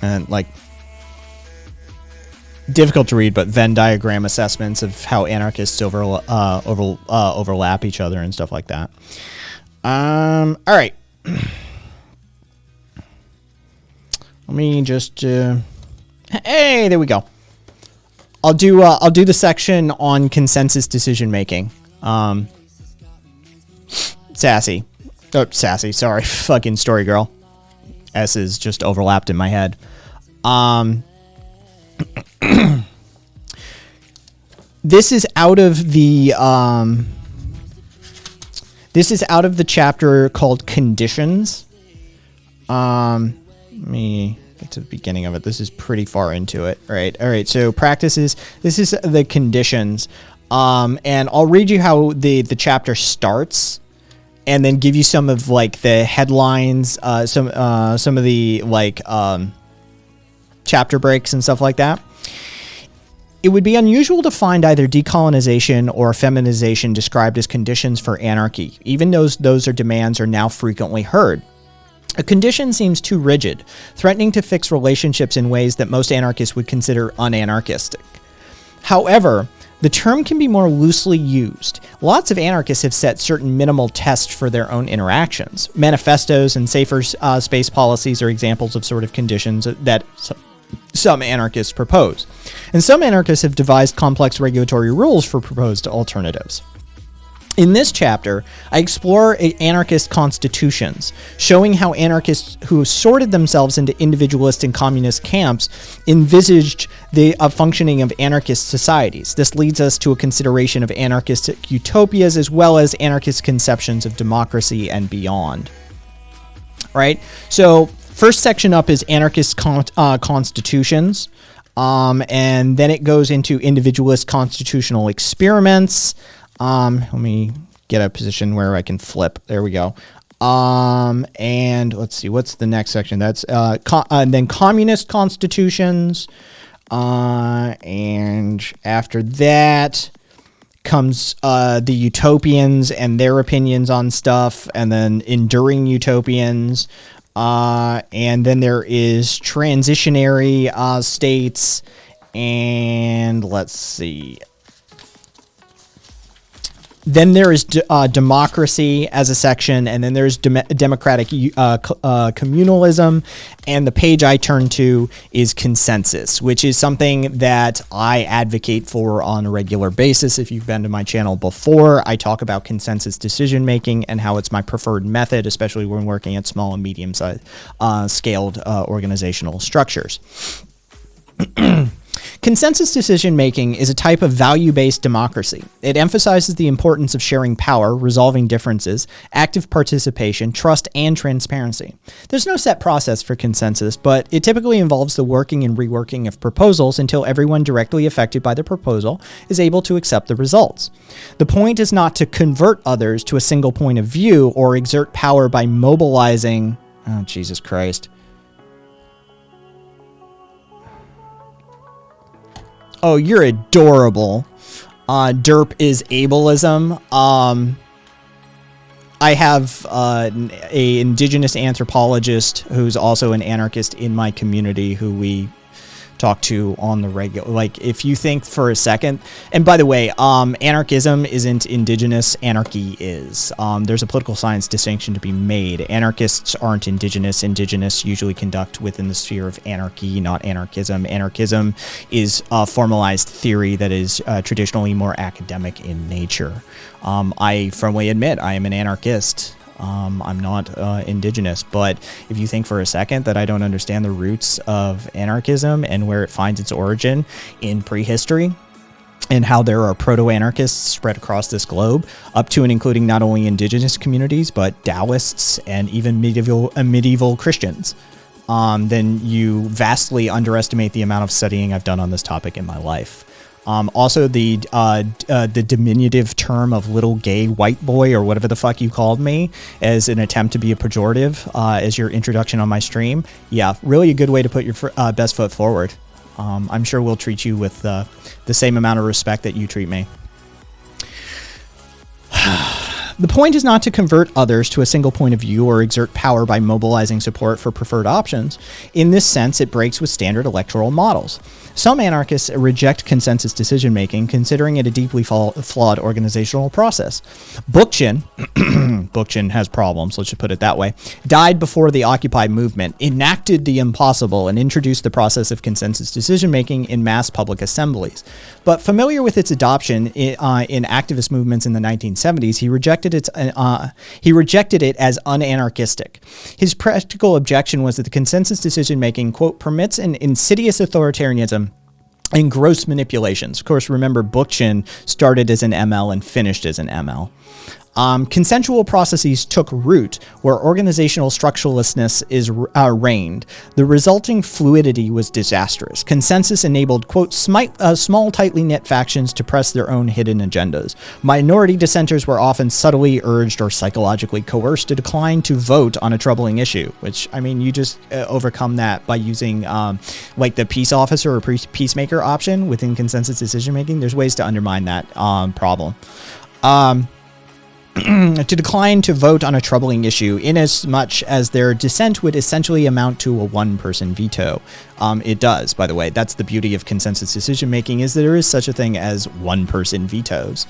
And like, difficult to read, but Venn diagram assessments of how anarchists overlap each other and stuff like that. All right. Let me just. Hey, there we go. I'll do the section on consensus decision making. Sassy. Oh, sassy. Sorry, fucking Story Girl. S is just overlapped in my head. This is out of the chapter called Conditions. Let me get to the beginning of it. This is pretty far into it. All right. So practices. This is the conditions. And I'll read you how the chapter starts, and then give you some of like the headlines, some of the like chapter breaks and stuff like that. It would be unusual to find either decolonization or feminization described as conditions for anarchy, even though those demands are now frequently heard. A condition seems too rigid, threatening to fix relationships in ways that most anarchists would consider unanarchistic. However, the term can be more loosely used. Lots of anarchists have set certain minimal tests for their own interactions. Manifestos and safer space policies are examples of sort of conditions that some anarchists propose. And some anarchists have devised complex regulatory rules for proposed alternatives. In this chapter, I explore anarchist constitutions, showing how anarchists who sorted themselves into individualist and communist camps envisaged the functioning of anarchist societies. This leads us to a consideration of anarchist utopias as well as anarchist conceptions of democracy and beyond. Right? So, first section up is anarchist constitutions, and then it goes into individualist constitutional experiments. Let me get a position where I can flip. There we go. And let's see, what's the next section? That's and then communist constitutions. And after that comes the utopians and their opinions on stuff, and then enduring utopians. And then there is transitionary states, and let's see. Then there is democracy as a section, and then there's democratic communalism, and the page I turn to is consensus, which is something that I advocate for on a regular basis. If you've been to my channel before, I talk about consensus decision making and how it's my preferred method, especially when working at small and medium-sized scaled organizational structures. Consensus decision-making is a type of value-based democracy. It emphasizes the importance of sharing power, resolving differences, active participation, trust, and transparency. There's no set process for consensus, but it typically involves the working and reworking of proposals until everyone directly affected by the proposal is able to accept the results. The point is not to convert others to a single point of view or exert power by mobilizing... Oh, Jesus Christ. Oh, you're adorable. Derp is ableism. I have an indigenous anthropologist who's also an anarchist in my community who we talk to on the regular. Like, if you think for a second, and by the way, anarchism isn't indigenous, anarchy is. There's a political science distinction to be made. Anarchists aren't indigenous. Indigenous usually conduct within the sphere of anarchy, not anarchism. Anarchism is a formalized theory that is traditionally more academic in nature. I firmly admit I am an anarchist. I'm not indigenous, but if you think for a second that I don't understand the roots of anarchism and where it finds its origin in prehistory, and how there are proto-anarchists spread across this globe, up to and including not only indigenous communities, but Taoists and even medieval Christians, then you vastly underestimate the amount of studying I've done on this topic in my life. Also, the diminutive term of little gay white boy, or whatever the fuck you called me, as an attempt to be a pejorative as your introduction on my stream. Yeah, really a good way to put your best foot forward. I'm sure we'll treat you with the same amount of respect that you treat me. The point is not to convert others to a single point of view or exert power by mobilizing support for preferred options. In this sense, it breaks with standard electoral models. Some anarchists reject consensus decision-making, considering it a deeply flawed organizational process. Bookchin, Bookchin has problems, let's just put it that way, died before the Occupy movement, enacted the impossible, and introduced the process of consensus decision-making in mass public assemblies. But familiar with its adoption in activist movements in the 1970s, he rejected it as unanarchistic. His practical objection was that the consensus decision-making, quote, permits an insidious authoritarianism and gross manipulations. Of course, remember, Bookchin started as an ML and finished as an ML. Consensual processes took root where organizational structurelessness is reigned. The resulting fluidity was disastrous. Consensus enabled, quote, small, tightly knit factions to press their own hidden agendas. Minority dissenters were often subtly urged or psychologically coerced to decline to vote on a troubling issue, which, I mean, you just overcome that by using like the peace officer or peacemaker option within consensus decision making. There's ways to undermine that problem. To decline to vote on a troubling issue inasmuch as their dissent would essentially amount to a one-person veto. It does, by the way. That's the beauty of consensus decision-making, is that there is such a thing as one-person vetoes.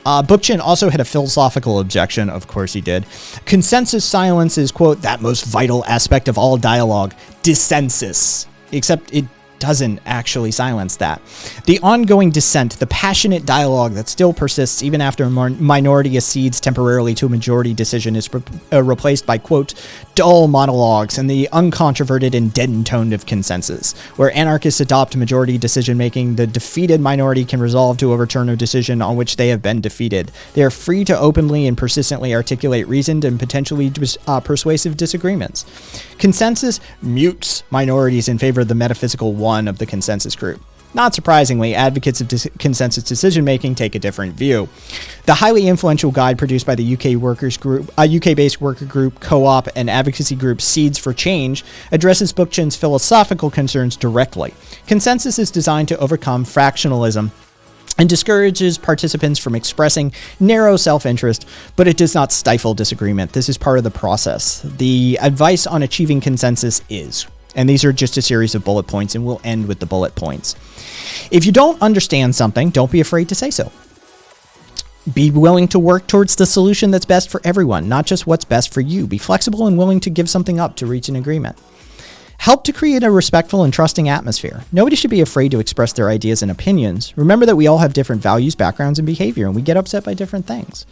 Bookchin also had a philosophical objection. Of course he did. Consensus silence is, quote, that most vital aspect of all dialogue, dissensus. Except it doesn't actually silence that. The ongoing dissent, the passionate dialogue that still persists even after a minority accedes temporarily to a majority decision is replaced by, quote, dull monologues and the uncontroverted and deadened tone of consensus. Where anarchists adopt majority decision-making, the defeated minority can resolve to overturn a decision on which they have been defeated. They are free to openly and persistently articulate reasoned and potentially persuasive disagreements. Consensus mutes minorities in favor of the metaphysical one of the consensus group. Not surprisingly, advocates of consensus decision-making take a different view. The highly influential guide produced by the UK workers group, UK-based worker group, co-op, and advocacy group Seeds for Change addresses Bookchin's philosophical concerns directly. Consensus is designed to overcome fractionalism and discourages participants from expressing narrow self-interest, but it does not stifle disagreement. This is part of the process. The advice on achieving consensus is, and these are just a series of bullet points, and we'll end with the bullet points. If you don't understand something, don't be afraid to say so. Be willing to work towards the solution that's best for everyone, not just what's best for you. Be flexible and willing to give something up to reach an agreement. Help to create a respectful and trusting atmosphere. Nobody should be afraid to express their ideas and opinions. Remember that we all have different values, backgrounds, and behavior, and we get upset by different things.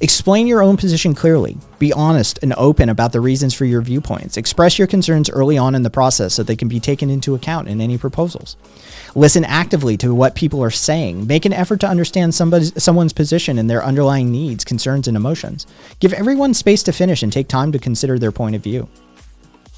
Explain your own position clearly. Be honest and open about the reasons for your viewpoints. Express your concerns early on in the process so they can be taken into account in any proposals. Listen actively to what people are saying. Make an effort to understand someone's position and their underlying needs, concerns, and emotions. Give everyone space to finish and take time to consider their point of view.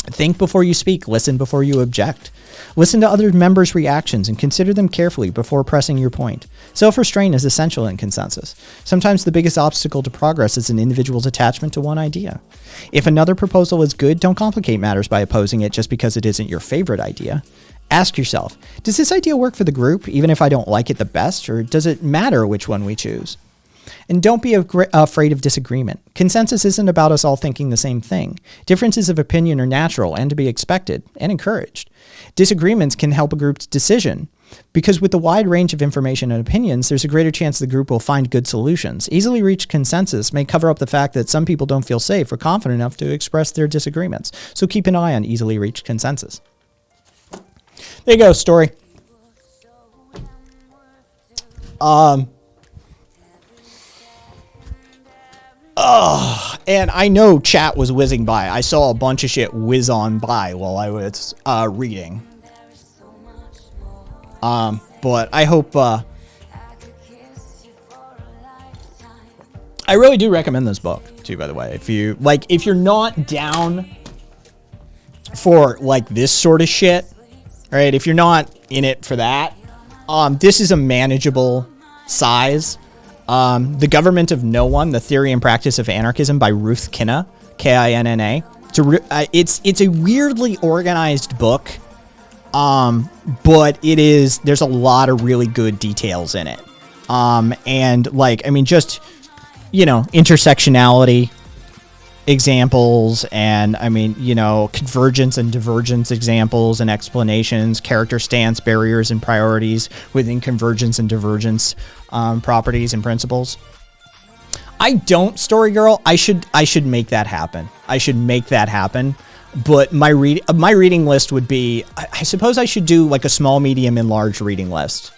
Think before you speak. Listen before you object. Listen to other members' reactions and consider them carefully before pressing your point. Self-restraint is essential in consensus. Sometimes the biggest obstacle to progress is an individual's attachment to one idea. If another proposal is good, don't complicate matters by opposing it just because it isn't your favorite idea. Ask yourself, does this idea work for the group, even if I don't like it the best, or does it matter which one we choose? And don't be afraid of disagreement. Consensus isn't about us all thinking the same thing. Differences of opinion are natural and to be expected and encouraged. Disagreements can help a group's decision because with the wide range of information and opinions, there's a greater chance the group will find good solutions. Easily reached consensus may cover up the fact that some people don't feel safe or confident enough to express their disagreements. So keep an eye on easily reached consensus. There you go, story. And I know chat was whizzing by. I saw a bunch of shit whiz on by while I was reading. But I hope I really do recommend this book too, by the way. If you're not down for like this sort of shit, right? If you're not in it for that, this is a manageable size. The Government of No One, The Theory and Practice of Anarchism by Ruth Kinna, Kinna. It's a weirdly organized book, but there's a lot of really good details in it. Just, intersectionality examples and, convergence and divergence examples and explanations, character stance, barriers and priorities within convergence and divergence properties and principles. I don't, Story Girl. I should make that happen. But my reading list would be, I suppose I should do like a small, medium, and large reading list.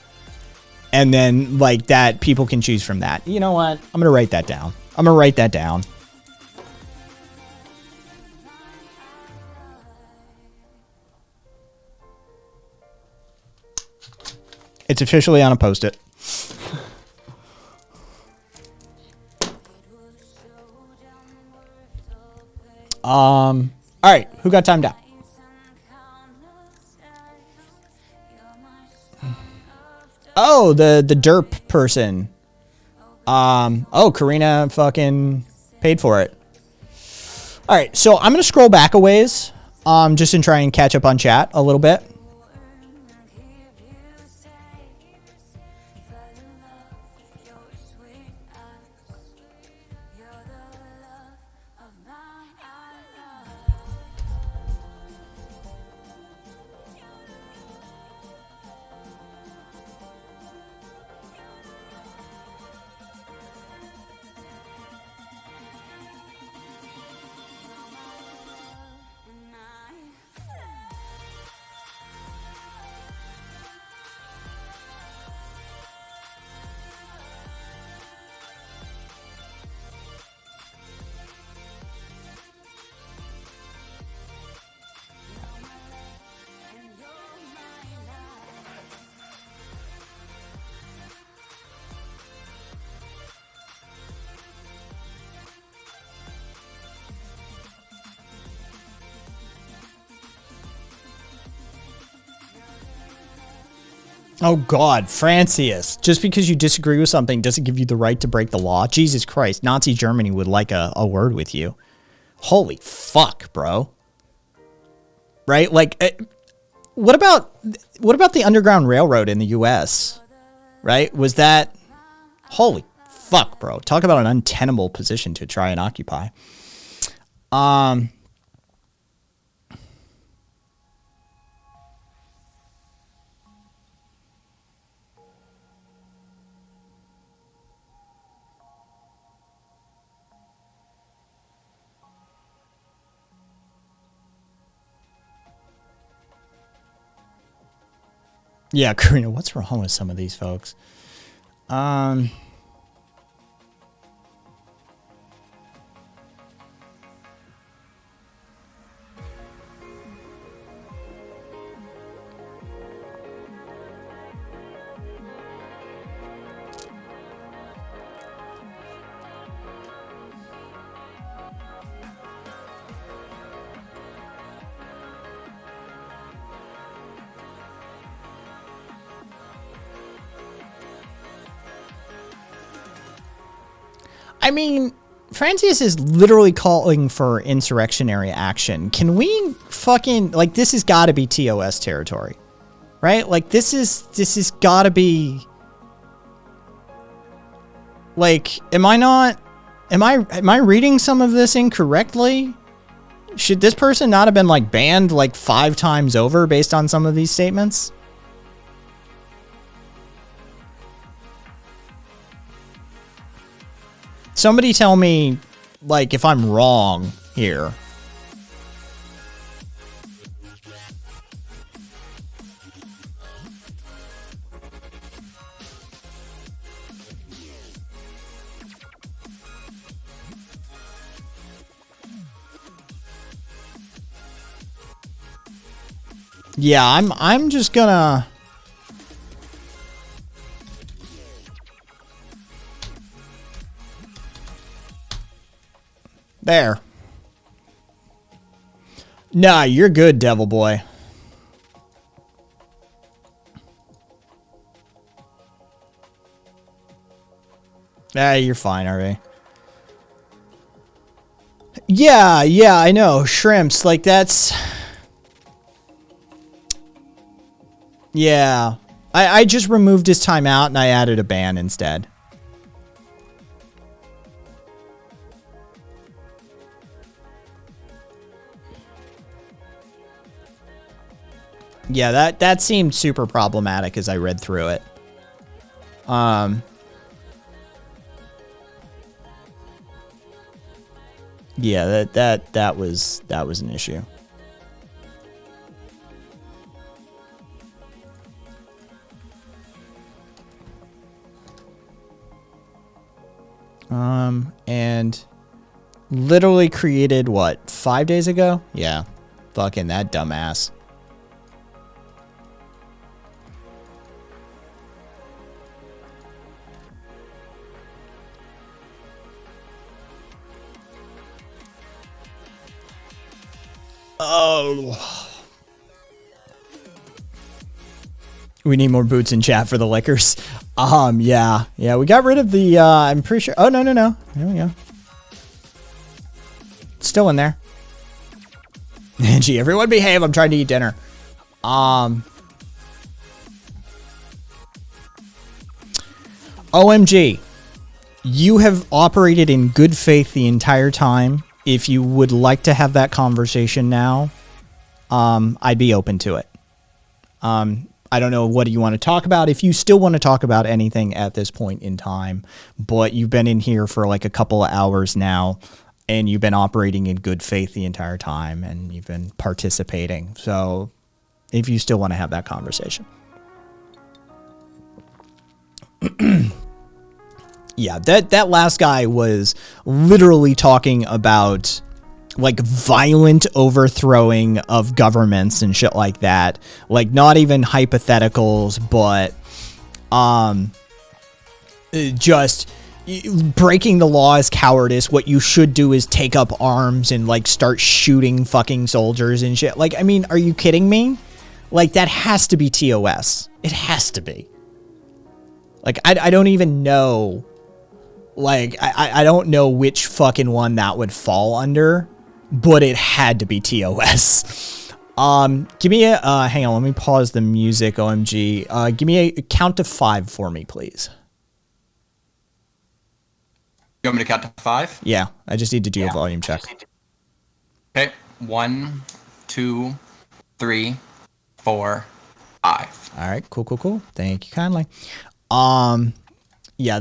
And then like that, people can choose from that. You know what? I'm going to write that down. It's officially on a Post-it. All right, who got timed out? Oh, the derp person. Oh, Karina fucking paid for it. All right, so I'm gonna scroll back a ways, just to try and catch up on chat a little bit. Oh God, Francius. Just because you disagree with something doesn't give you the right to break the law. Jesus Christ, Nazi Germany would like a word with you. Holy fuck, bro. Right? Like, what about the Underground Railroad in the U.S.? Right? Was that... Holy fuck, bro. Talk about an untenable position to try and occupy. Yeah, Karina, what's wrong with some of these folks? I mean, Francius is literally calling for insurrectionary action. Can we fucking, like, this has got to be TOS territory, right? Like, this is got to be, like, am I reading some of this incorrectly? Should this person not have been, like, banned, like, 5 times over based on some of these statements? Somebody tell me, like, if I'm wrong here. Yeah, I'm just gonna... There. Nah, you're good, Devil Boy. Ah, you're fine, RA. Yeah, I know. Shrimps, like that's... Yeah. I just removed his timeout and I added a ban instead. Yeah, that seemed super problematic as I read through it. Yeah, that was an issue. And literally created what, 5 days ago? Yeah, fucking that dumbass. Oh. We need more boots in chat for the liquors. Yeah, we got rid of the, I'm pretty sure, oh, no. There we go. It's still in there. Gee, everyone behave, I'm trying to eat dinner. OMG, you have operated in good faith the entire time. If you would like to have that conversation now, I'd be open to it. I don't know what you want to talk about. If you still want to talk about anything at this point in time, but you've been in here for like a couple of hours now, and you've been operating in good faith the entire time, and you've been participating. So if you still want to have that conversation. Yeah, that last guy was literally talking about like violent overthrowing of governments and shit like that. Like not even hypotheticals, but just breaking the law is cowardice. What you should do is take up arms and like start shooting fucking soldiers and shit. Like, I mean, are you kidding me? Like that has to be TOS. It has to be. Like, I don't even know. Like, I don't know which fucking one that would fall under, but it had to be TOS. Give me a, hang on, let me pause the music, OMG. Give me a count to 5 for me, please. You want me to count to 5? Yeah, I just need to do a volume check. Okay, 1, 2, 3, 4, 5. All right, cool. Thank you kindly. Yeah,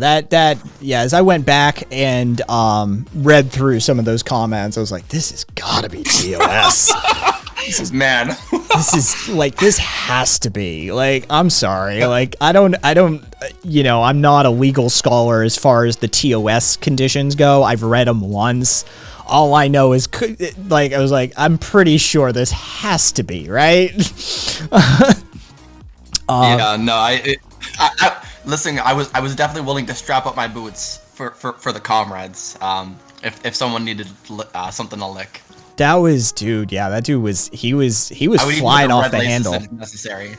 as I went back and read through some of those comments, I was like, this has got to be TOS. This is, man. This is like, this has to be. Like, I'm sorry. Like, I don't, you know, I'm not a legal scholar as far as the TOS conditions go. I've read them once. All I know is, like, I was like, I'm pretty sure this has to be, right? Yeah, no, I listen, I was definitely willing to strap up my boots for the comrades. If someone needed something to lick. That was, dude. Yeah, that dude was. He was flying off the handle. If necessary.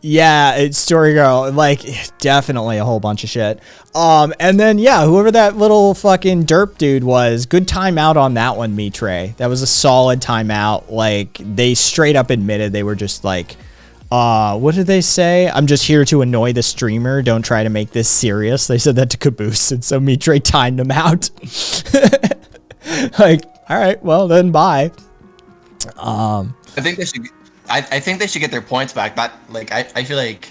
Yeah, it's Story Girl. Like, definitely a whole bunch of shit. And then yeah, whoever that little fucking derp dude was, good timeout on that one, Mitre. That was a solid timeout. Like, they straight up admitted they were just like, what did they say? I'm just here to annoy the streamer. Don't try to make this serious. They said that to Caboose, and so Mitre timed them out. Like, all right, well then, bye. I think they should. I think they should get their points back. That, like, I feel like.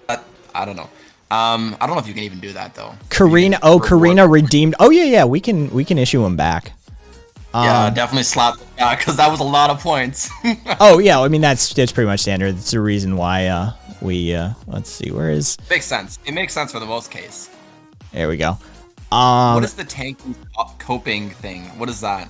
I don't know. I don't know if you can even do that though. Karina. Oh, Karina redeemed. Oh yeah. We can issue them back. Yeah, definitely slap them back because that was a lot of points. Oh yeah, I mean that's pretty much standard. That's the reason why we let's see, where is. Makes sense. It makes sense for the most case. There we go. What is the tank coping thing? What is that?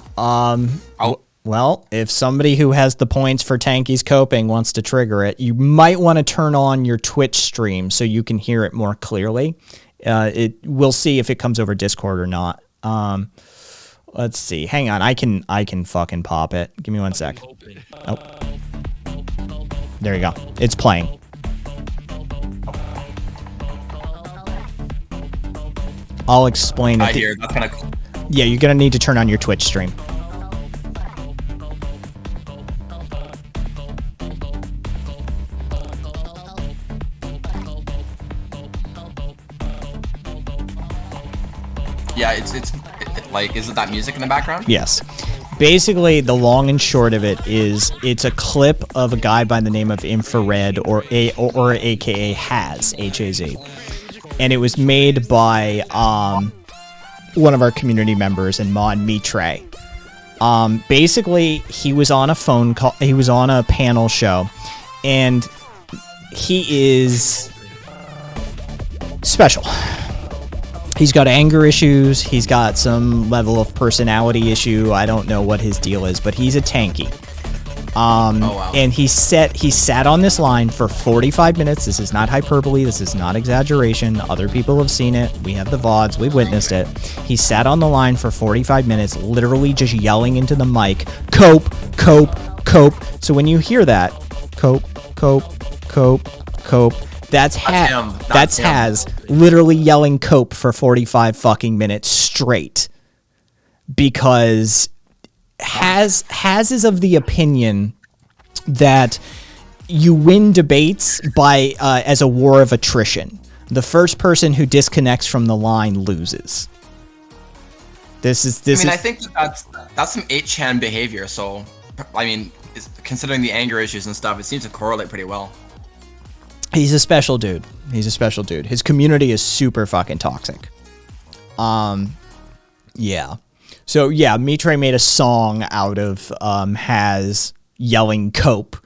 Well, if somebody who has the points for Tanky's coping wants to trigger it, you might want to turn on your Twitch stream so you can hear it more clearly. We'll see if it comes over Discord or not. Let's see. Hang on. I can fucking pop it. Give me 1 sec. Oh. There you go. It's playing. I'll explain it. That's kind of cool. Yeah, you're gonna need to turn on your Twitch stream. Yeah, it's like, is it that music in the background? Yes. Basically, the long and short of it is it's a clip of a guy by the name of Infrared or AKA Haz, H-A-Z. And it was made by one of our community members and mod Mitre. Basically, he was on a phone call, he was on a panel show, and he is special. He's got anger issues, he's got some level of personality issue, I don't know what his deal is, but he's a tanky. And he sat on this line for 45 minutes. This is not hyperbole. This is not exaggeration. Other people have seen it. We have the VODs. We witnessed it. He sat on the line for 45 minutes, literally just yelling into the mic, "Cope, cope, cope." So when you hear that, cope, cope, cope, cope, that's Haz literally yelling cope for 45 fucking minutes straight. Because Haz is of the opinion that you win debates by as a war of attrition. The first person who disconnects from the line loses. I think that's some 8chan behavior. So, I mean, considering the anger issues and stuff, it seems to correlate pretty well. He's a special dude. His community is super fucking toxic. Yeah. So yeah, Mitre made a song out of Haz yelling "cope"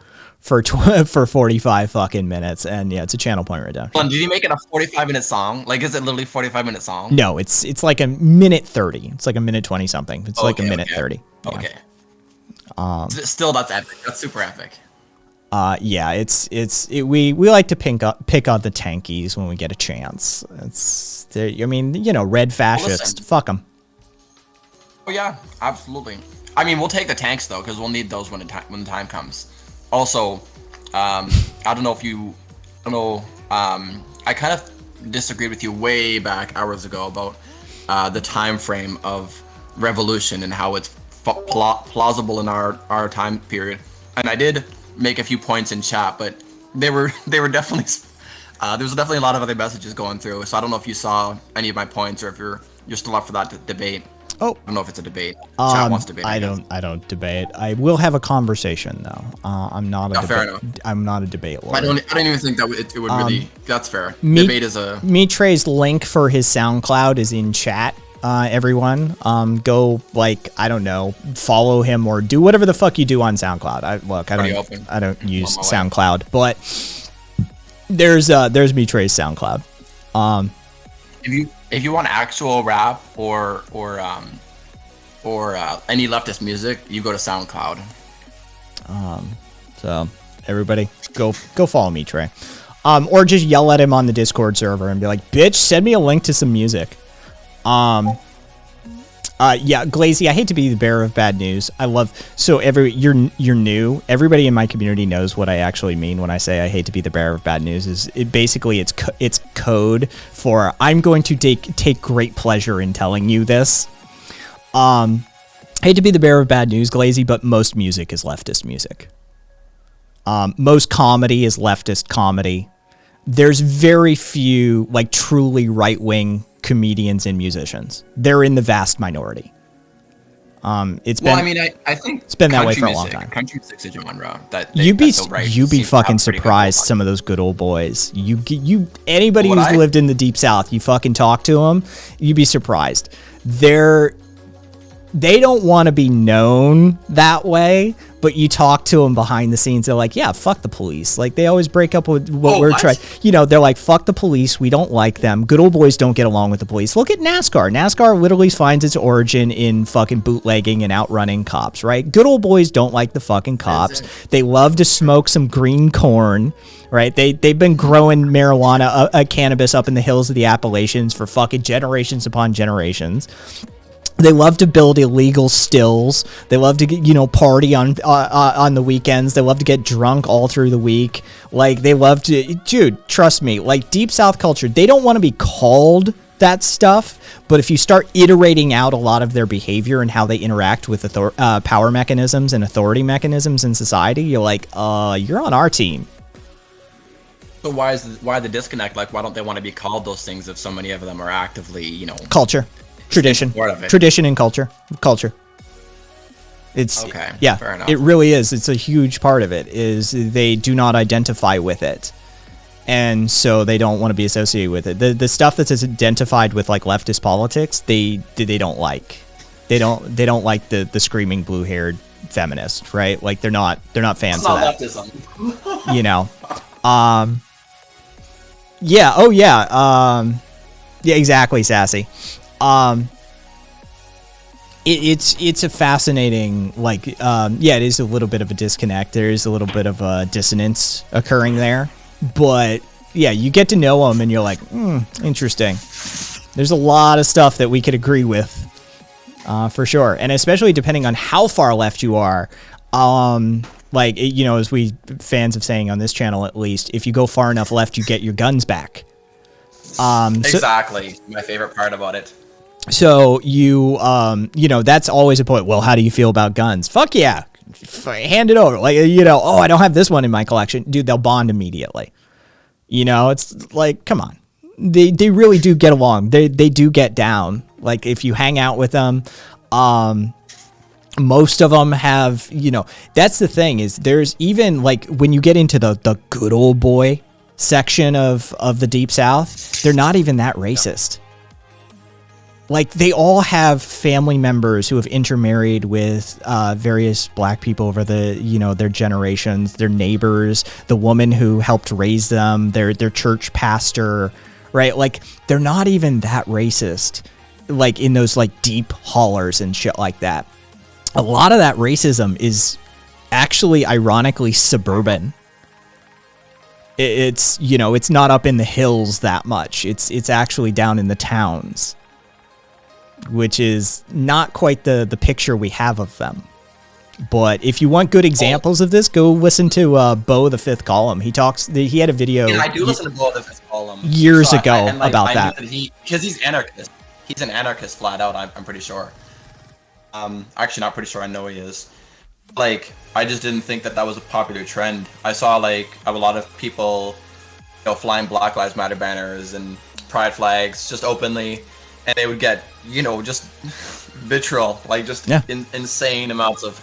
for 45 fucking minutes, and yeah, it's a channel point right there. Did he make it a 45-minute song? Like, is it literally 45-minute song? No, it's like a minute 30. It's like a minute 20 something. It's like a minute 30. Yeah. Okay. Still, that's epic. That's super epic. Yeah, we like to pick on the tankies when we get a chance. Red fascists, fuck them. Oh yeah, absolutely. I mean, we'll take the tanks though, because we'll need those when the time comes. Also, I don't know. I kind of disagreed with you way back hours ago about the time frame of revolution and how it's plausible in our time period. And I did make a few points in chat, but they were definitely there was definitely a lot of other messages going through. So I don't know if you saw any of my points or if you're still up for that debate. Oh, I don't know if it's a debate. Chat wants to debate. I don't debate. I will have a conversation though. I'm not a debate lawyer. I don't even think that it would really. That's fair. Debate is a. Mitre's link for his SoundCloud is in chat. Everyone, go I don't know, follow him or do whatever the fuck you do on SoundCloud. I don't use SoundCloud, but there's Mitre's SoundCloud. If you want actual rap or any leftist music, you go to SoundCloud. So everybody go follow Mitre. Or just yell at him on the Discord server and be like, "Bitch, send me a link to some music." Yeah, Glazy, I hate to be the bearer of bad news. You're new. Everybody in my community knows what I actually mean when I say I hate to be the bearer of bad news. It's code for I'm going to take great pleasure in telling you this. I hate to be the bearer of bad news, Glazy, but most music is leftist music. Most comedy is leftist comedy. There's very few truly right-wing comedians and musicians. They're in the vast minority. I think it's been that way for a long time. Country music's a genre that you'd be fucking surprised. Some of those good old boys. Anybody who's lived in the Deep South, you fucking talk to them, you'd be surprised. They don't want to be known that way, but you talk to them behind the scenes, they're like, yeah, fuck the police. They always break up with what we're trying. They're like, fuck the police. We don't like them. Good old boys don't get along with the police. Look at NASCAR. NASCAR literally finds its origin in fucking bootlegging and outrunning cops, right? Good old boys don't like the fucking cops. They love to smoke some green corn, right? They've been growing marijuana, cannabis up in the hills of the Appalachians for fucking generations upon generations. They love to build illegal stills. They love to party on the weekends. They love to get drunk all through the week. They love to, dude, trust me, Deep South culture, they don't want to be called that stuff, but if you start iterating out a lot of their behavior and how they interact with power mechanisms and authority mechanisms in society, you're like, you're on our team. So why the disconnect? Why don't they want to be called those things if so many of them are actively, culture. Tradition and culture. It's okay. Yeah, fair enough. It really is. It's a huge part of it. Is they do not identify with it, and so they don't want to be associated with it. The stuff that's identified with leftist politics, they don't like. They don't like the screaming blue haired feminist, right? They're not fans of that. Leftism. Yeah. Oh yeah. Yeah. Exactly, Sassy. It's a fascinating, like, it is a little bit of a disconnect. There is a little bit of a dissonance occurring there. But, yeah, you get to know them and you're like, interesting. There's a lot of stuff that we could agree with, for sure. And especially depending on how far left you are. Like, you know, as we fans of saying on this channel, at least, if you go far enough left, you get your guns back. Exactly. My favorite part about it. So you know, that's always a point. Well, how do you feel about guns? Fuck yeah. Hand it over. Like, you know, oh, I don't have this one in my collection. Dude, they'll bond immediately. You know, it's like, come on. They really do get along. They do get down. Like, if you hang out with them, most of them have, you know, that's the thing is there's even like when you get into the good old boy section of the Deep South, they're not even that racist. Like, they all have family members who have intermarried with various black people over the, you know, their generations, their neighbors, the woman who helped raise them, their church pastor, right? Like, they're not even that racist, like, in those, like, deep hollers and shit like that. A lot of that racism is actually, ironically, suburban. It's, you know, it's not up in the hills that much. It's actually down in the towns, which is not quite the picture we have of them. But if you want good examples of this, go listen to Bo the Fifth Column. He had a video. Yeah, I do listen to Bo the Fifth Column years ago about that. Because he's anarchist. He's an anarchist flat out. I'm pretty sure. Actually, not pretty sure. I know he is. Like, I just didn't think that was a popular trend. I saw like a lot of people, you know, flying Black Lives Matter banners and pride flags just openly. And they would get, you know, just vitriol, like just insane amounts of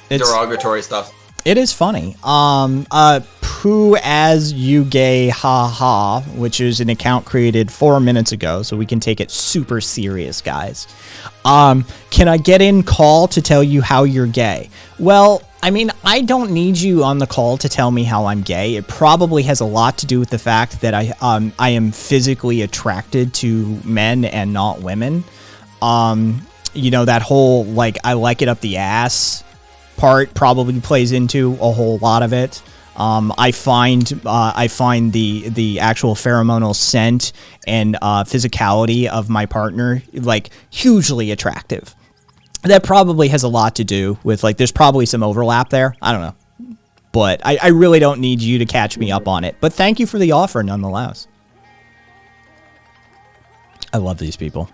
derogatory stuff. It is funny. Poo as you gay haha, which is an account created 4 minutes ago, so we can take it super serious, guys. Can I get in call to tell you how you're gay? Well, I mean, I don't need you on the call to tell me how I'm gay. It probably has a lot to do with the fact that I am physically attracted to men and not women. You know, that whole, like, I like it up the ass part probably plays into a whole lot of it. I find the actual pheromonal scent and physicality of my partner, like, hugely attractive. That probably has a lot to do with, like, there's probably some overlap there. I don't know. But I really don't need you to catch me up on it. But thank you for the offer nonetheless. I love these people.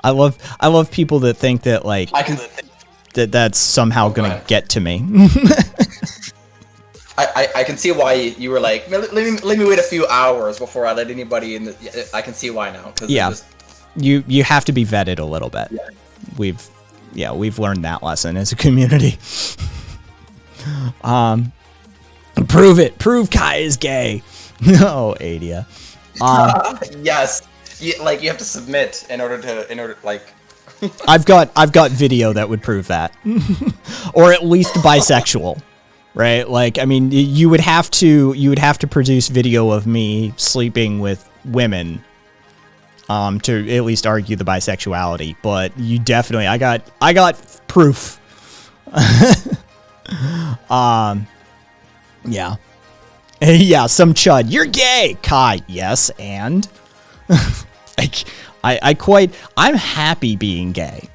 I love people that think that, like, that's somehow gonna get to me. I can see why you were like, let me wait a few hours before I let anybody in. I can see why now. Yeah. You have to be vetted a little bit. Yeah. We've learned that lesson as a community. Prove it. Prove Kai is gay. Oh, Adia. Yes. You have to submit in order to. I've got video that would prove that, or at least bisexual, right? Like, I mean, you would have to produce video of me sleeping with women. To at least argue the bisexuality, but you definitely, I got proof. Yeah. Yeah, some chud. You're gay, Kai. Yes, and I'm happy being gay,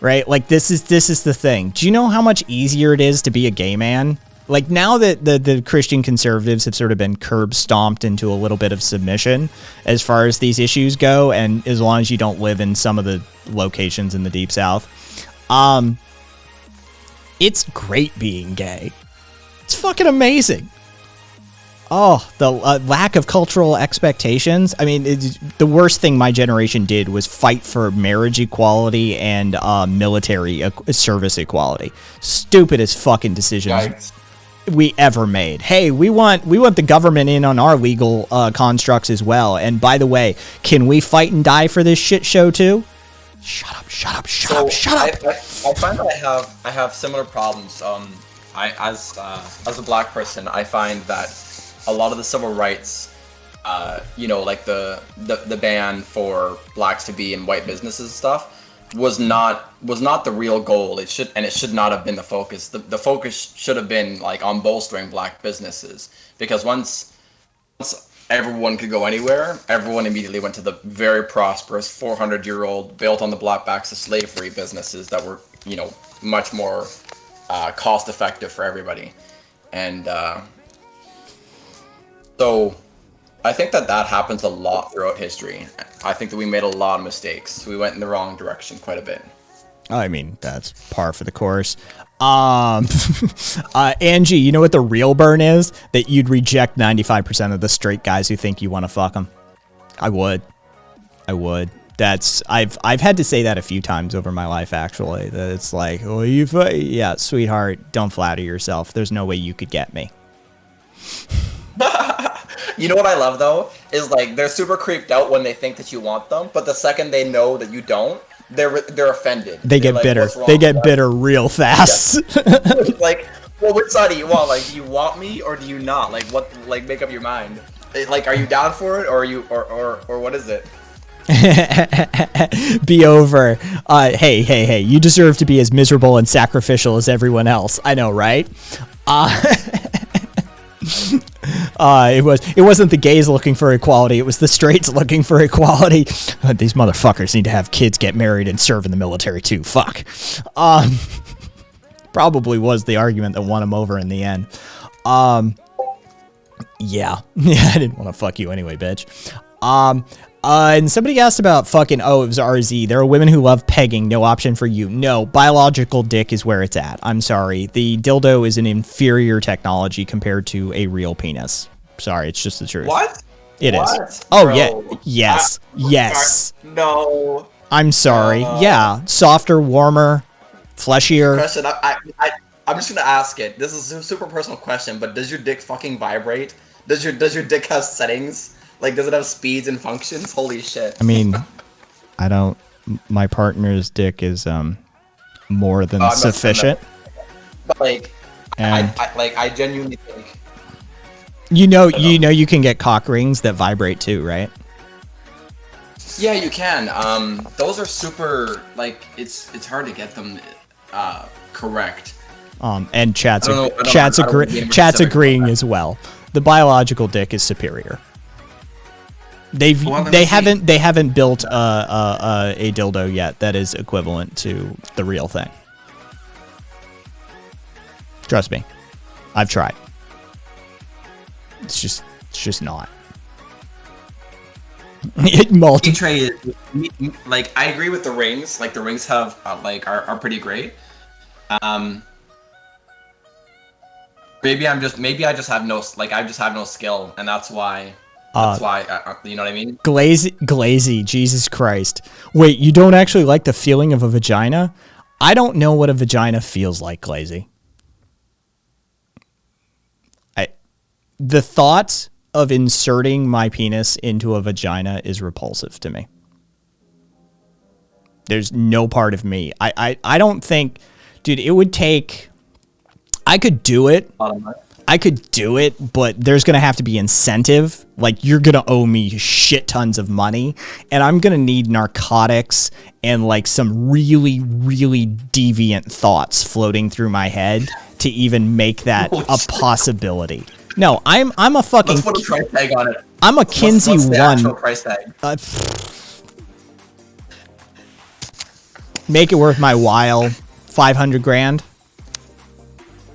right? Like, this is the thing. Do you know how much easier it is to be a gay man? Like, now that the Christian conservatives have sort of been curb stomped into a little bit of submission as far as these issues go, and as long as you don't live in some of the locations in the Deep South, it's great being gay. It's fucking amazing. Oh, the lack of cultural expectations. I mean, the worst thing my generation did was fight for marriage equality and military service equality. Stupidest fucking decisions we ever made. Hey, we want the government in on our legal constructs as well. And by the way, can we fight and die for this shit show too? Shut up. I find that I have similar problems. As a black person, I find that a lot of the civil rights, you know, like the ban for blacks to be in white businesses and stuff, was not the real goal. It should not have been the focus. The focus should have been like on bolstering black businesses, because once everyone could go anywhere, everyone immediately went to the very prosperous 400-year-old built on the black backs of slavery businesses that were, you know, much more cost effective for everybody. And so I think that happens a lot throughout history. I think that we made a lot of mistakes. We went in the wrong direction quite a bit. I mean, that's par for the course. Angie, you know what the real burn is? That you'd reject 95% of the straight guys who think you want to fuck them. I would. I've had to say that a few times over my life, actually. That it's like, oh, yeah, sweetheart, don't flatter yourself. There's no way you could get me. You know what I love though is like they're super creeped out when they think that you want them, but the second they know that you don't, they're offended. They get bitter. They get bitter real fast. Yeah. Like, well, which side do you want? Like, do you want me or do you not? Like, what? Like, make up your mind. Like, are you down for it or are you or what is it? Be over. Hey, you deserve to be as miserable and sacrificial as everyone else. I know, right? It wasn't the gays looking for equality, it was the straights looking for equality. These motherfuckers need to have kids, get married, and serve in the military too. Fuck. Probably was the argument that won him over in the end. Yeah, I didn't want to fuck you anyway, bitch. And somebody asked about fucking, it was RZ. There are women who love pegging. No option for you. No, biological dick is where it's at. I'm sorry. The dildo is an inferior technology compared to a real penis. Sorry, it's just the truth. What? It is. Bro. Oh, yeah. Yes. No. I'm sorry. Yeah. Softer, warmer, fleshier. Question. I'm just gonna ask it. This is a super personal question, but does your dick fucking vibrate? Does your dick have settings? Like, does it have speeds and functions? Holy shit. I mean, I don't... My partner's dick is more than sufficient. But, like, and I genuinely think... You know you can get cock rings that vibrate too, right? Yeah, you can. Those are super... Like, it's hard to get them correct. And chat's agreeing as well. The biological dick is superior. They haven't built a dildo yet that is equivalent to the real thing. Trust me, I've tried. It's just not. Tray is like, I agree with the rings. Like, the rings have are pretty great. Maybe I just have no skill, and that's why. That's why, you know what I mean? Glazy, Jesus Christ. Wait, you don't actually like the feeling of a vagina? I don't know what a vagina feels like, Glazy. The thought of inserting my penis into a vagina is repulsive to me. There's no part of me. I don't think... Dude, it would take... I could do it. But there's going to have to be incentive. Like, you're going to owe me shit tons of money, and I'm going to need narcotics and like some really, really deviant thoughts floating through my head to even make that a possibility. No, I'm a fucking... Let's put a price tag on it. I'm a Kinsey what's the one. Actual price tag? Make it worth my while. 500 grand.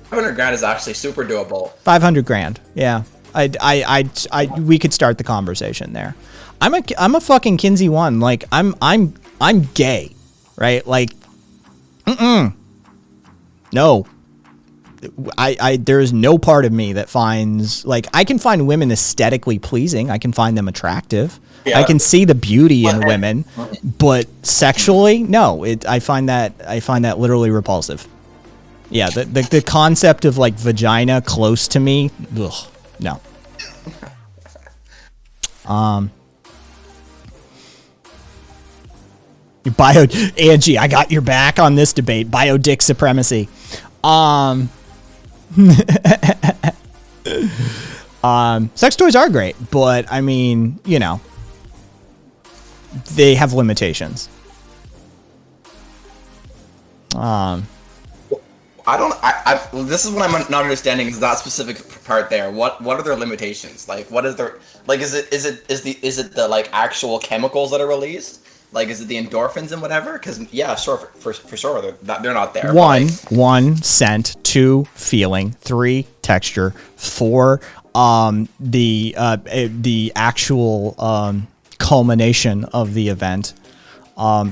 500 grand is actually super doable. 500 grand. Yeah. We could start the conversation there. I'm a fucking Kinsey one. Like, I'm gay, right? Like, no. There is no part of me that finds, like, I can find women aesthetically pleasing. I can find them attractive. Yeah. I can see the beauty in women, but sexually, no. I find that literally repulsive. Yeah, the concept of like vagina close to me, ugh, no. Angie, I got your back on this debate. Bio dick supremacy. Sex toys are great, but I mean, you know, they have limitations. Well, this is what I'm not understanding is that specific part there. What are their limitations? Like, what is their like? Is it the like actual chemicals that are released? Like, is it the endorphins and whatever? Because yeah, sure, for sure, they're not there. One, scent. 2, feeling. 3, texture. 4, the actual culmination of the event.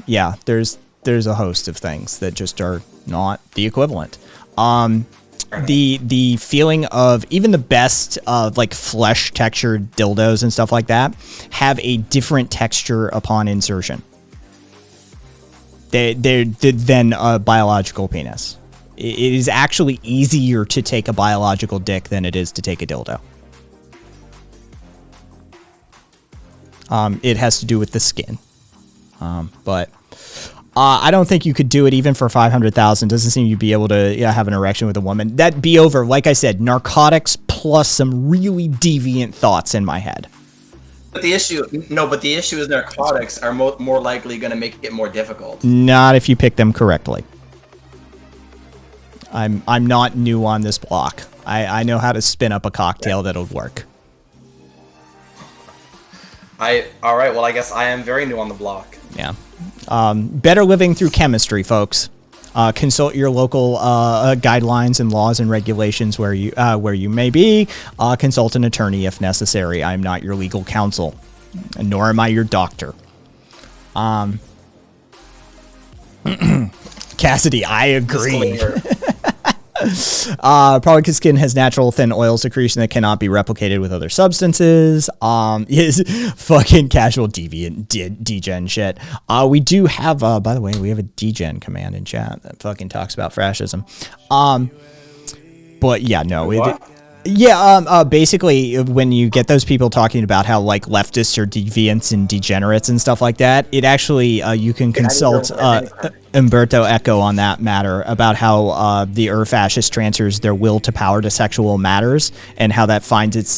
Yeah, there's a host of things that just are not the equivalent. The feeling of even the best of like flesh textured dildos and stuff like that have a different texture upon insertion. They're than a biological penis. It is actually easier to take a biological dick than it is to take a dildo. It has to do with the skin. But I don't think you could do it even for 500,000. Doesn't seem you'd be able to have an erection with a woman. That'd be over. Like I said, narcotics plus some really deviant thoughts in my head. But the issue is narcotics are more likely going to make it more difficult. Not if you pick them correctly. I'm not new on this block. I know how to spin up a cocktail that'll work. All right. Well, I guess I am very new on the block. Yeah. Better living through chemistry, folks. Consult your local guidelines and laws and regulations where you may be. Consult an attorney if necessary. I'm not your legal counsel, nor am I your doctor. Cassidy, I agree. Probably because skin has natural thin oil secretion that cannot be replicated with other substances. Is fucking casual deviant degen shit. We do have, by the way, we have a degen command in chat that fucking talks about fascism. But yeah, no, basically when you get those people talking about how like leftists are deviants and degenerates and stuff like that, it actually you can consult Umberto Eco on that matter about how the fascist transfers their will to power to sexual matters and how that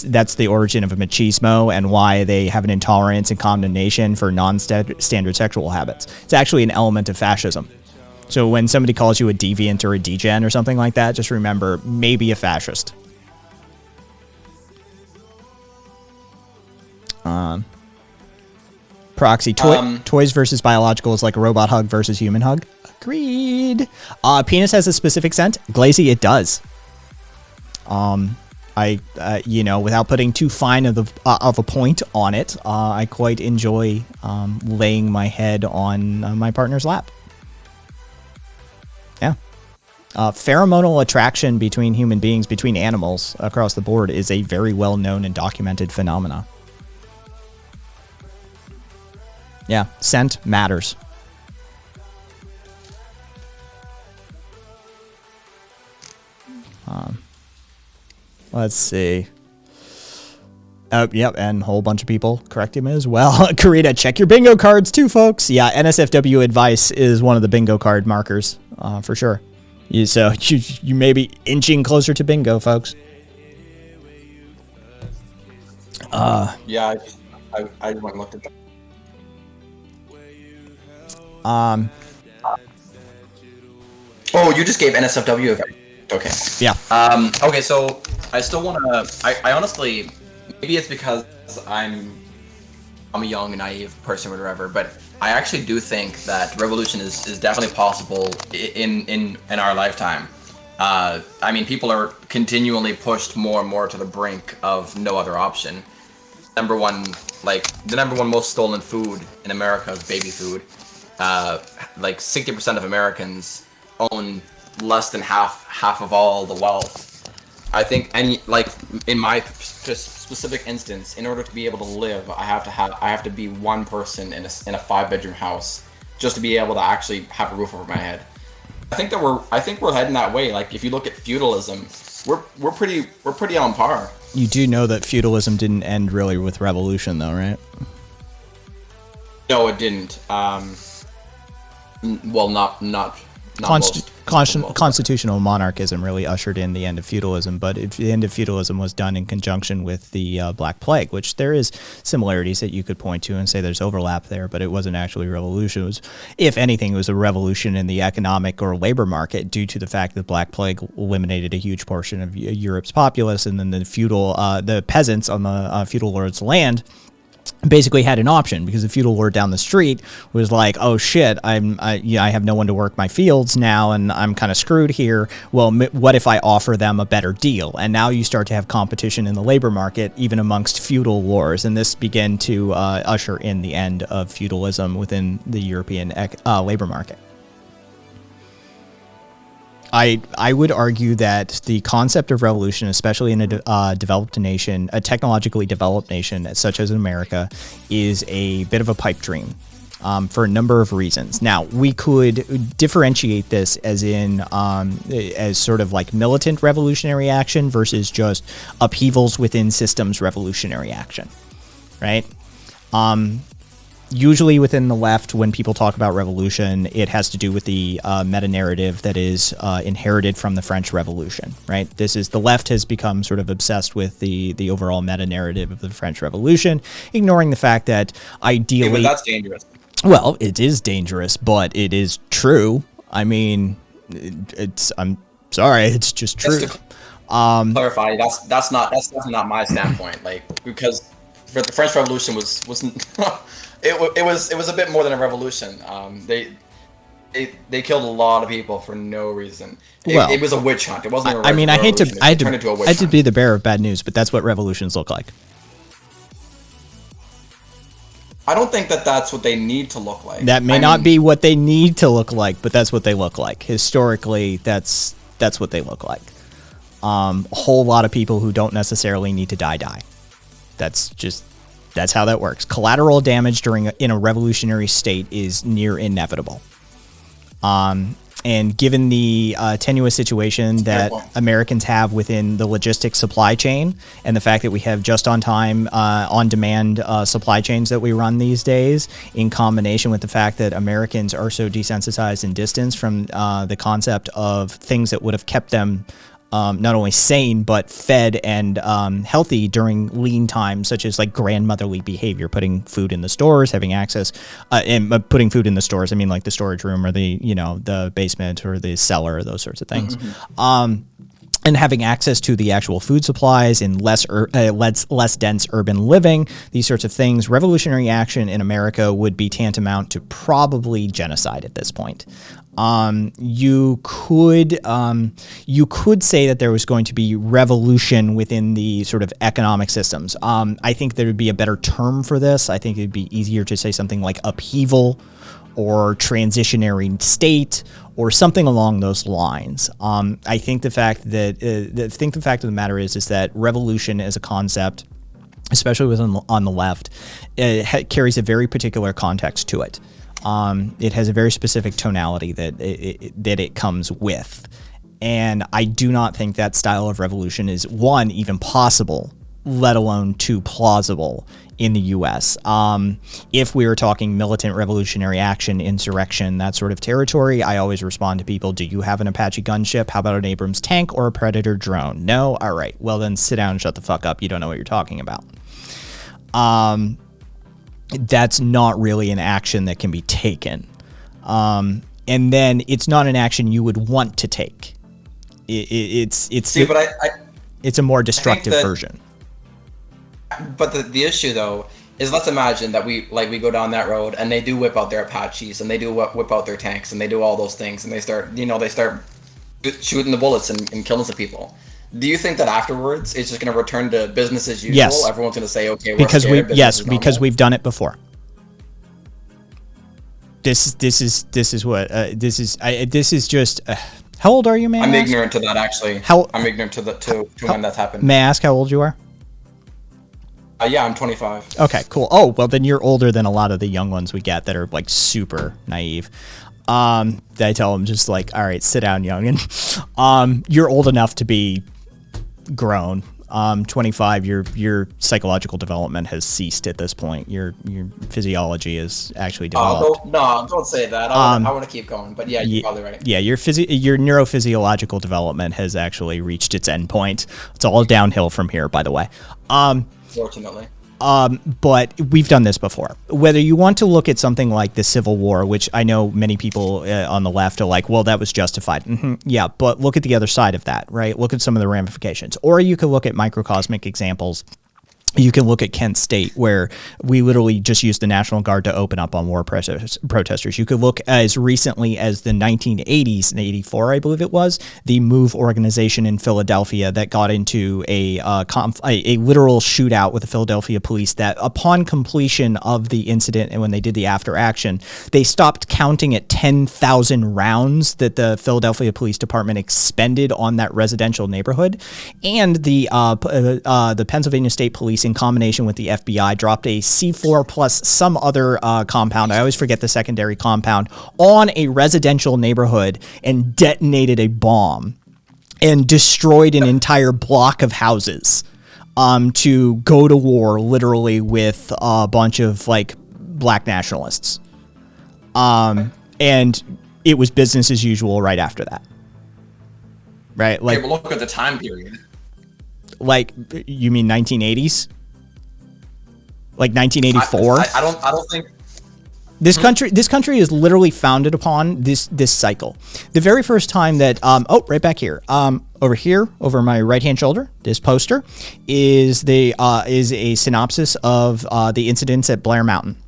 that's the origin of a machismo and why they have an intolerance and condemnation for non-standard sexual habits. It's actually an element of fascism. So when somebody calls you a deviant or a degen or something like that, just remember, maybe a fascist. Proxy toys versus biological is like a robot hug versus human hug. Agreed. Penis has a specific scent. Glazy, it does. Without putting too fine of a point on it, I quite enjoy laying my head on my partner's lap. Yeah. Pheromonal attraction between human beings, between animals across the board is a very well known and documented phenomena. Yeah, scent matters. Let's see. Yep, and a whole bunch of you correct him as well. Karita, check your bingo cards too, folks. Yeah, NSFW advice is one of the bingo card markers, for sure. So you may be inching closer to bingo, folks. Yeah, I went and looked at that. Oh, you just gave NSFW a... Okay. Yeah. Okay, so I still want to... I honestly... Maybe it's because I'm a young, naive person or whatever, but I actually do think that revolution is definitely possible in our lifetime. I mean, people are continually pushed more and more to the brink of no other option. The number one most stolen food in America is baby food. Like 60% of Americans own less than half of all the wealth. I think in my specific instance, in order to be able to live, I have to be one person in a 5-bedroom house just to be able to actually have a roof over my head. I think we're heading that way. Like if you look at feudalism, we're pretty on par. You do know that feudalism didn't end really with revolution, though, right? No, it didn't. Well, not Constitutional monarchism really ushered in the end of feudalism, but the end of feudalism was done in conjunction with the Black Plague, which there is similarities that you could point to and say there's overlap there, but it wasn't actually a revolution. It was, if anything, it was a revolution in the economic or labor market due to the fact that the Black Plague eliminated a huge portion of Europe's populace, and then the peasants on the feudal lord's land basically had an option, because the feudal lord down the street was like, oh shit, I have no one to work my fields now, and I'm kind of screwed here. Well, what if I offer them a better deal? And now you start to have competition in the labor market, even amongst feudal lords, and this began to usher in the end of feudalism within the European labor market. I would argue that the concept of revolution, especially in a developed nation, a technologically developed nation such as America, is a bit of a pipe dream for a number of reasons. Now, we could differentiate this as sort of like militant revolutionary action versus just upheavals within systems revolutionary action, right? Usually within the left, when people talk about revolution, it has to do with the meta-narrative that is inherited from the French Revolution, right? The left has become sort of obsessed with the overall meta-narrative of the French Revolution, ignoring the fact that ideally... Yeah, but that's dangerous. Well, it is dangerous, but it is true. I mean, I'm sorry, it's just true. Clarify, that's definitely not my standpoint. Like, because the French Revolution wasn't... It was a bit more than a revolution. They killed a lot of people for no reason. It was a witch hunt. It wasn't. I hate to be the bearer of bad news, but that's what revolutions look like. I don't think that that's what they need to look like. That may not be what they need to look like, but that's what they look like. Historically, that's what they look like. A whole lot of people who don't necessarily need to die. That's how that works. Collateral damage in a revolutionary state is near inevitable. And given the tenuous situation that Americans have within the logistics supply chain, and the fact that we have just on time, on demand supply chains that we run these days, in combination with the fact that Americans are so desensitized and distanced from the concept of things that would have kept them not only sane, but fed and healthy during lean times, such as like grandmotherly behavior, putting food in the stores, having access, and putting food in the stores. I mean, like the storage room or the basement or the cellar, those sorts of things. Mm-hmm. And having access to the actual food supplies in less dense urban living, these sorts of things. Revolutionary action in America would be tantamount to probably genocide at this point. You could say that there was going to be revolution within the sort of economic systems. I think there would be a better term for this. I think it'd be easier to say something like upheaval or transitionary state or something along those lines. I think the fact of the matter is that revolution as a concept, especially on the left, carries a very particular context to it. It has a very specific tonality that it comes with. And I do not think that style of revolution is, one, even possible, let alone two, plausible in the U.S. If we were talking militant revolutionary action, insurrection, that sort of territory, I always respond to people, do you have an Apache gunship? How about an Abrams tank or a Predator drone? No? All right. Well, then sit down and shut the fuck up. You don't know what you're talking about. That's not really an action that can be taken. And then it's not an action you would want to take. It's a more destructive version. But the issue though is, let's imagine that we go down that road and they do whip out their Apaches and they do whip out their tanks and they do all those things and they start shooting the bullets and killing some people. Do you think that afterwards it's just going to return to business as usual? Yes. Everyone's going to say, okay, we're because scared, because we've done it before. This is just. How old are you, man? I'm ignorant to that, actually. I'm ignorant to when that's happened. May I ask how old you are? Yeah, I'm 25. Okay, cool. Oh, well, then you're older than a lot of the young ones we get that are like super naive. I tell them just like, all right, sit down, youngin. You're old enough to be grown. 25, your psychological development has ceased at this point. Your physiology is actually developed. Don't say that. I want to keep going, but yeah, you're probably right. Yeah, your neurophysiological development has actually reached its end point. It's all downhill from here, by the way. Fortunately. But we've done this before. Whether you want to look at something like the Civil War, which I know many people on the left are like, well, that was justified. Yeah, but look at the other side of that, right? Look at some of the ramifications. Or you could look at microcosmic examples. You can look at Kent State, where we literally just used the National Guard to open up on war protesters. You could look as recently as the 1980s, in 84, I believe it was, the MOVE organization in Philadelphia that got into a literal shootout with the Philadelphia police that upon completion of the incident and when they did the after action, they stopped counting at 10,000 rounds that the Philadelphia Police Department expended on that residential neighborhood. And the Pennsylvania State Police, in combination with the FBI, dropped a C4 plus some other compound, I always forget the secondary compound, on a residential neighborhood and detonated a bomb and destroyed an entire block of houses to go to war literally with a bunch of like black nationalists. And it was business as usual right after that. Right? Like, yeah, but look at the time period. Like, you mean 1980s? Like 1984? I don't think this country is literally founded upon this cycle. The very first time that right back here, over here, over my right hand shoulder, this poster is a synopsis of the incidents at Blair Mountain.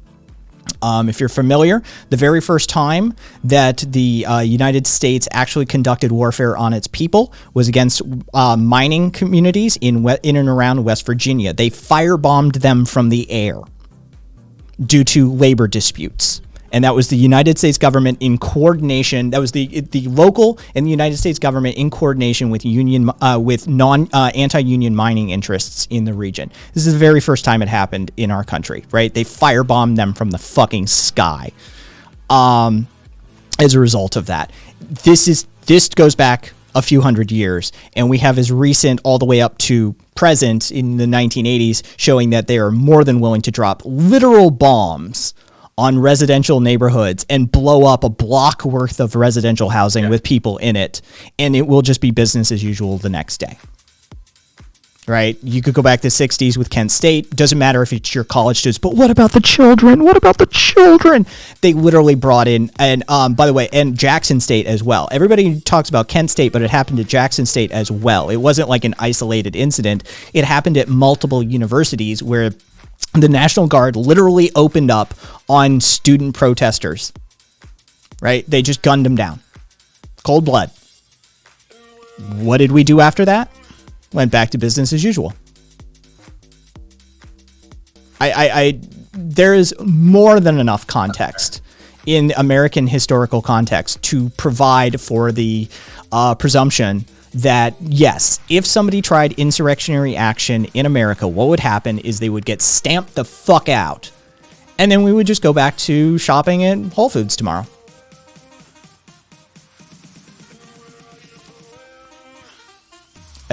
If you're familiar, the very first time that the United States actually conducted warfare on its people was against mining communities in and around West Virginia. They firebombed them from the air due to labor disputes. And that was the United States government in coordination. That was the local and the United States government in coordination with anti-union mining interests in the region. This is the very first time it happened in our country, right? They firebombed them from the fucking sky. As a result of that, this goes back a few hundred years, and we have as recent all the way up to present in the 1980s showing that they are more than willing to drop literal bombs on residential neighborhoods and blow up a block worth of residential housing with people in it, and it will just be business as usual the next day. Right? You could go back to the 60s with Kent State. Doesn't matter if it's your college students, but what about the children? What about the children? They literally brought in, and by the way, and Jackson State as well. Everybody talks about Kent State, but it happened at Jackson State as well. It wasn't like an isolated incident. It happened at multiple universities where the National Guard literally opened up on student protesters, right? They just gunned them down. Cold blood. What did we do after that? Went back to business as usual. There is more than enough context in American historical context to provide for the presumption that, yes, if somebody tried insurrectionary action in America, what would happen is they would get stamped the fuck out. And then we would just go back to shopping at Whole Foods tomorrow.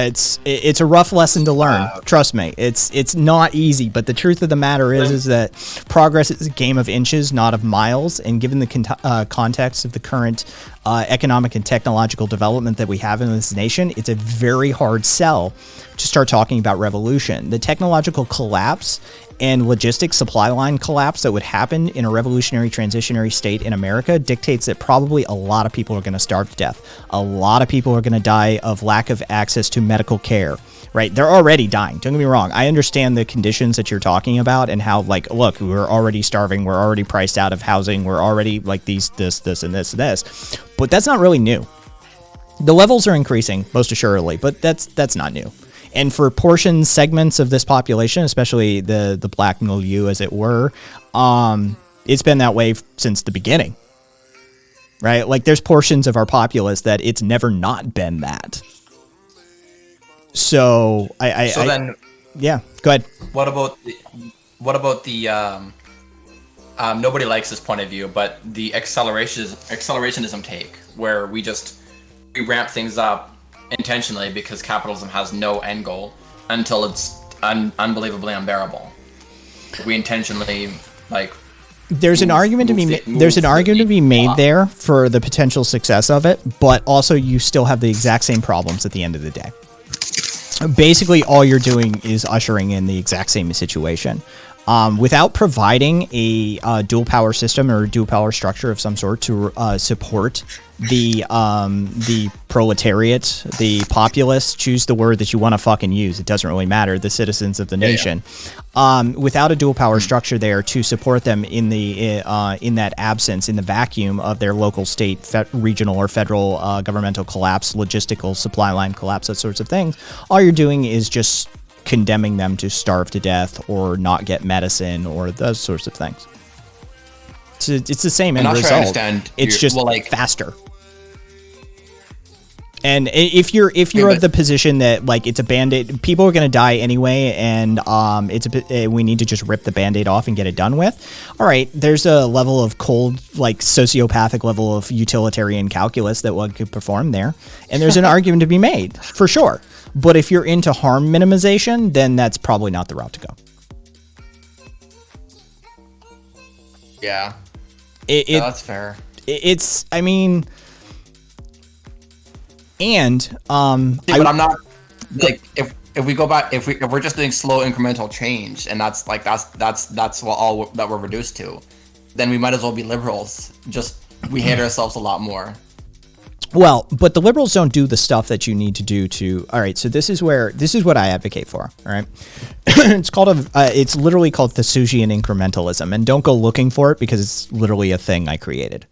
It's a rough lesson to learn. Trust me. It's not easy, but the truth of the matter is that progress is a game of inches, not of miles. And given the context of the current economic and technological development that we have in this nation, it's a very hard sell to start talking about revolution. The technological collapse and logistics supply line collapse that would happen in a revolutionary transitionary state in America dictates that probably a lot of people are going to starve to death. A lot of people are going to die of lack of access to medical care, right? They're already dying. Don't get me wrong. I understand the conditions that you're talking about and how, like, look, we're already starving. We're already priced out of housing. We're already like this, and this. But that's not really new. The levels are increasing, most assuredly, but that's not new. And for portions, segments of this population, especially the black milieu, as it were, it's been that way since the beginning, right? Like, there's portions of our populace that it's never not been that. So then, yeah, go ahead. What about the nobody likes this point of view, but the accelerationism take, where we ramp things up intentionally because capitalism has no end goal, until it's unbelievably unbearable. We intentionally There's an argument to be made there for the potential success of it, but also you still have the exact same problems at the end of the day. Basically, all you're doing is ushering in the exact same situation. Without providing a dual power system or a dual power structure of some sort to support the proletariat, the populace, choose the word that you want to fucking use. It doesn't really matter. The citizens of the nation. Without a dual power structure there to support them in that absence, in the vacuum of their local, state, regional, or federal governmental collapse, logistical supply line collapse, those sorts of things, all you're doing is just condemning them to starve to death or not get medicine or those sorts of things. It's the same end result. It's just faster. And if you're of the position that it's a Band-Aid, people are going to die anyway, and we need to just rip the Band-Aid off and get it done with. All right, there's a level of cold, sociopathic level of utilitarian calculus that one could perform there, and there's an argument to be made for sure. But if you're into harm minimization, then that's probably not the route to go. Yeah. That's fair. But I'm not if we go back, if we're just doing slow incremental change, and that's all that we're reduced to, then we might as well be liberals. Just we hate ourselves a lot more. Well, but the liberals don't do the stuff that you need to do to. All right, so this is what I advocate for. All right, it's literally called Thucydian incrementalism, and don't go looking for it because it's literally a thing I created.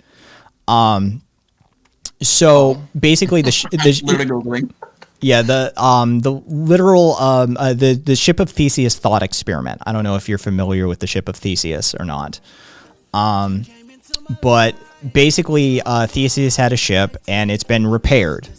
So basically, the ship of Theseus thought experiment. I don't know if you're familiar with the ship of Theseus or not, but basically, Theseus had a ship, and it's been repaired.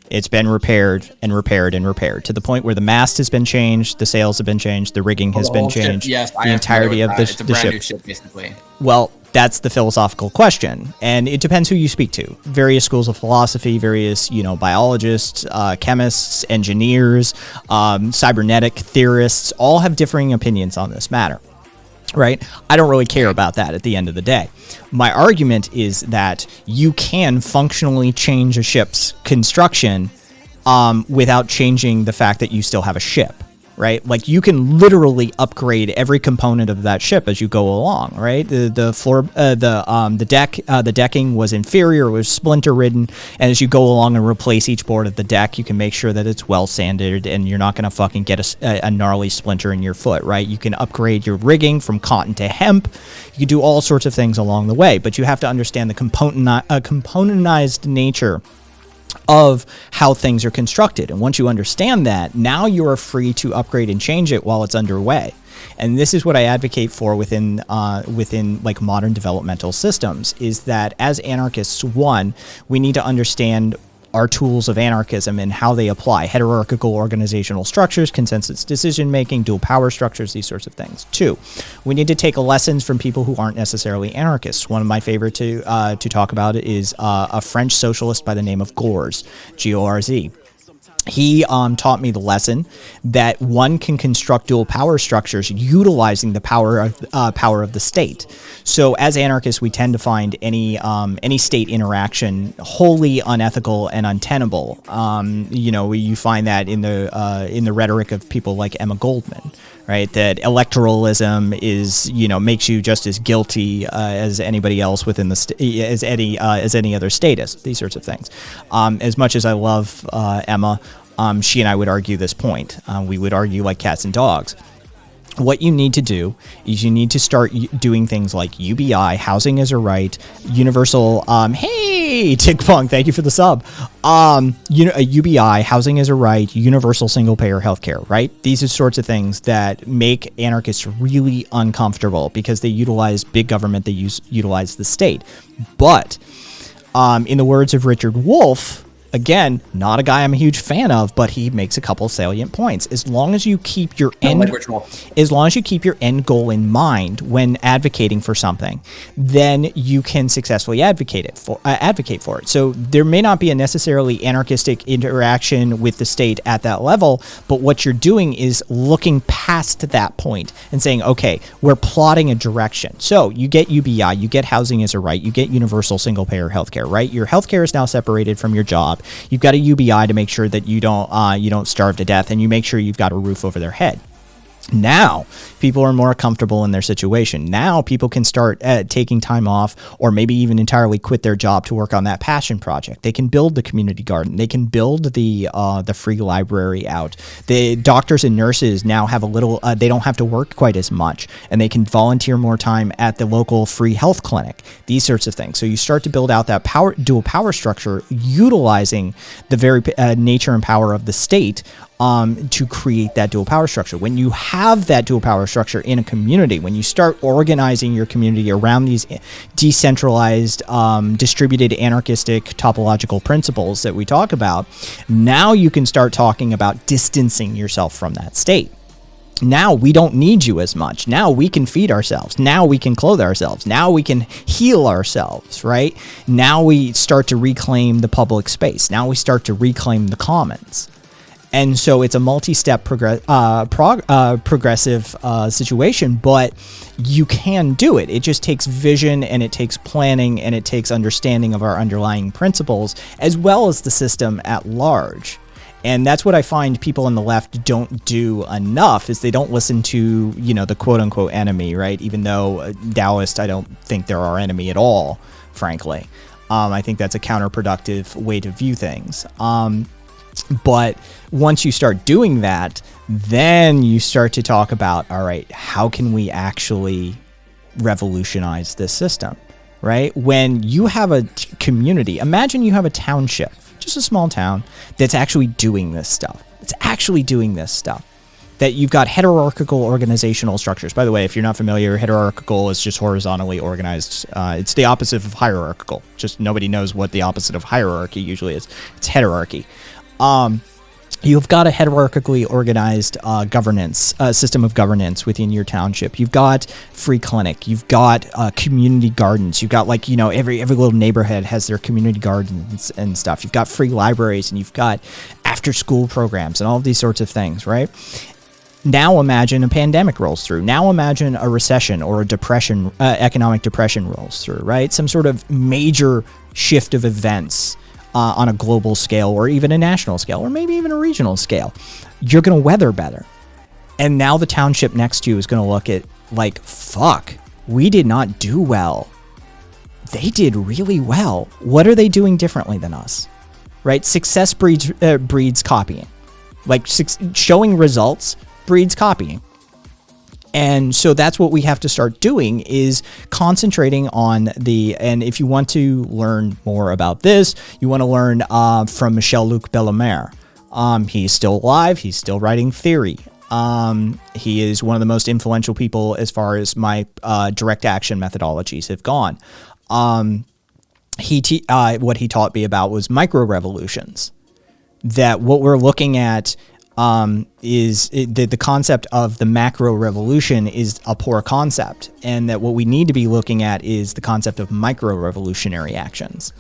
It's been repaired and repaired and repaired to the point where the mast has been changed, the sails have been changed, the rigging has been changed. Yes, the entirety of it's a the brand ship. new ship, basically. Well, that's the philosophical question, and it depends who you speak to. Various schools of philosophy, various biologists, chemists, engineers, cybernetic theorists, all have differing opinions on this matter. Right? I don't really care about that at the end of the day. My argument is that you can functionally change a ship's construction without changing the fact that you still have a ship. Right? You can literally upgrade every component of that ship as you go along, right? The floor, the decking was inferior, was splinter ridden, and as you go along and replace each board of the deck, you can make sure that it's well sanded and you're not going to fucking get a gnarly splinter in your foot, right? You can upgrade your rigging from cotton to hemp. You can do all sorts of things along the way, but you have to understand the componentized nature of how things are constructed. And once you understand that, now you are free to upgrade and change it while it's underway. And this is what I advocate for within modern developmental systems, is that as anarchists, one, we need to understand our tools of anarchism and how they apply: hierarchical organizational structures, consensus decision making, dual power structures, these sorts of things. Two, we need to take lessons from people who aren't necessarily anarchists. One of my favorite to talk about is a French socialist by the name of Gorz, G-O-R-Z. He taught me the lesson that one can construct dual power structures utilizing the power of the state. So as anarchists, we tend to find any state interaction wholly unethical and untenable. You find that in the rhetoric of people like Emma Goldman, right? That electoralism is makes you just as guilty as anybody else within the as any other statist. These sorts of things. As much as I love Emma, she and I would argue this point. We would argue like cats and dogs. What you need to do is you need to start doing things like UBI, housing as a right, universal. Hey, Tick Pong, thank you for the sub. UBI, housing as a right, universal single payer healthcare. Right? These are sorts of things that make anarchists really uncomfortable because they utilize big government. They utilize the state. But in the words of Richard Wolff, Again, not a guy I'm a huge fan of, but he makes a couple salient points. As long as you keep your end goal in mind when advocating for something, then you can successfully advocate for it. So there may not be a necessarily anarchistic interaction with the state at that level, but what you're doing is looking past that point and saying, okay, we're plotting a direction. So you get UBI, you get housing as a right, you get universal single payer healthcare, right? Your healthcare is now separated from your job. You've got a UBI to make sure that you don't starve to death, and you make sure you've got a roof over their head. Now, people are more comfortable in their situation. Now, people can start taking time off, or maybe even entirely quit their job to work on that passion project. They can build the community garden. They can build the free library out. The doctors and nurses now have they don't have to work quite as much, and they can volunteer more time at the local free health clinic. These sorts of things. So you start to build out that dual power structure, utilizing the very nature and power of the state to create that dual power structure. When you have that dual power structure in a community, when you start organizing your community around these decentralized, distributed anarchistic topological principles that we talk about, now you can start talking about distancing yourself from that state. Now we don't need you as much. Now we can feed ourselves. Now we can clothe ourselves. Now we can heal ourselves, right? Now we start to reclaim the public space. Now we start to reclaim the commons. And so it's a multi-step progressive situation, but you can do it. It just takes vision, and it takes planning, and it takes understanding of our underlying principles, as well as the system at large. And that's what I find people on the left don't do enough, is they don't listen to, the quote-unquote enemy, right? Even though Taoists, I don't think they're our enemy at all, frankly. I think that's a counterproductive way to view things. But once you start doing that, then you start to talk about, all right, how can we actually revolutionize this system, right? When you have a community, imagine you have a township, just a small town, that's actually doing this stuff. That you've got hierarchical organizational structures. By the way, if you're not familiar, hierarchical is just horizontally organized. It's the opposite of hierarchical. Just nobody knows what the opposite of hierarchy usually is. It's heterarchy. You've got a hierarchically organized governance system of governance within your township. You've got free clinic. You've got community gardens. You've got every little neighborhood has their community gardens and stuff. You've got free libraries, and you've got after school programs and all of these sorts of things, right? Now imagine a pandemic rolls through. Now imagine a recession or a depression, economic depression rolls through, right? Some sort of major shift of events on a global scale, or even a national scale, or maybe even a regional scale. You're going to weather better. And now the township next to you is going to look at like, fuck, we did not do well. They did really well. What are they doing differently than us? Right? Success breeds copying. Like showing results breeds copying. And so that's what we have to start doing, is concentrating on and if you want to learn more about this, you want to learn from Michel-Luc Bellemare. He's still alive. He's still writing theory. He is one of the most influential people as far as my direct action methodologies have gone. What he taught me about was micro revolutions. That what we're looking at is the concept of the macro revolution is a poor concept, and that what we need to be looking at is the concept of micro revolutionary actions,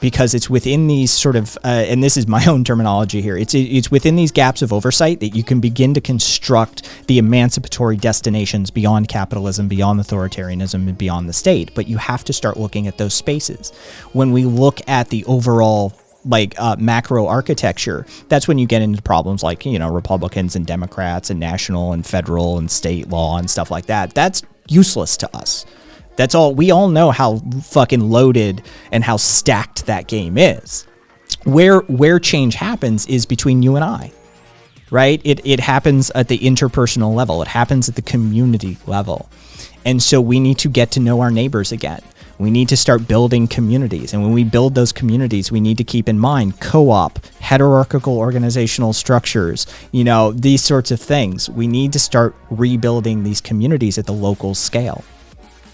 because it's within these sort of and this is my own terminology here, it's within these gaps of oversight that you can begin to construct the emancipatory destinations beyond capitalism, beyond authoritarianism, and beyond the state. But you have to start looking at those spaces. When we look at the overall macro architecture, that's when you get into problems like, Republicans and Democrats and national and federal and state law and stuff like that. That's useless to us. That's all. We all know how fucking loaded and how stacked that game is. Where change happens is between you and I, right? It happens at the interpersonal level. It happens at the community level. And so we need to get to know our neighbors again. We need to start building communities. And when we build those communities, we need to keep in mind co-op, hierarchical organizational structures, these sorts of things. We need to start rebuilding these communities at the local scale.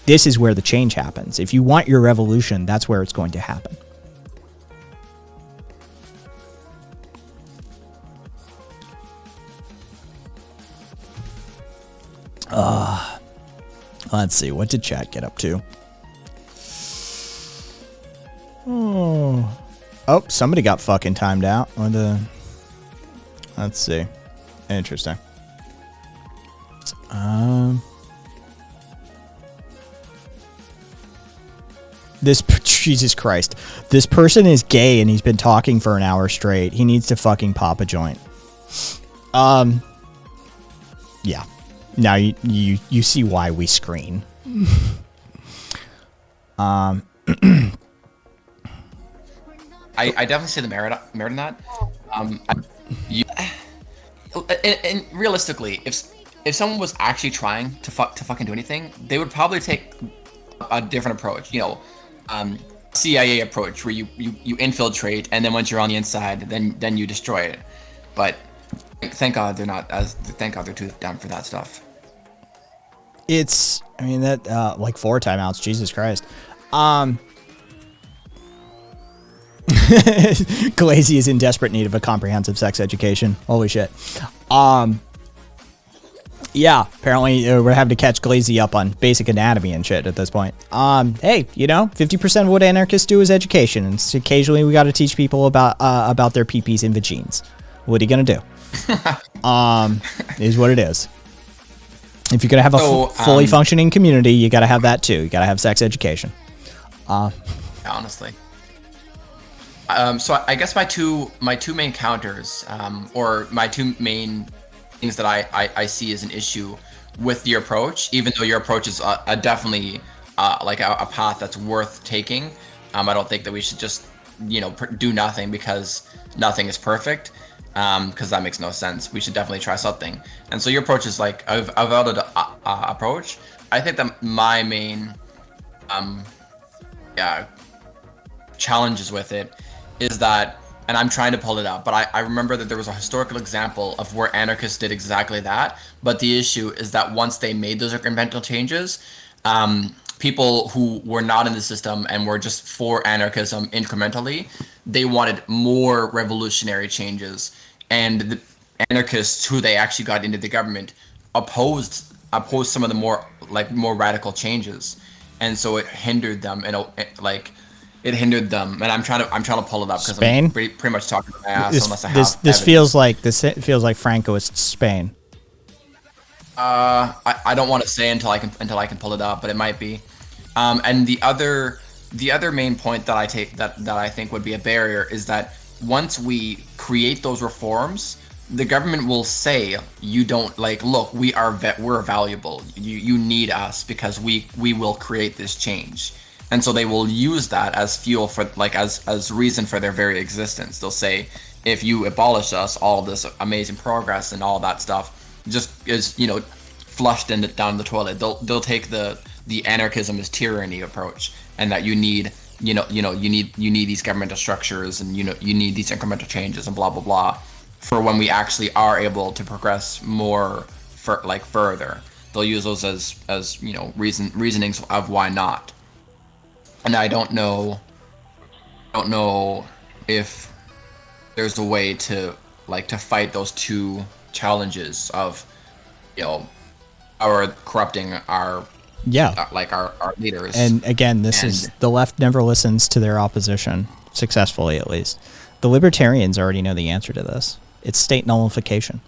This is where the change happens. If you want your revolution, that's where it's going to happen. Let's see. What did chat get up to? Oh, somebody got fucking timed out. Let's see. Interesting. Jesus Christ. This person is gay and he's been talking for an hour straight. He needs to fucking pop a joint. Yeah. Now you see why we screen. I definitely see the merit in that. And realistically, if someone was actually trying to fucking do anything, they would probably take a different approach. You know, CIA approach where you infiltrate, and then once you're on the inside, then you destroy it. But thank God they're not as. Thank God they're too down for that stuff. It's, I mean, that, like 4 timeouts, Jesus Christ. Glazy is in desperate need of a comprehensive sex education. Holy shit. Yeah, apparently we're having to catch Glazy up on basic anatomy and shit at this point. Hey, you know, 50% of what anarchists do is education, and occasionally we got to teach people about their peepees and vagines. What are you gonna do? Is what it is. If you're gonna have a fully functioning community, you gotta have that too. You gotta have sex education. Honestly. So I guess my two main counters, or my two main things that I see as an issue with your approach, even though your approach is definitely like a path that's worth taking. I don't think that we should just, you know, do nothing because nothing is perfect, because that makes no sense. We should definitely try something. And so your approach is like a valid approach. I think that my main challenges with it is that, and I'm trying to pull it up, but I remember that there was a historical example of where anarchists did exactly that. But the issue is that once they made those incremental changes, people who were not in the system and were just for anarchism incrementally, they wanted more revolutionary changes. And the anarchists who they actually got into the government opposed some of the more radical changes. And so it hindered them, and it hindered them. And I'm trying to pull it up because I'm pretty much talking about my ass unless I have this feels like Francoist Spain. I don't want to say until I can pull it up, but it might be. And the other main point that I think would be a barrier is that once we create those reforms, the government will say, you don't look, we're valuable. You need us because we will create this change. And so they will use that as fuel for as reason for their very existence. They'll say, if you abolish us, all this amazing progress and all that stuff just is, you know, flushed down the toilet. They'll take the anarchism is tyranny approach, and that you need these governmental structures, and you need these incremental changes and blah blah blah, for when we actually are able to progress more further. They'll use those as you know, reasonings of why not. And I don't know if there's a way to fight those two challenges of, you know, our corrupting our our leaders. And again, is the left never listens to their opposition successfully, at least. The libertarians already know the answer to this. It's state nullification.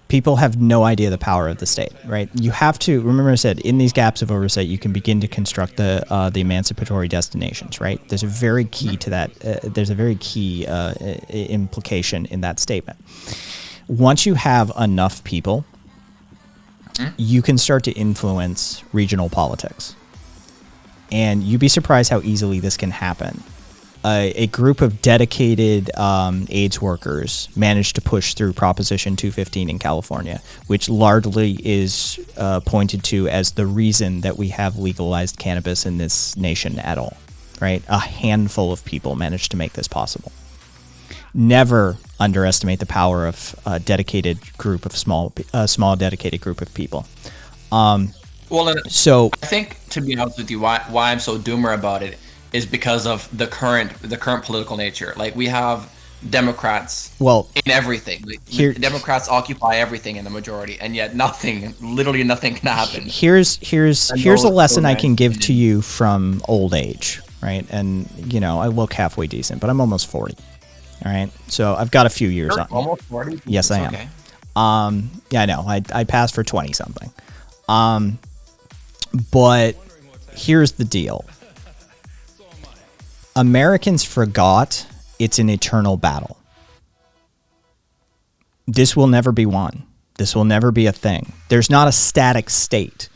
People have no idea the power of the state, right? You have to remember, I said, in these gaps of oversight, you can begin to construct the emancipatory destinations, right? There's a very key to that. There's a very key implication in that statement. Once you have enough people, you can start to influence regional politics. And you'd be surprised how easily this can happen. A group of dedicated AIDS workers managed to push through Proposition 215 in California, which largely is pointed to as the reason that we have legalized cannabis in this nation at all, right? A handful of people managed to make this possible. Never underestimate the power of a dedicated group of small dedicated group of people. So I think, to be honest with you, why I'm so doomer about it is because of the current political nature. Like, we have Democrats Well, in everything. Like, here- Democrats occupy everything in the majority, and yet literally nothing can happen. Here's a lesson I can give opinion. to you from old age, right? And I look halfway decent, but I'm almost 40. All right, so I've got a few years You're on. almost 40? Yes, I am. Okay. Yeah, I know. I passed for 20 something. But here's the deal. Americans forgot it's an eternal battle. This will never be won. This will never be a thing. There's not a static state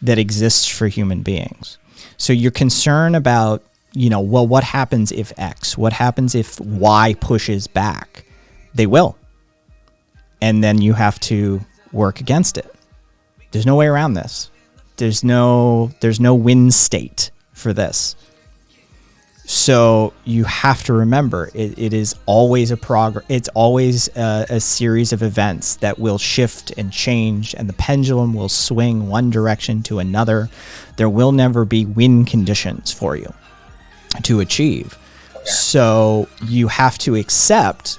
that exists for human beings. So your concern about, well, what happens if X? What happens if Y pushes back? They will. And then you have to work against it. There's no way around this. There's no win state for this. So you have to remember, it is always it's always a series of events that will shift and change, and the pendulum will swing one direction to another. There will never be win conditions for you to achieve. So you have to accept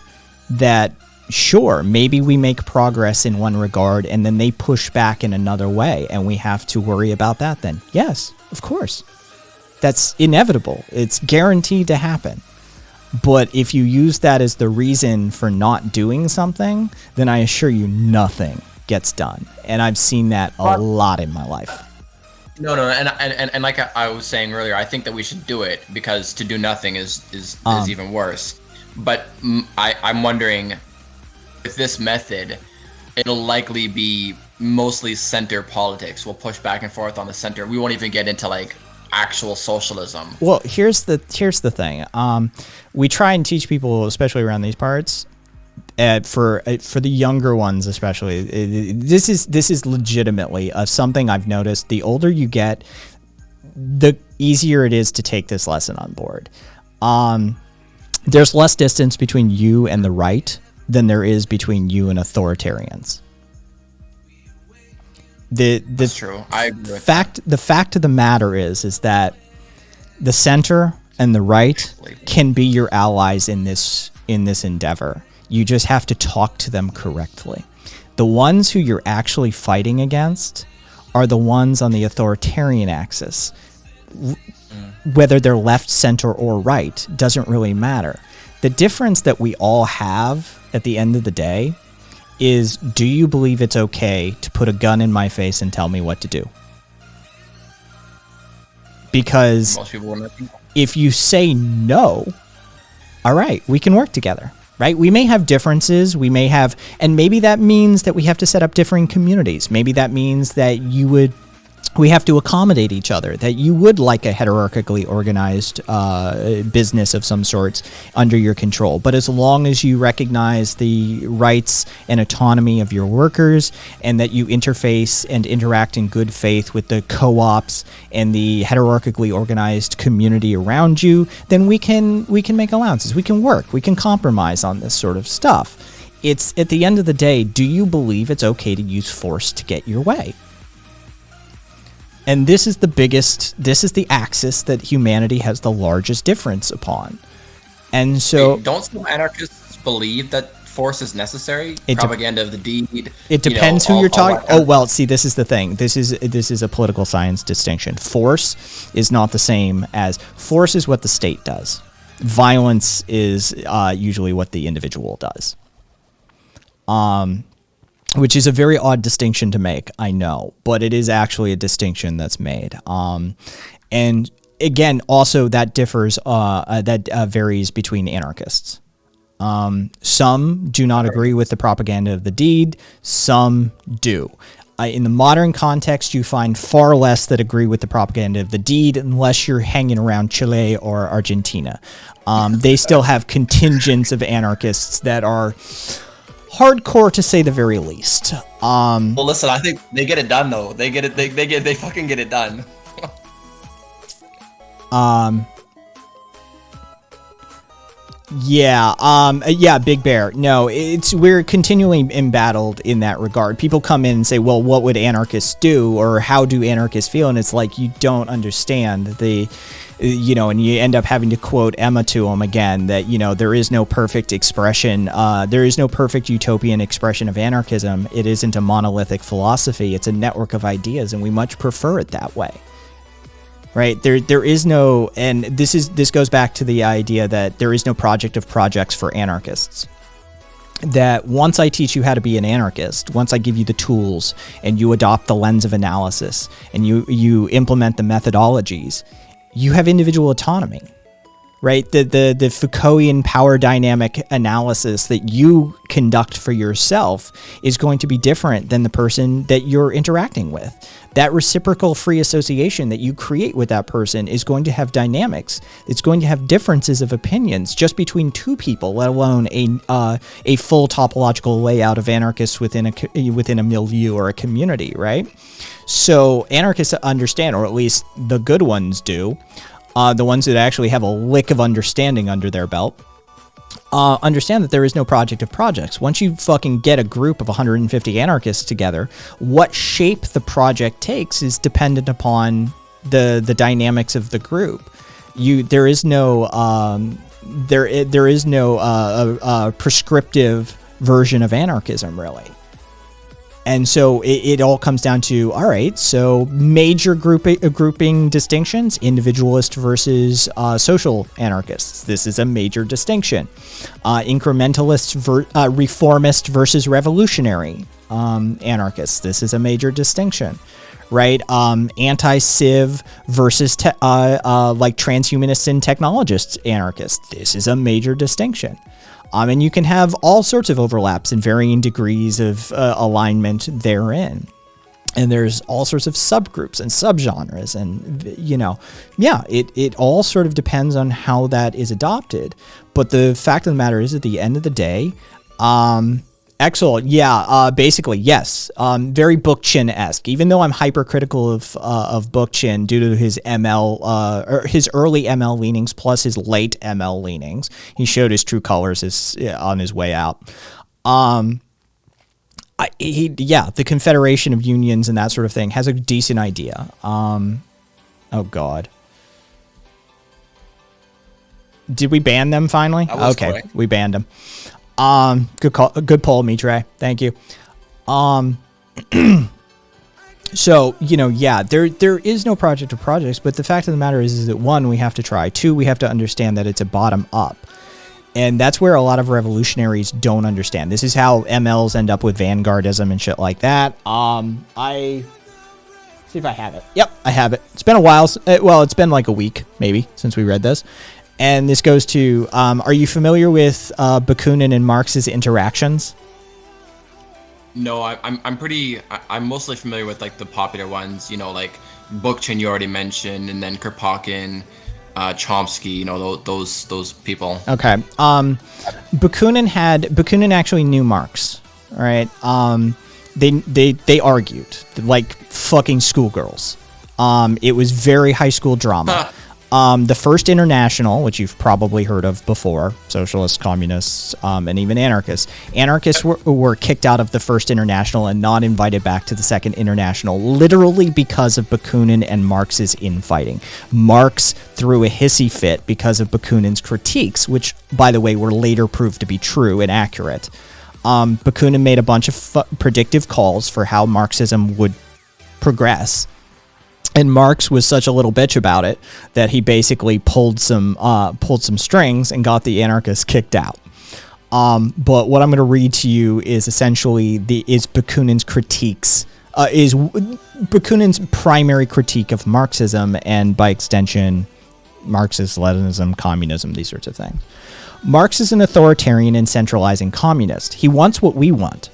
that, sure, maybe we make progress in one regard and then they push back in another way, and we have to worry about that then. Yes, of course. That's inevitable. It's guaranteed to happen. But if you use that as the reason for not doing something, then I assure you nothing gets done. And I've seen that a lot in my life. No, and like I was saying earlier, I think that we should do it because to do nothing is even worse. But I'm wondering, with this method, it'll likely be mostly center politics. We'll push back and forth on the center. We won't even get into like actual socialism. Well, here's the thing. We try and teach people, especially around these parts, for the younger ones especially. This is legitimately something I've noticed. The older you get, the easier it is to take this lesson on board. There's less distance between you and the right than there is between you and authoritarians. That's true. I agree with The fact of the matter is that the center and the right can be your allies in this endeavor. You just have to talk to them correctly. The ones who you're actually fighting against are the ones on the authoritarian axis. Whether they're left, center, or right doesn't really matter. The difference that we all have at the end of the day is, do you believe it's okay to put a gun in my face and tell me what to do? Because most people will if you say no, all right, we can work together, right? We may have differences, and maybe that means that we have to set up differing communities. Maybe that means that we have to accommodate each other, that you would like a hierarchically organized business of some sorts under your control. But as long as you recognize the rights and autonomy of your workers, and that you interface and interact in good faith with the co-ops and the hierarchically organized community around you, then we can make allowances. We can work. We can compromise on this sort of stuff. It's, at the end of the day, do you believe it's okay to use force to get your way? And this is the axis that humanity has the largest difference upon. And so... Don't some anarchists believe that force is necessary? Propaganda of the deed? It depends who you're talking... Oh, well, see, this is the thing. This is a political science distinction. Force is not the same as... Force is what the state does. Violence is usually what the individual does. Which is a very odd distinction to make, I know, but it is actually a distinction that's made. And again, also that differs, varies between anarchists. Some do not agree with the propaganda of the deed, some do. In the modern context, you find far less that agree with the propaganda of the deed, unless you're hanging around Chile or Argentina. They still have contingents of anarchists that are hardcore, to say the very least. Well, listen, I think they get it done though. They fucking get it done. Yeah, Big Bear. No, we're continually embattled in that regard. People come in and say, well, what would anarchists do, or how do anarchists feel? And it's like, you don't understand and you end up having to quote Emma to them again, that, there is no perfect expression. There is no perfect utopian expression of anarchism. It isn't a monolithic philosophy. It's a network of ideas, and we much prefer it that way. Right, there is no, and this goes back to the idea that there is no project of projects for anarchists. That once I teach you how to be an anarchist, once I give you the tools and you adopt the lens of analysis and you implement the methodologies, you have individual autonomy. Right, the Foucaultian power dynamic analysis that you conduct for yourself is going to be different than the person that you're interacting with. That reciprocal free association that you create with that person is going to have dynamics. It's going to have differences of opinions just between two people, let alone a full topological layout of anarchists within a milieu or a community, right? So anarchists understand, or at least the good ones do, the ones that actually have a lick of understanding under their belt, understand that there is no project of projects. Once you fucking get a group of 150 anarchists together, what shape the project takes is dependent upon the dynamics of the group. There is no prescriptive version of anarchism, really. And so it all comes down to, all right, so major grouping distinctions, individualist versus social anarchists. This is a major distinction. Incrementalist, reformist versus revolutionary anarchists. This is a major distinction, right? Anti-civ versus like transhumanists and technologists anarchists. This is a major distinction. And you can have all sorts of overlaps and varying degrees of alignment therein. And there's all sorts of subgroups and subgenres. And, it all sort of depends on how that is adopted. But the fact of the matter is, at the end of the day, Exel, basically, yes. Very Bookchin-esque. Even though I'm hypercritical of Bookchin due to his ML, or his early ML leanings plus his late ML leanings, he showed his true colors on his way out. The Confederation of Unions and that sort of thing has a decent idea. Oh God. Did we ban them finally? Okay, correct. We banned them. Good call, good poll, Mitre. Thank you. So, there is no project or projects, but the fact of the matter is that one, we have to try. Two, we have to understand that it's a bottom up. And that's where a lot of revolutionaries don't understand. This is how MLs end up with vanguardism and shit like that. I see if I have it. Yep, I have it. It's been a while. It's been like a week, maybe, since we read this. And this goes to, are you familiar with Bakunin and Marx's interactions? No, I'm mostly familiar with like the popular ones, like Bookchin you already mentioned, and then Kropotkin, Chomsky, those people. Okay. Bakunin actually knew Marx, right? They argued like fucking schoolgirls. It was very high school drama. The First International, which you've probably heard of before, socialists, communists, and even anarchists. Anarchists were kicked out of the First International and not invited back to the Second International, literally because of Bakunin and Marx's infighting. Marx threw a hissy fit because of Bakunin's critiques, which, by the way, were later proved to be true and accurate. Bakunin made a bunch of predictive calls for how Marxism would progress. And Marx was such a little bitch about it that he basically pulled some strings and got the anarchists kicked out. But what I'm going to read to you is essentially Bakunin's critiques, is Bakunin's primary critique of Marxism and, by extension, Marxist Leninism, communism, these sorts of things. Marx is an authoritarian and centralizing communist. He wants what we want.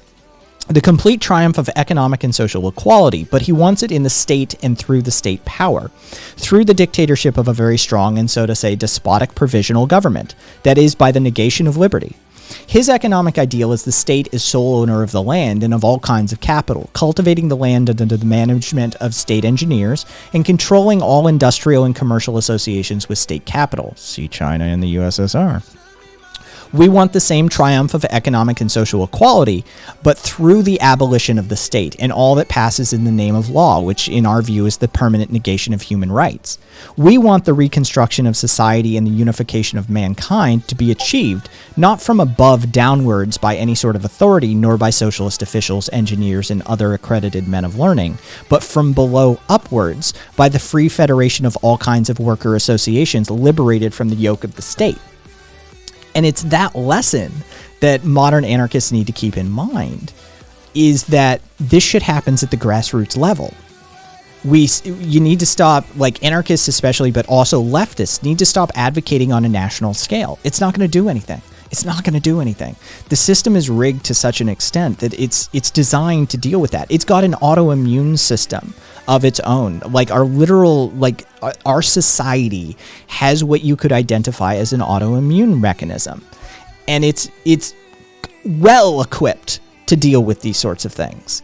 The complete triumph of economic and social equality, but he wants it in the state and through the state power, through the dictatorship of a very strong and, so to say, despotic provisional government, that is, by the negation of liberty. His economic ideal is the state is sole owner of the land and of all kinds of capital, cultivating the land under the management of state engineers and controlling all industrial and commercial associations with state capital. See China and the USSR. We want the same triumph of economic and social equality, but through the abolition of the state and all that passes in the name of law, which in our view is the permanent negation of human rights. We want the reconstruction of society and the unification of mankind to be achieved, not from above downwards by any sort of authority, nor by socialist officials, engineers, and other accredited men of learning, but from below upwards by the free federation of all kinds of worker associations liberated from the yoke of the state. And it's that lesson that modern anarchists need to keep in mind, is that this shit happens at the grassroots level. You need to stop, like anarchists especially, but also leftists, need to stop advocating on a national scale. It's not going to do anything. It's not going to do anything. The system is rigged to such an extent that it's designed to deal with that. It's got an autoimmune system of its own. Like our society has what you could identify as an autoimmune mechanism. And it's well equipped to deal with these sorts of things.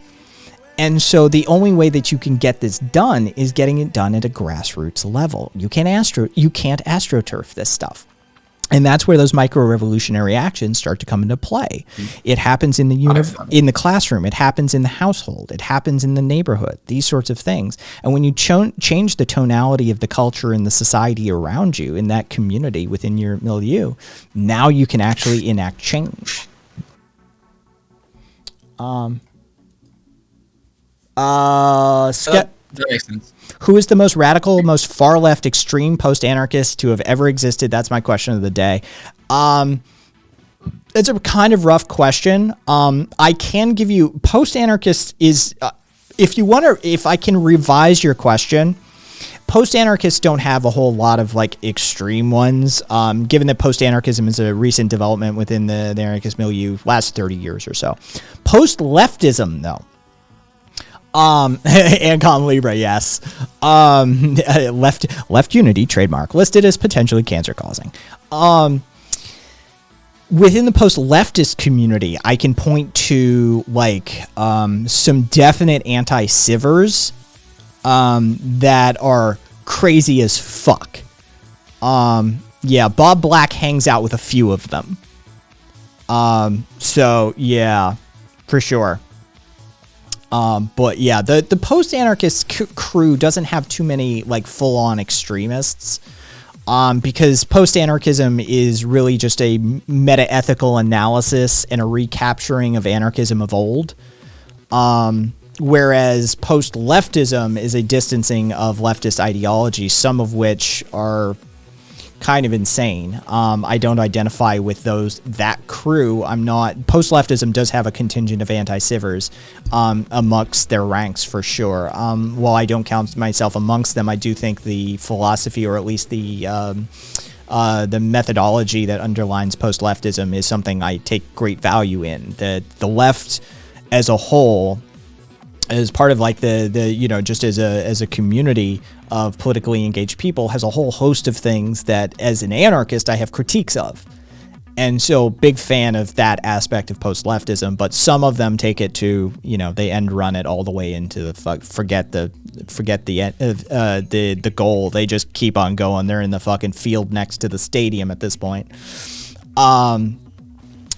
And so the only way that you can get this done is getting it done at a grassroots level. You can't astroturf this stuff. And that's where those micro-revolutionary actions start to come into play. It happens in the classroom. It happens in the household. It happens in the neighborhood. These sorts of things. And when you change the tonality of the culture and the society around you in that community within your milieu, now you can actually enact change. That makes sense. Who is the most radical, most far left, extreme post-anarchist to have ever existed? That's my question of the day. It's a kind of rough question. I can give you post-anarchist is if I can revise your question. Post-anarchists don't have a whole lot of like extreme ones, given that post-anarchism is a recent development within the anarchist milieu, last 30 years or so. Post-leftism, though. Ancom Libre, yes. Left Unity trademark listed as potentially cancer causing. Within the post-leftist community, I can point to like some definite anti-civers that are crazy as fuck. Yeah, Bob Black hangs out with a few of them. So yeah, for sure. But yeah, the post-anarchist crew doesn't have too many like full-on extremists, because post-anarchism is really just a meta-ethical analysis and a recapturing of anarchism of old, whereas post-leftism is a distancing of leftist ideology, some of which are kind of insane. I don't identify with that crew. I'm not. Post-leftism does have a contingent of anti-civers amongst their ranks for sure. While I don't count myself amongst them, I do think the philosophy, or at least the methodology that underlines post-leftism, is something I take great value in. The left as a whole, as part of like the just as a community of politically engaged people, has a whole host of things that as an anarchist I have critiques of. And so big fan of that aspect of post-leftism, but some of them take it to, they end run it all the way into the forget the goal. They just keep on going. They're in the fucking field next to the stadium at this point.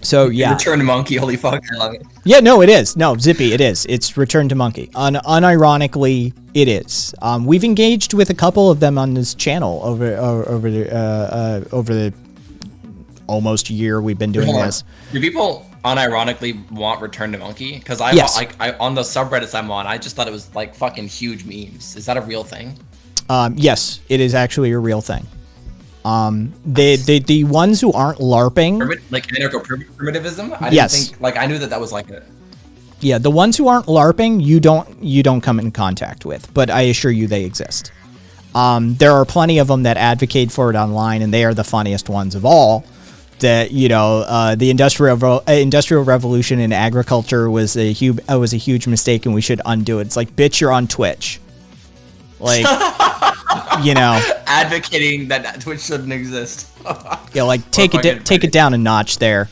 So yeah, Return to Monkey, holy fuck, I love it. Yeah, no, it is. No, Zippy, it is. It's Return to Monkey. Unironically, it is. We've engaged with a couple of them on this channel over the almost year we've been doing this. Do people unironically want Return to Monkey? Because I on the subreddits I'm on, I just thought it was like fucking huge memes. Is that a real thing? Yes, it is actually a real thing. The ones who aren't LARPing, like anarcho-primitivism. I yes. didn't think, like, I knew that was like a. Yeah, the ones who aren't LARPing, you don't come in contact with, but I assure you they exist. There are plenty of them that advocate for it online, and they are the funniest ones of all. That the industrial revolution in agriculture was a huge mistake, and we should undo it. It's like, bitch, you're on Twitch. Like, advocating that Twitch shouldn't exist. Yeah, like take it down a notch there.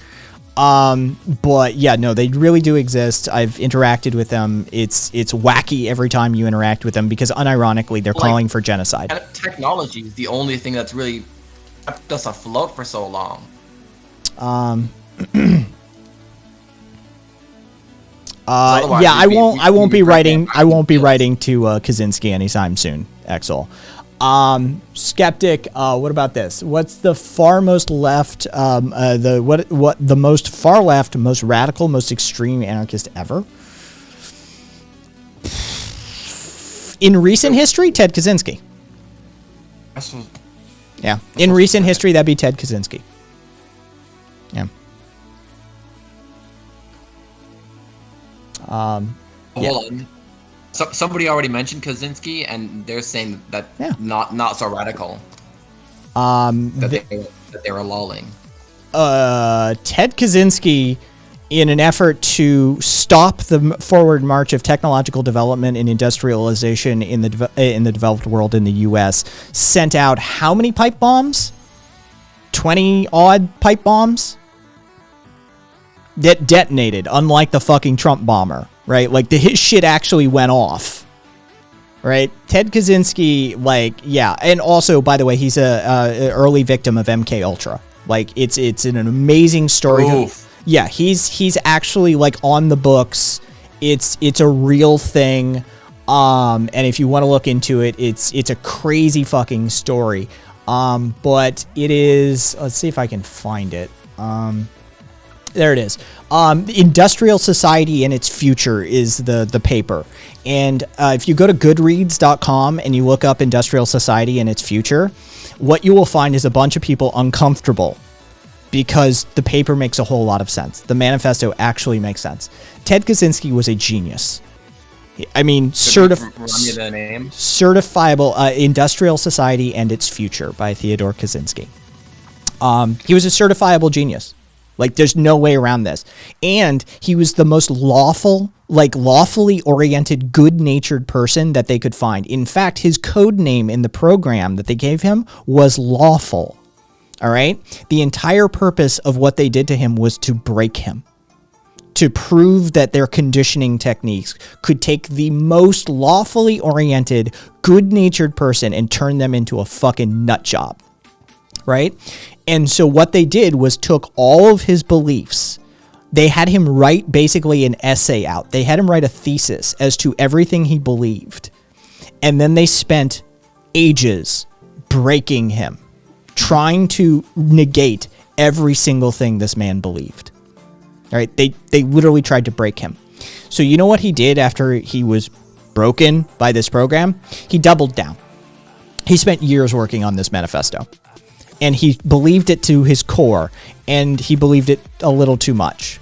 But yeah, no, they really do exist. I've interacted with them. It's wacky every time you interact with them, because unironically they're calling for genocide. Technology is the only thing that's really kept us afloat for so long. Otherwise, yeah, I won't be writing to Kaczynski Kaczynski anytime soon, Exel. Skeptic, what about this? What's the far most left, the most far left, most radical, most extreme anarchist ever? In recent history, Ted Kaczynski. Yeah, in recent history, that'd be Ted Kaczynski. Yeah. Hold on. So, somebody already mentioned Kaczynski, and they're saying that not so radical. That they were lolling. Ted Kaczynski, in an effort to stop the forward march of technological development and industrialization in the developed world in the U.S., sent out how many pipe bombs? 20 odd pipe bombs that detonated, unlike the fucking Trump bomber, right? Like his shit actually went off, right? Ted Kaczynski, and also, by the way, he's a early victim of MK Ultra. Like it's an amazing story. Oof. Yeah, he's actually on the books. It's a real thing. And if you want to look into it, it's a crazy fucking story. But it is, let's see if I can find it. There it is. Industrial Society and Its Future is the paper. And if you go to goodreads.com and you look up Industrial Society and Its Future, what you will find is a bunch of people uncomfortable because the paper makes a whole lot of sense. The manifesto actually makes sense. Ted Kaczynski was a genius. I mean, certifiable Industrial Society and Its Future by Theodore Kaczynski. He was a certifiable genius. There's no way around this. And he was the most lawfully oriented, good-natured person that they could find. In fact, his code name in the program that they gave him was Lawful. All right? The entire purpose of what they did to him was to break him, to prove that their conditioning techniques could take the most lawfully oriented, good-natured person and turn them into a fucking nut job. Right? And so what they did was took all of his beliefs. They had him write basically an essay out. They had him write a thesis as to everything he believed. And then they spent ages breaking him, trying to negate every single thing this man believed. All right? They literally tried to break him. So you know what he did after he was broken by this program? He doubled down. He spent years working on this manifesto. And he believed it to his core, and he believed it a little too much.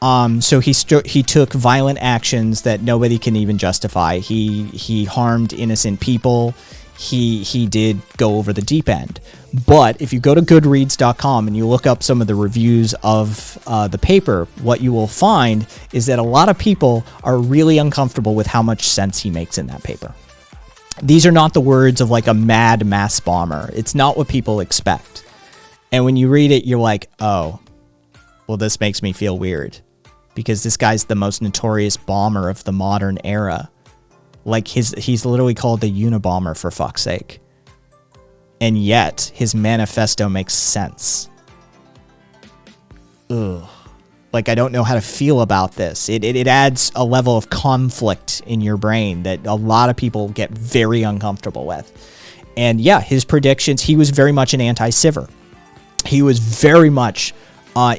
So he took violent actions that nobody can even justify. He harmed innocent people. He did go over the deep end. But if you go to goodreads.com and you look up some of the reviews of the paper, what you will find is that a lot of people are really uncomfortable with how much sense he makes in that paper. These are not the words of a mad mass bomber. It's not what people expect. And when you read it, you're like, oh, well, this makes me feel weird. Because this guy's the most notorious bomber of the modern era. He's literally called the Unabomber, for fuck's sake. And yet, his manifesto makes sense. Ugh. I don't know how to feel about this. It adds a level of conflict in your brain that a lot of people get very uncomfortable with. And yeah, his predictions, he was very much an anti-civer. He was very much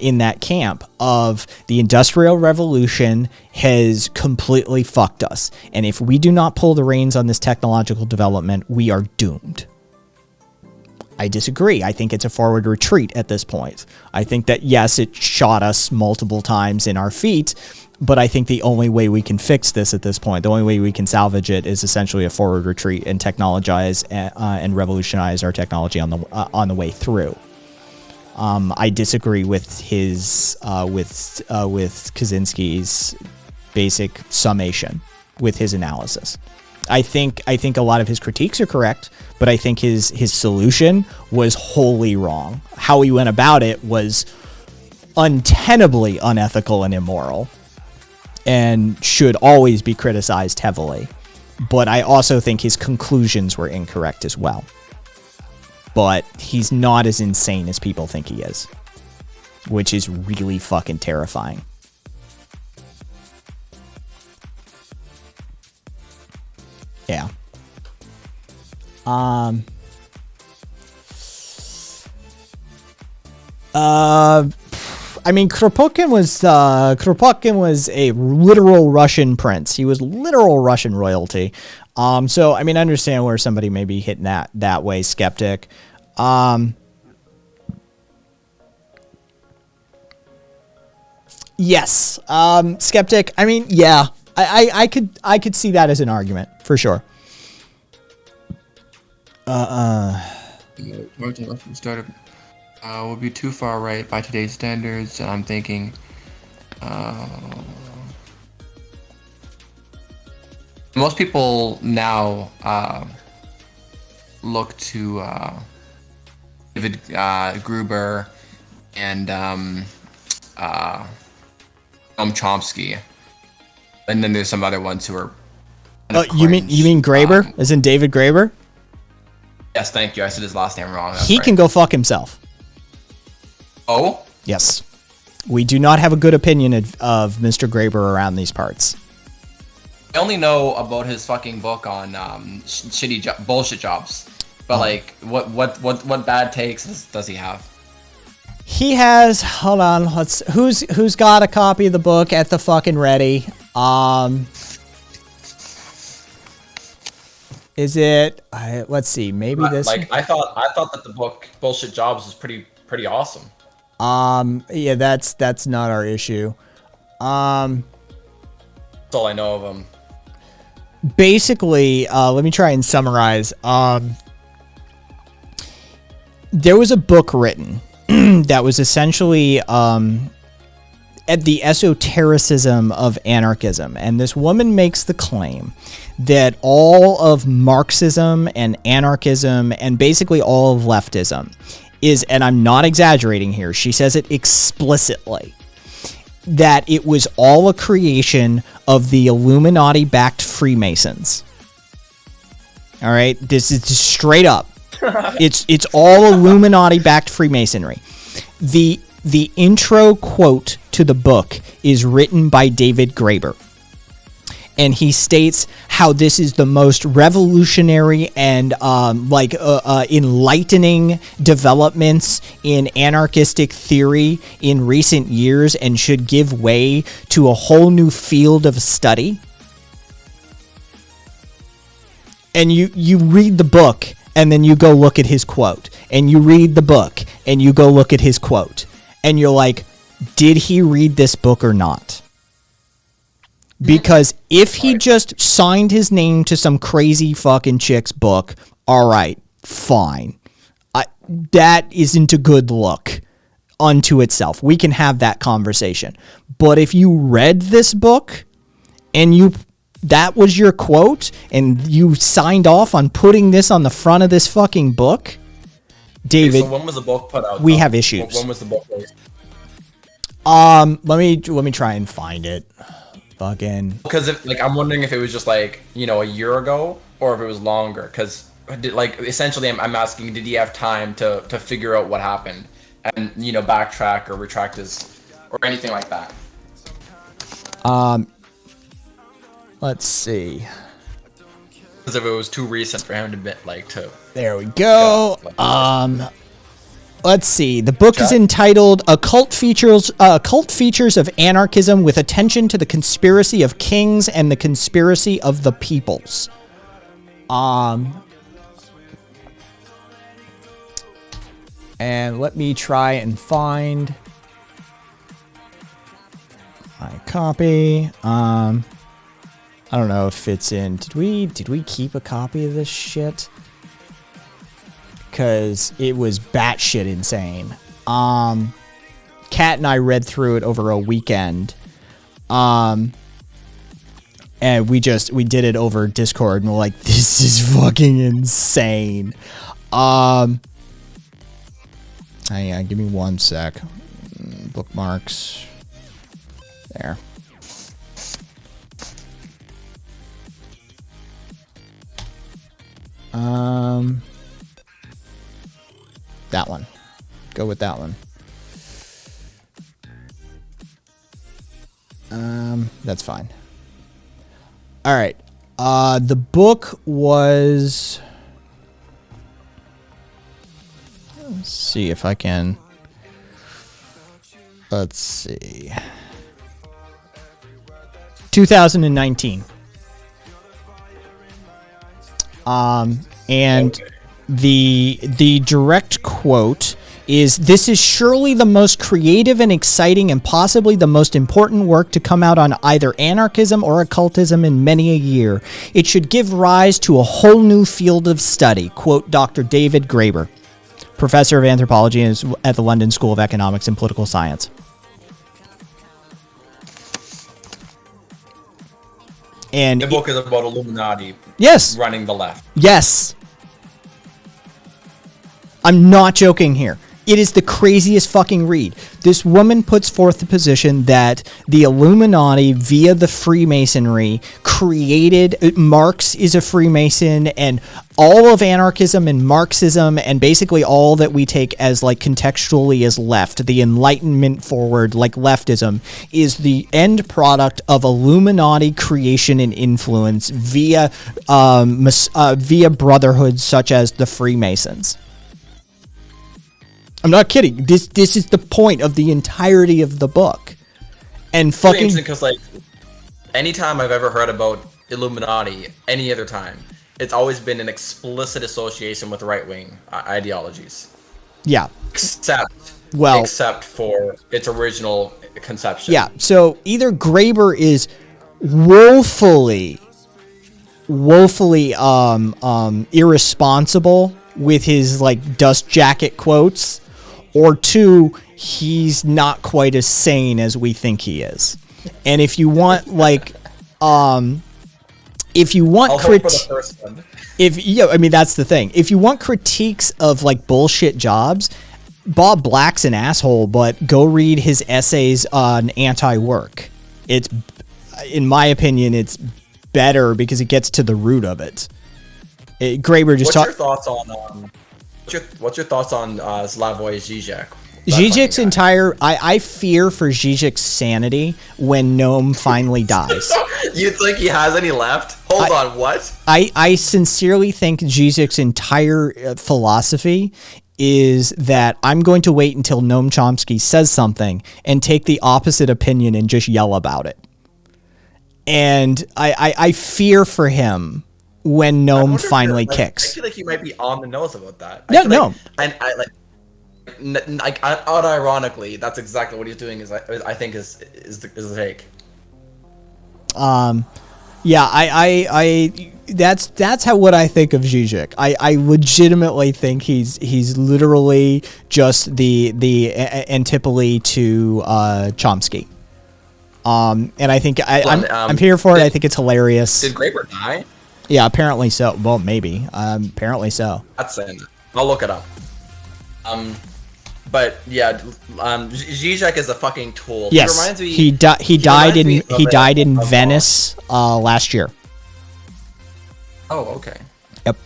in that camp of the Industrial Revolution has completely fucked us. And if we do not pull the reins on this technological development, we are doomed. I disagree. I think it's a forward retreat at this point. I think that, yes, it shot us multiple times in our feet, but I think the only way we can fix this at this point, the only way we can salvage it is essentially a forward retreat and technologize and revolutionize our technology on the way through. I disagree with his with Kaczynski's basic summation with his analysis. I think a lot of his critiques are correct, but I think his solution was wholly wrong. How he went about it was untenably unethical and immoral and should always be criticized heavily. But I also think his conclusions were incorrect as well. But he's not as insane as people think he is. which is really fucking terrifying. Yeah. I mean, Kropotkin was a literal Russian prince. He was literal Russian royalty. So I mean, I understand where somebody may be hitting that way, skeptic. Yes, skeptic. I mean, yeah, I could see that as an argument for sure. Startup will be too far right by today's standards, and I'm thinking, most people now look to David Gruber and Chomsky, and then there's some other ones who are. You mean Graeber, as in David Graeber? Yes, thank you. I said his last name wrong. He right. Can go fuck himself. Oh? Yes. We do not have a good opinion of Mr. Graeber around these parts. I only know about his fucking book on bullshit jobs. But like, what bad takes does he have? He has. Hold on. Who's got a copy of the book at the fucking ready? Is it? Let's see. Maybe this. Like I thought that the book Bullshit Jobs was pretty awesome. Yeah, that's not our issue. That's all I know of him. Basically, let me try and summarize. There was a book written that was essentially at the esotericism of anarchism, and this woman makes the claim that all of Marxism and anarchism and basically all of leftism is, and I'm not exaggerating here, she says it explicitly, that it was all a creation of the Illuminati-backed Freemasons. All right, this is straight up. It's all Illuminati-backed Freemasonry. The intro quote to the book is written by David Graeber. And he states how this is the most revolutionary and enlightening developments in anarchistic theory in recent years and should give way to a whole new field of study. And you read the book and then you go look at his quote. And you read the book and you go look at his quote. And you're like, did he read this book or not? Because if he just signed his name to some crazy fucking chick's book, all right, fine. That isn't a good look unto itself. We can have that conversation. But if you read this book and that was your quote and you signed off on putting this on the front of this fucking book, David, so when was the book put out? We have issues. When was the book released? Let me try and find it. Fucking. Because I'm wondering if it was just a year ago or if it was longer. Because essentially, I'm asking, did he have time to figure out what happened and backtrack or retract his or anything like that? Let's see. Because if it was too recent for him to There we go. Let's see. The book is entitled Occult Features of Anarchism with Attention to the Conspiracy of Kings and the Conspiracy of the Peoples. And let me try and find my copy. I don't know if it's in. Did we keep a copy of this shit? Because it was batshit insane. Kat and I read through it over a weekend. And we did it over Discord and we're like, this is fucking insane. Hang on, give me 1 sec. Bookmarks. There. That one. Go with that one. That's fine. All right. The book was... Let's see if I can... Let's see. 2019. And the direct quote is, "This is surely the most creative and exciting and possibly the most important work to come out on either anarchism or occultism in many a year. It should give rise to a whole new field of study." Quote Dr. David Graeber, professor of anthropology at the London School of Economics and Political Science. And the book is about Illuminati. Yes. Running the left. Yes. I'm not joking here. It is the craziest fucking read. This woman puts forth the position that the Illuminati, via the Freemasonry, created... Marx is a Freemason, and all of anarchism and Marxism, and basically all that we take as, like, contextually as left, the Enlightenment forward, like leftism, is the end product of Illuminati creation and influence via brotherhoods such as the Freemasons. I'm not kidding. This is the point of the entirety of the book. And It's really fucking... interesting because, like, anytime I've ever heard about Illuminati, any other time, it's always been an explicit association with right-wing ideologies. Yeah. Except for its original conception. Yeah, so either Graeber is woefully irresponsible with his, like, dust jacket quotes, or two, he's not quite as sane as we think he is. And if you want, like, if you want I'll hope for the first one. That's the thing. If you want critiques of, like, bullshit jobs, Bob Black's an asshole, but go read his essays on anti-work. It's, in my opinion, it's better because it gets to the root of it. Graeber just What's your thoughts on Slavoj Žižek? Zizek's entire... I fear for Zizek's sanity when Noam finally dies. You think he has any left? Hold on, what? I sincerely think Zizek's entire philosophy is that I'm going to wait until Noam Chomsky says something and take the opposite opinion and just yell about it. And I fear for him when Noam finally kicks. I feel like he might be on the nose about that. No. Unironically, that's exactly what he's doing. I think is the take. That's what I think of Zizek. I legitimately think he's literally just the antipode to Chomsky. And I think I'm here for it. I think it's hilarious. Did Graeber die? Yeah, apparently so. Well, maybe. Apparently so. That's it. I'll look it up. But yeah, Zizek is a fucking tool. Yes, he reminds me. He died in Venice last year. Oh, okay. Yep.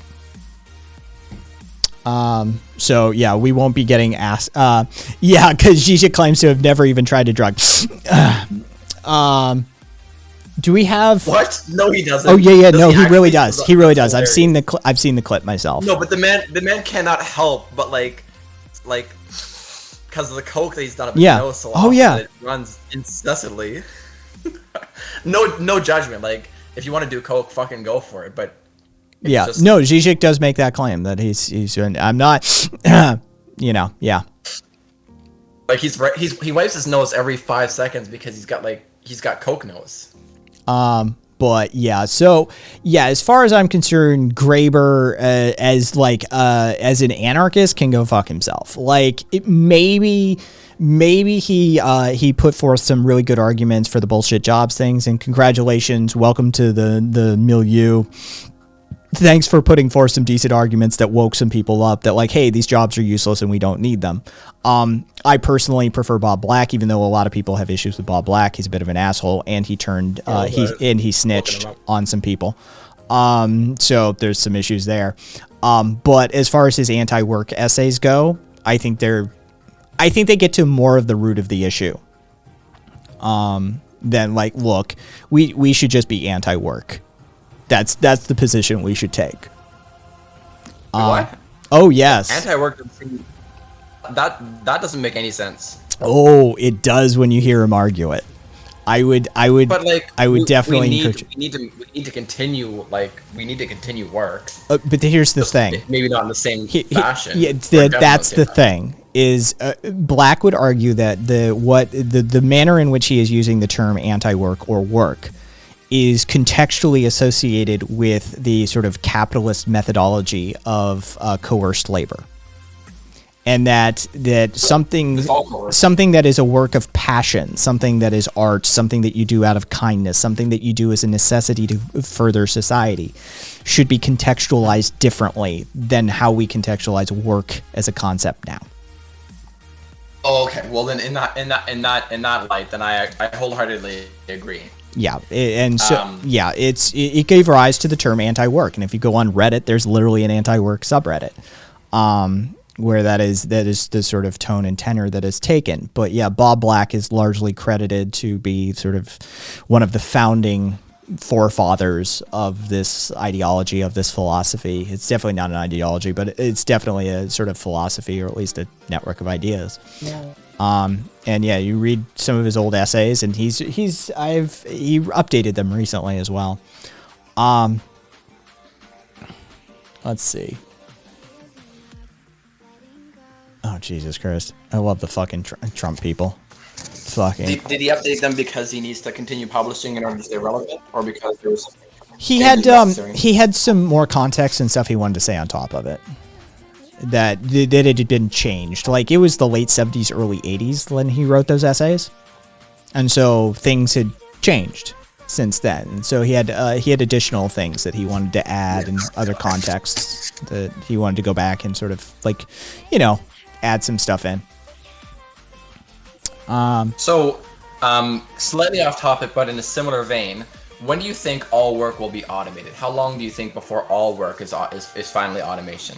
So yeah, we won't be getting asked. Yeah, because Zizek claims to have never even tried a drug. Do we have what? No, he doesn't. Oh yeah. No, he really does. He really does. I've seen the clip myself. No, but the man cannot help but like because of the coke that he's done up his nose so often, it runs incessantly. No judgment. Like if you want to do coke, fucking go for it. But yeah, no, Zizek does make that claim that he's. I'm not. Yeah. Like he wipes his nose every 5 seconds because he's got coke nose. But yeah, so yeah, as far as I'm concerned, Graeber as an anarchist can go fuck himself. Like maybe he put forth some really good arguments for the bullshit jobs things, and congratulations, welcome to the milieu. Thanks for putting forth some decent arguments that woke some people up that like, hey, these jobs are useless and we don't need them. I personally prefer Bob Black, even though a lot of people have issues with Bob Black. He's a bit of an asshole, and he snitched on some people. So there's some issues there. But as far as his anti-work essays go, I think they get to more of the root of the issue. then like, look, we should just be anti-work. That's the position we should take. What? Oh yes. Anti-work doesn't seem- that doesn't make any sense. Oh, it does when you hear him argue it. I would But like, I would definitely we encourage. need to continue work. But here's the thing. Maybe not in the same fashion. Yeah, We're that's definitely the thing. Is Black would argue that the manner in which he is using the term anti-work or work is contextually associated with the sort of capitalist methodology of coerced labor. And that something that is a work of passion, something that is art, something that you do out of kindness, something that you do as a necessity to further society, should be contextualized differently than how we contextualize work as a concept now. Oh, okay. Well, then in that light, then I wholeheartedly agree. Yeah, it gave rise to the term anti-work, and if you go on Reddit, there's literally an anti-work subreddit. Where that is the sort of tone and tenor that is taken. But yeah, Bob Black is largely credited to be sort of one of the founding forefathers of this ideology, of this philosophy. It's definitely not an ideology, but it's definitely a sort of philosophy, or at least a network of ideas. Yeah. And yeah, you read some of his old essays, and he updated them recently as well. Let's see. Oh, Jesus Christ. I love the fucking Trump people. Fucking. Did he update them because he needs to continue publishing in order to stay relevant, or because there was... He had some more context and stuff he wanted to say on top of it. That it had been changed. Like, it was the late 70s, early 80s when he wrote those essays. And so things had changed since then. And so he had additional things that he wanted to add and other contexts that he wanted to go back and sort of, like, add some stuff in. Slightly off topic, but in a similar vein, when do you think all work will be automated? How long do you think before all work is finally automation?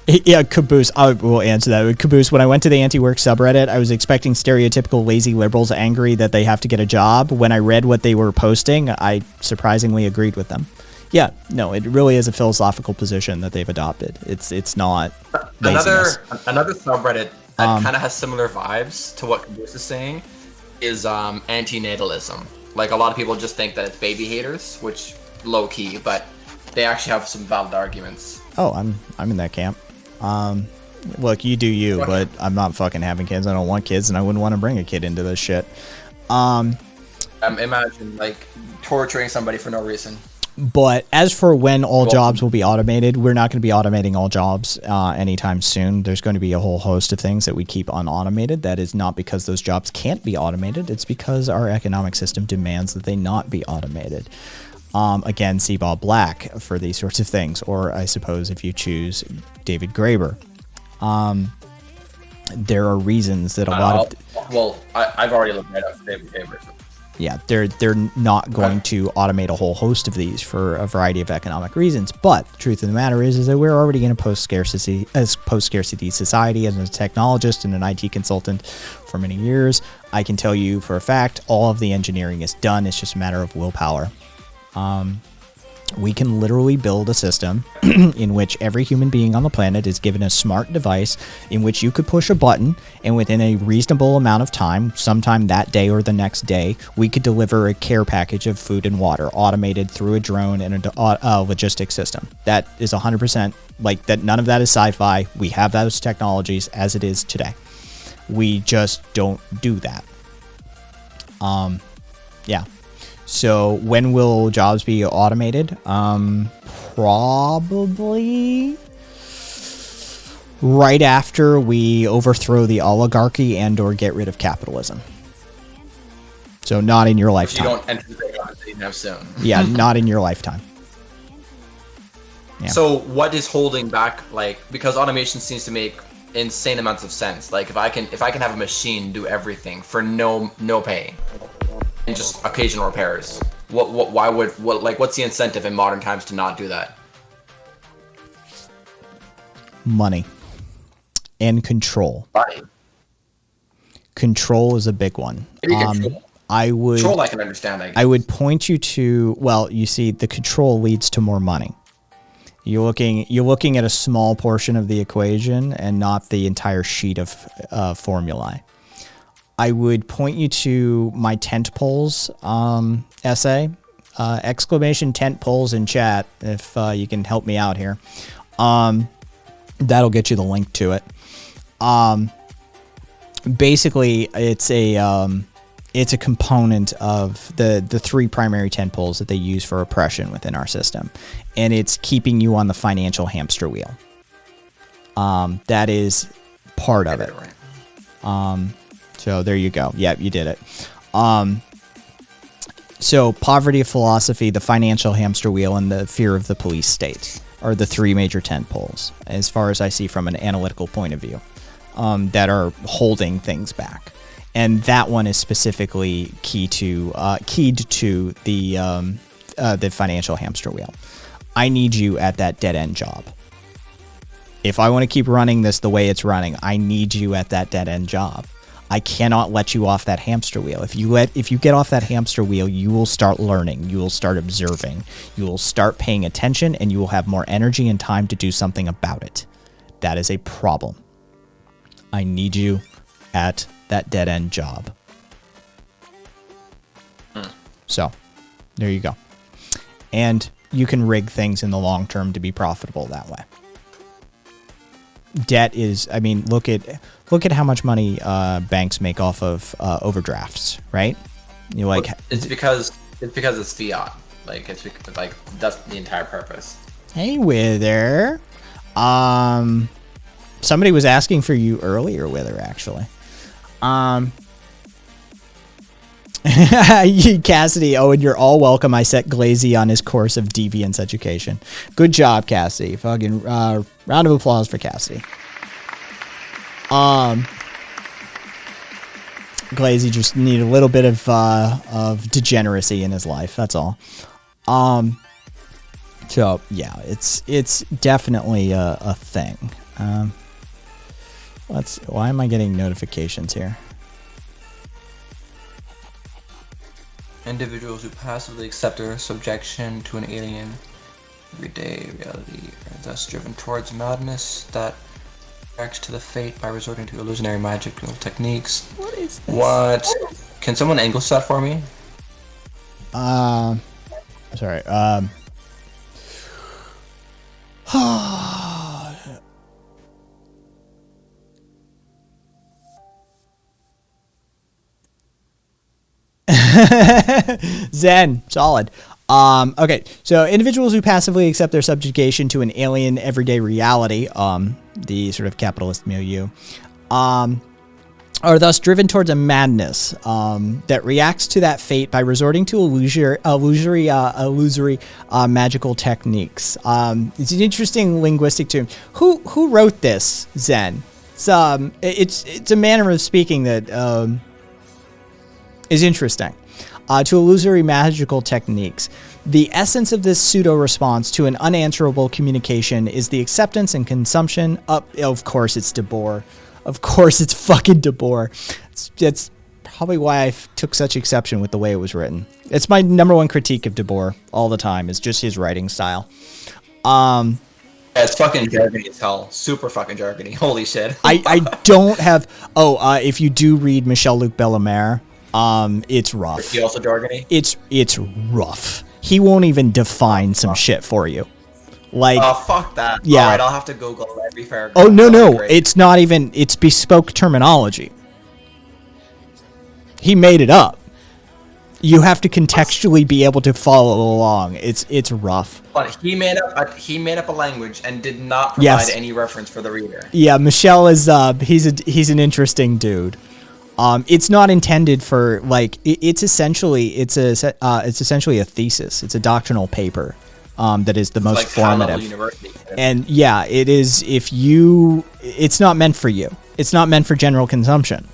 Yeah, Caboose, I will answer that. Caboose, when I went to the anti-work subreddit, I was expecting stereotypical lazy liberals angry that they have to get a job. When I read what they were posting, I surprisingly agreed with them. Yeah, no, it really is a philosophical position that they've adopted. It's not laziness. Another subreddit that kind of has similar vibes to what Caboose is saying is antinatalism. Like, a lot of people just think that it's baby haters, which low key, but they actually have some valid arguments. Oh, I'm in that camp. Look, you do you, but I'm not fucking having kids. I don't want kids, and I wouldn't want to bring a kid into this shit. Imagine like torturing somebody for no reason. But as for when all jobs will be automated, we're not going to be automating all jobs anytime soon. There's going to be a whole host of things that we keep unautomated. That is not because those jobs can't be automated. It's because our economic system demands that they not be automated. Again, see Bob Black for these sorts of things. Or I suppose if you choose David Graeber. There are reasons that a lot of... Well, I've already looked right up David Graeber. Yeah, they're not going to automate a whole host of these for a variety of economic reasons. But the truth of the matter is that we're already in a post-scarcity society. As a technologist and an IT consultant for many years, I can tell you for a fact all of the engineering is done. It's just a matter of willpower. We can literally build a system in which every human being on the planet is given a smart device in which you could push a button, and within a reasonable amount of time, sometime that day or the next day, we could deliver a care package of food and water automated through a drone and a logistics system. That is 100% like that. None of that is sci-fi. We have those technologies as it is today. We just don't do that. Yeah. So when will jobs be automated? Probably right after we overthrow the oligarchy and or get rid of capitalism. So not in your lifetime. You don't anticipate anytime soon. Yeah, not in your lifetime. Yeah. So what is holding back, like, because automation seems to make insane amounts of sense. Like, if I can have a machine do everything for no pay and just occasional repairs, what's the incentive in modern times to not do that? Money and control. Money. control is a big one. Maybe control. I would Control I can understand, I guess. I would point you to, well, you see, the control leads to more money. You're looking at a small portion of the equation and not the entire sheet of formulae. I would point you to my tent poles essay. Exclamation tent poles in chat if you can help me out here. That'll get you the link to it. Basically, it's a component of the three primary tent poles that they use for oppression within our system, and it's keeping you on the financial hamster wheel. That is part of it. So there you go. Yep, you did it. So poverty of philosophy, the financial hamster wheel, and the fear of the police state are the three major tent poles, as far as I see from an analytical point of view, that are holding things back. And that one is specifically keyed to the financial hamster wheel. I need you at that dead end job. If I want to keep running this the way it's running, I need you at that dead end job. I cannot let you off that hamster wheel. If you get off that hamster wheel, you will start learning, you will start observing, you will start paying attention, and you will have more energy and time to do something about it. That is a problem. I need you at that dead end job. So, there you go. And you can rig things in the long term to be profitable that way. Debt is, I mean, look at how much money banks make off of overdrafts, right? You like, it's because it's fiat. Like it's like that's the entire purpose. Hey, Wither. Somebody was asking for you earlier, Wither, actually. Cassidy, oh, and you're all welcome. I set Glazy on his course of deviance education. Good job, Cassidy. Fucking round of applause for Cassidy. Glazy just need a little bit of degeneracy in his life. That's all. So yeah, it's definitely a thing. Why am I getting notifications here? Individuals who passively accept their subjection to an alien everyday reality are thus driven towards madness that reacts to the fate by resorting to illusionary magical techniques. What is this? What? Can someone English that for me? Sorry. Zen, solid. Okay, so individuals who passively accept their subjugation to an alien everyday reality, the sort of capitalist milieu, are thus driven towards a madness that reacts to that fate by resorting to illusory magical techniques. It's an interesting linguistic term. Who wrote this, Zen? It's a manner of speaking that is interesting. To illusory magical techniques. The essence of this pseudo-response to an unanswerable communication is the acceptance and consumption of course it's Debord. Of course it's fucking Debord. That's probably why I took such exception with the way it was written. It's my number one critique of Debord all the time, is just his writing style. Yeah, it's fucking jargony as hell. Super fucking jargony. Holy shit. I don't have... if you do read Michel-Luc Bellemare, it's rough. Is he also jargony? It's rough. He won't even define some shit for you. Like, oh, fuck that. Yeah. Alright, I'll have to Google every paragraph. Oh, no. It's not even... It's bespoke terminology. He made it up. You have to contextually be able to follow along. It's rough. But he made up a language and did not provide any reference for the reader. Yeah, Michel is... he's an interesting dude. It's not intended for, like, it's essentially a thesis. It's a doctrinal paper that is the most like formative. University. And yeah, it is. It's not meant for you. It's not meant for general consumption,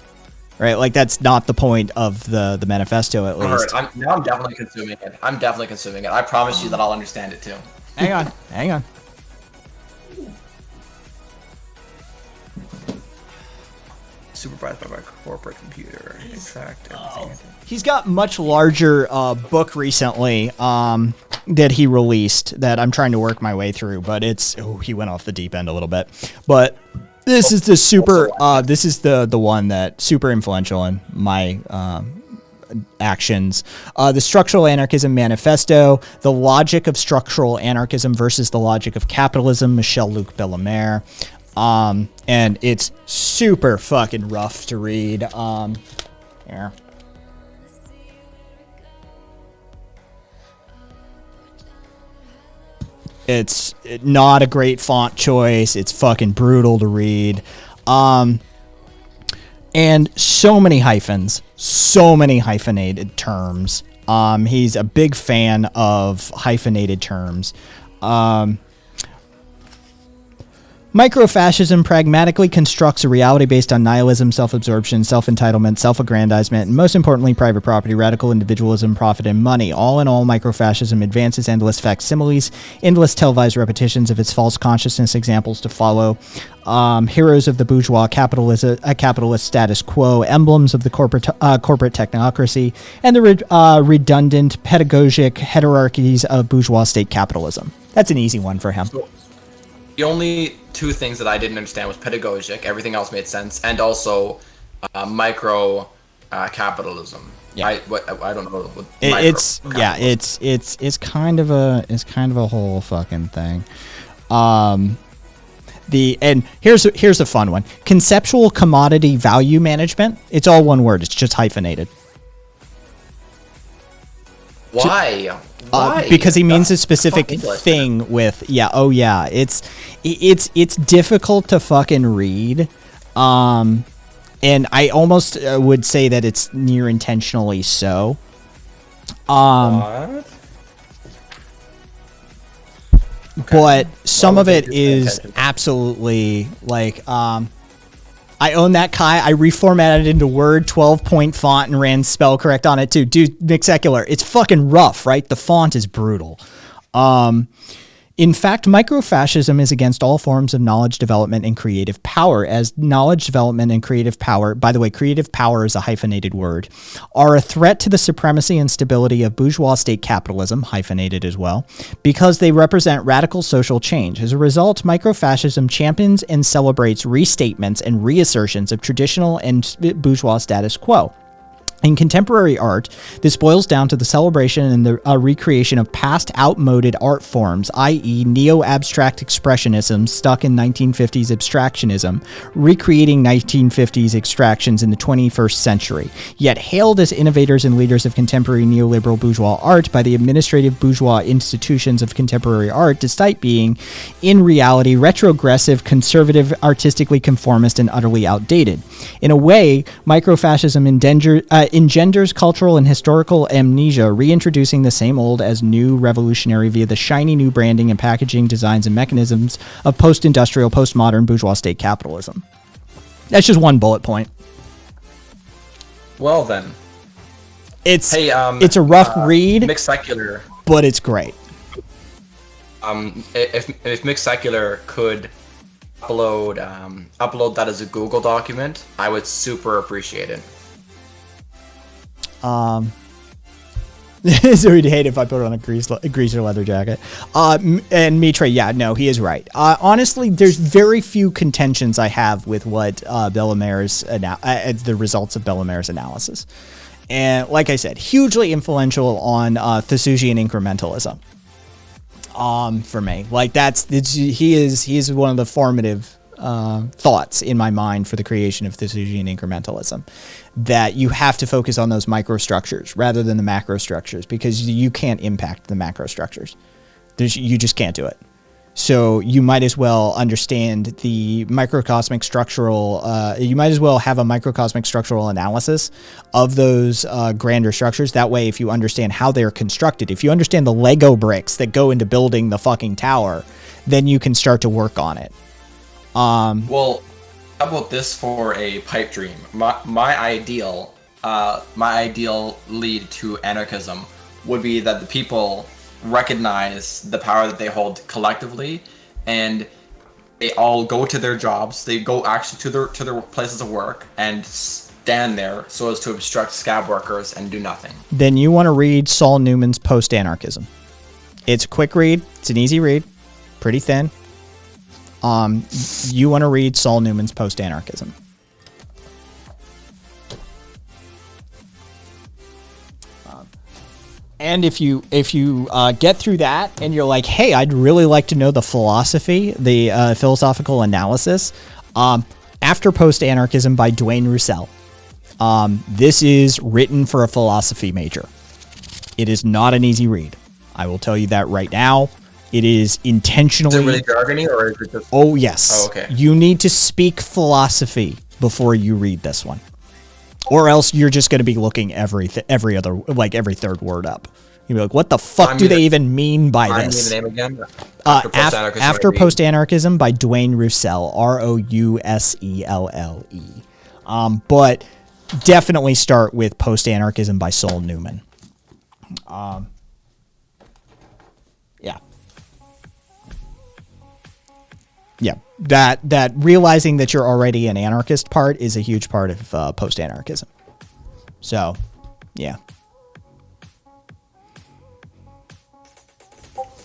right? Like, that's not the point of the manifesto, at least. Now I'm definitely consuming it. I promise you that I'll understand it too. Hang on. supervised by my corporate computer. Exact everything. He's got much larger book recently that he released that I'm trying to work my way through, but he went off the deep end a little bit. But this is the super. This is the one that super influential in my actions. The Structural Anarchism Manifesto, The Logic of Structural Anarchism versus the Logic of Capitalism, Michel-Luc Bellemare. And it's super fucking rough to read. Here. It's not a great font choice. It's fucking brutal to read. And so many hyphens, so many hyphenated terms. He's a big fan of hyphenated terms. Microfascism pragmatically constructs a reality based on nihilism, self-absorption, self-entitlement, self-aggrandizement, and most importantly, private property, radical individualism, profit, and money. All in all, microfascism advances endless facsimiles, endless televised repetitions of its false consciousness examples to follow, heroes of the bourgeois capitalist status quo, emblems of the corporate technocracy, and the redundant pedagogic hierarchies of bourgeois state capitalism. That's an easy one for him. The only two things that I didn't understand was pedagogic. Everything else made sense, and also micro capitalism. Yeah. I don't know. What It's kind of a whole fucking thing. And here's a fun one: conceptual commodity value management. It's all one word. It's just hyphenated. Why? Why? Because he means a specific thing with it's difficult to fucking read, and I almost would say that it's near intentionally so. What? But some of it is absolutely like I own that Kai. I reformatted it into Word, 12-point font, and ran spell correct on it too. Dude, Mixecular, it's fucking rough, right? The font is brutal. In fact, microfascism is against all forms of knowledge development and creative power, as knowledge development and creative power, by the way, creative power is a hyphenated word, are a threat to the supremacy and stability of bourgeois state capitalism, hyphenated as well, because they represent radical social change. As a result, microfascism champions and celebrates restatements and reassertions of traditional and bourgeois status quo. In contemporary art, this boils down to the celebration and the recreation of past outmoded art forms, i.e. neo-abstract expressionism stuck in 1950s abstractionism, recreating 1950s abstractions in the 21st century, yet hailed as innovators and leaders of contemporary neoliberal bourgeois art by the administrative bourgeois institutions of contemporary art, despite being, in reality, retrogressive, conservative, artistically conformist, and utterly outdated. In a way, microfascism engenders cultural and historical amnesia, reintroducing the same old as new revolutionary via the shiny new branding and packaging designs and mechanisms of post-industrial, postmodern bourgeois state capitalism. That's just one bullet point. Well then, it's a rough read. Mixed Secular, but it's great. If Mixed Secular could upload that as a Google document, I would super appreciate it. So he'd hate if I put on a greaser leather jacket. And Mitre, yeah, no, he is right. Honestly, there's very few contentions I have with what Bellamare's the results of Bellamare's analysis. And like I said, hugely influential on Thucydian incrementalism. For me, like he is one of the formative thoughts in my mind for the creation of Thucydian incrementalism, that you have to focus on those microstructures rather than the macrostructures, because you can't impact the macrostructures. You just can't do it. So you might as well understand the microcosmic structural, you might as well have a microcosmic structural analysis of those grander structures. That way, if you understand how they're constructed, if you understand the Lego bricks that go into building the fucking tower, then you can start to work on it. Well, how about this for a pipe dream? My ideal lead to anarchism would be that the people recognize the power that they hold collectively and They all go to their jobs. They go actually to their places of work and stand there so as to obstruct scab workers and do nothing. Then you want to read Saul Newman's Post-Anarchism. It's a quick read. It's an easy read. Pretty thin. You want to read Saul Newman's Post-Anarchism. And if you get through that and you're like, hey, I'd really like to know the philosophy, the philosophical analysis, after Post-Anarchism by Duane Roussel. This is written for a philosophy major. It is not an easy read. I will tell you that right now. It is intentionally... Is it really jargony or is it just... Oh, yes. Oh, okay. You need to speak philosophy before you read this one. Or else you're just going to be looking every third word up. You'll be like, what the fuck do they even mean by this? The name again? After Post-Anarchism by Duane Roussel. Rousselle. But definitely start with Post-Anarchism by Saul Newman. Yeah, that realizing that you're already an anarchist part is a huge part of post-anarchism. So, yeah.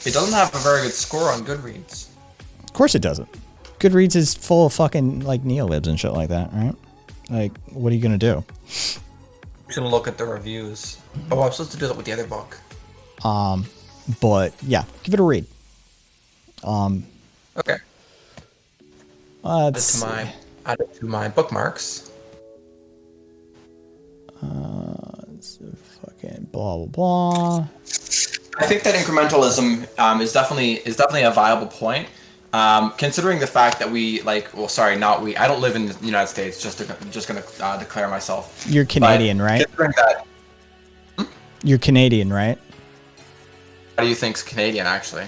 It doesn't have a very good score on Goodreads. Of course it doesn't. Goodreads is full of fucking like neolibs and shit like that, right? Like, what are you gonna do? I'm just gonna look at the reviews. Oh, I'm supposed to do that with the other book. But yeah, give it a read. Okay. Add it to my bookmarks. Fucking blah blah blah. I think that incrementalism is definitely a viable point. Considering the fact that we I don't live in the United States. Just gonna declare myself. You're Canadian, right? Considering that, you're Canadian, right? How do you think's Canadian actually?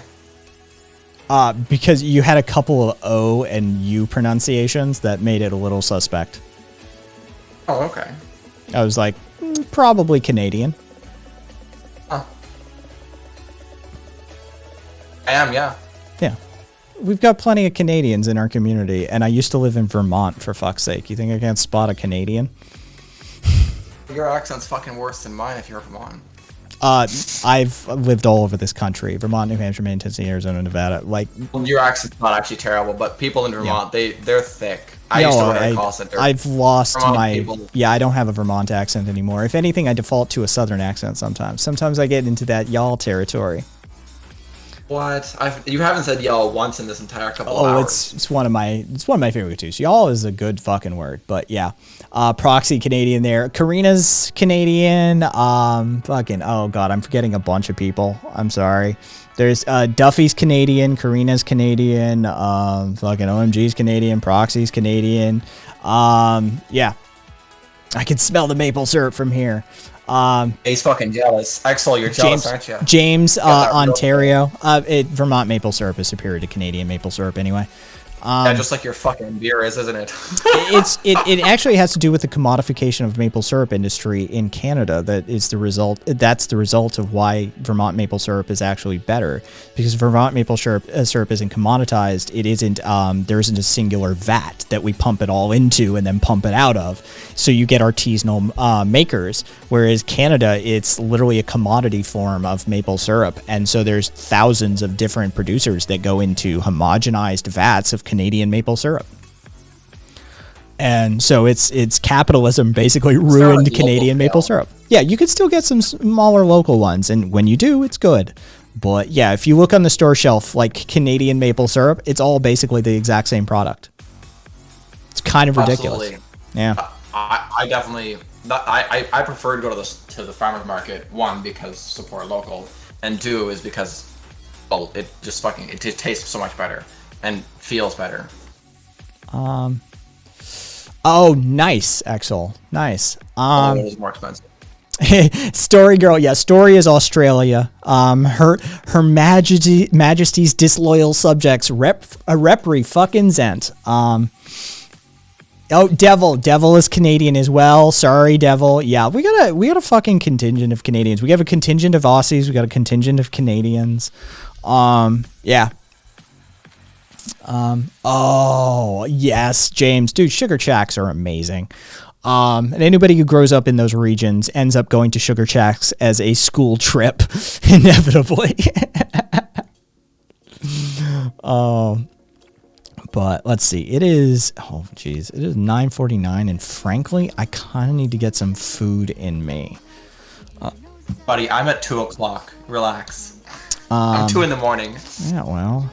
Because you had a couple of O and U pronunciations that made it a little suspect. Oh, okay. I was like, probably Canadian. Huh. I am, yeah. Yeah. We've got plenty of Canadians in our community, and I used to live in Vermont, for fuck's sake. You think I can't spot a Canadian? Your accent's fucking worse than mine if you're from Vermont. I've lived all over this country: Vermont, New Hampshire, Maine, Tennessee, Arizona, Nevada. Like, well, your accent's not actually terrible, but people in Vermont, they're thick. I used to work at a call center. I've lost Vermont my people. Yeah, I don't have a Vermont accent anymore. If anything, I default to a Southern accent sometimes. Sometimes I get into that y'all territory. What? You haven't said y'all once in this entire couple of hours. It's one of my favorite too. Y'all is a good fucking word, but yeah. Proxy Canadian there. Karina's Canadian. Fucking oh god, I'm forgetting a bunch of people. I'm sorry. There's Duffy's Canadian, Karina's Canadian, fucking OMG's Canadian, Proxy's Canadian. Yeah. I can smell the maple syrup from here. He's fucking jealous. Axel, you're jealous, aren't you? James, Ontario. Vermont maple syrup is superior to Canadian maple syrup anyway. Yeah, just like your fucking beer is, isn't it? It actually has to do with the commodification of maple syrup industry in Canada. That's the result of why Vermont maple syrup is actually better, because Vermont maple syrup isn't commoditized. It isn't there isn't a singular vat that we pump it all into and then pump it out of. So you get artisanal makers, whereas Canada, it's literally a commodity form of maple syrup, and so there's thousands of different producers that go into homogenized vats of Canadian maple syrup. And so it's capitalism basically ruined Canadian maple syrup. Yeah, you could still get some smaller local ones, and when you do, it's good. But yeah, if you look on the store shelf, like Canadian maple syrup, it's all basically the exact same product. It's kind of ridiculous. Absolutely. Yeah. I definitely I prefer to go to the farmer's market, one, because support local, and two is because, well, it just tastes so much better and feels better. Oh, nice, Axel. Nice. It is more expensive. Story girl, yeah. Story is Australia. Her Majesty's disloyal subjects repri fucking Zent. Oh, Devil is Canadian as well. Sorry, Devil. Yeah, we got a fucking contingent of Canadians. We have a contingent of Aussies. We got a contingent of Canadians. Yeah. Oh, yes, James. Dude, Sugar Shacks are amazing. And anybody who grows up in those regions ends up going to Sugar Shacks as a school trip, inevitably. But let's see. It is, oh, geez. It is 9:49, and frankly, I kind of need to get some food in me. Buddy, I'm at 2 o'clock. Relax. I'm 2 in the morning. Yeah, well,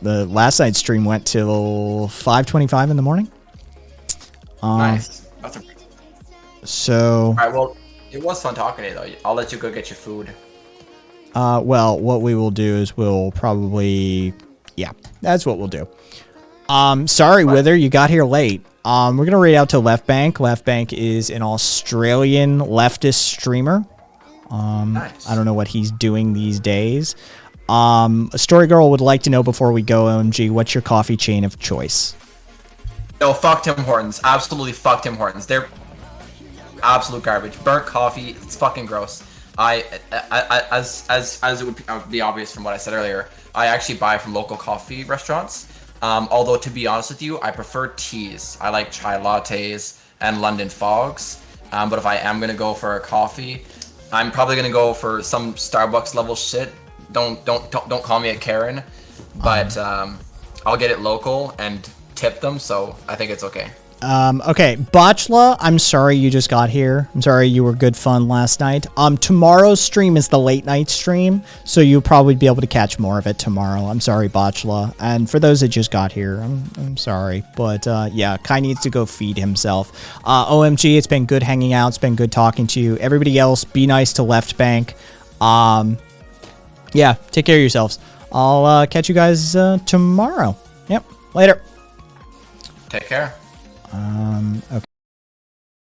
the last night's stream went till 5:25 in the morning. Nice. That's so. All right. Well, it was fun talking to you, though. I'll let you go get your food. Well, what we will do is we'll probably, yeah, that's what we'll do. Sorry, Wither, you got here late. We're gonna read out to Left Bank. Left Bank is an Australian leftist streamer. Nice. I don't know what he's doing these days. Story Girl would like to know before we go, OMG, what's your coffee chain of choice? No, fuck Tim Hortons. Absolutely fuck Tim Hortons. They're absolute garbage. Burnt coffee. It's fucking gross. As it would be obvious from what I said earlier, I actually buy from local coffee restaurants. Although, to be honest with you, I prefer teas. I like chai lattes and London fogs. But if I am gonna go for a coffee, I'm probably gonna go for some Starbucks level shit. Don't call me a Karen, but I'll get it local and tip them. So I think it's okay. Okay, Botchla, I'm sorry you just got here. I'm sorry you were good fun last night. Tomorrow's stream is the late night stream, so you'll probably be able to catch more of it tomorrow. I'm sorry, Botchla. And for those that just got here, I'm sorry. But, yeah, Kai needs to go feed himself. OMG, it's been good hanging out. It's been good talking to you. Everybody else, be nice to Left Bank. Yeah, take care of yourselves. I'll catch you guys tomorrow. Yep, later. Take care. Okay.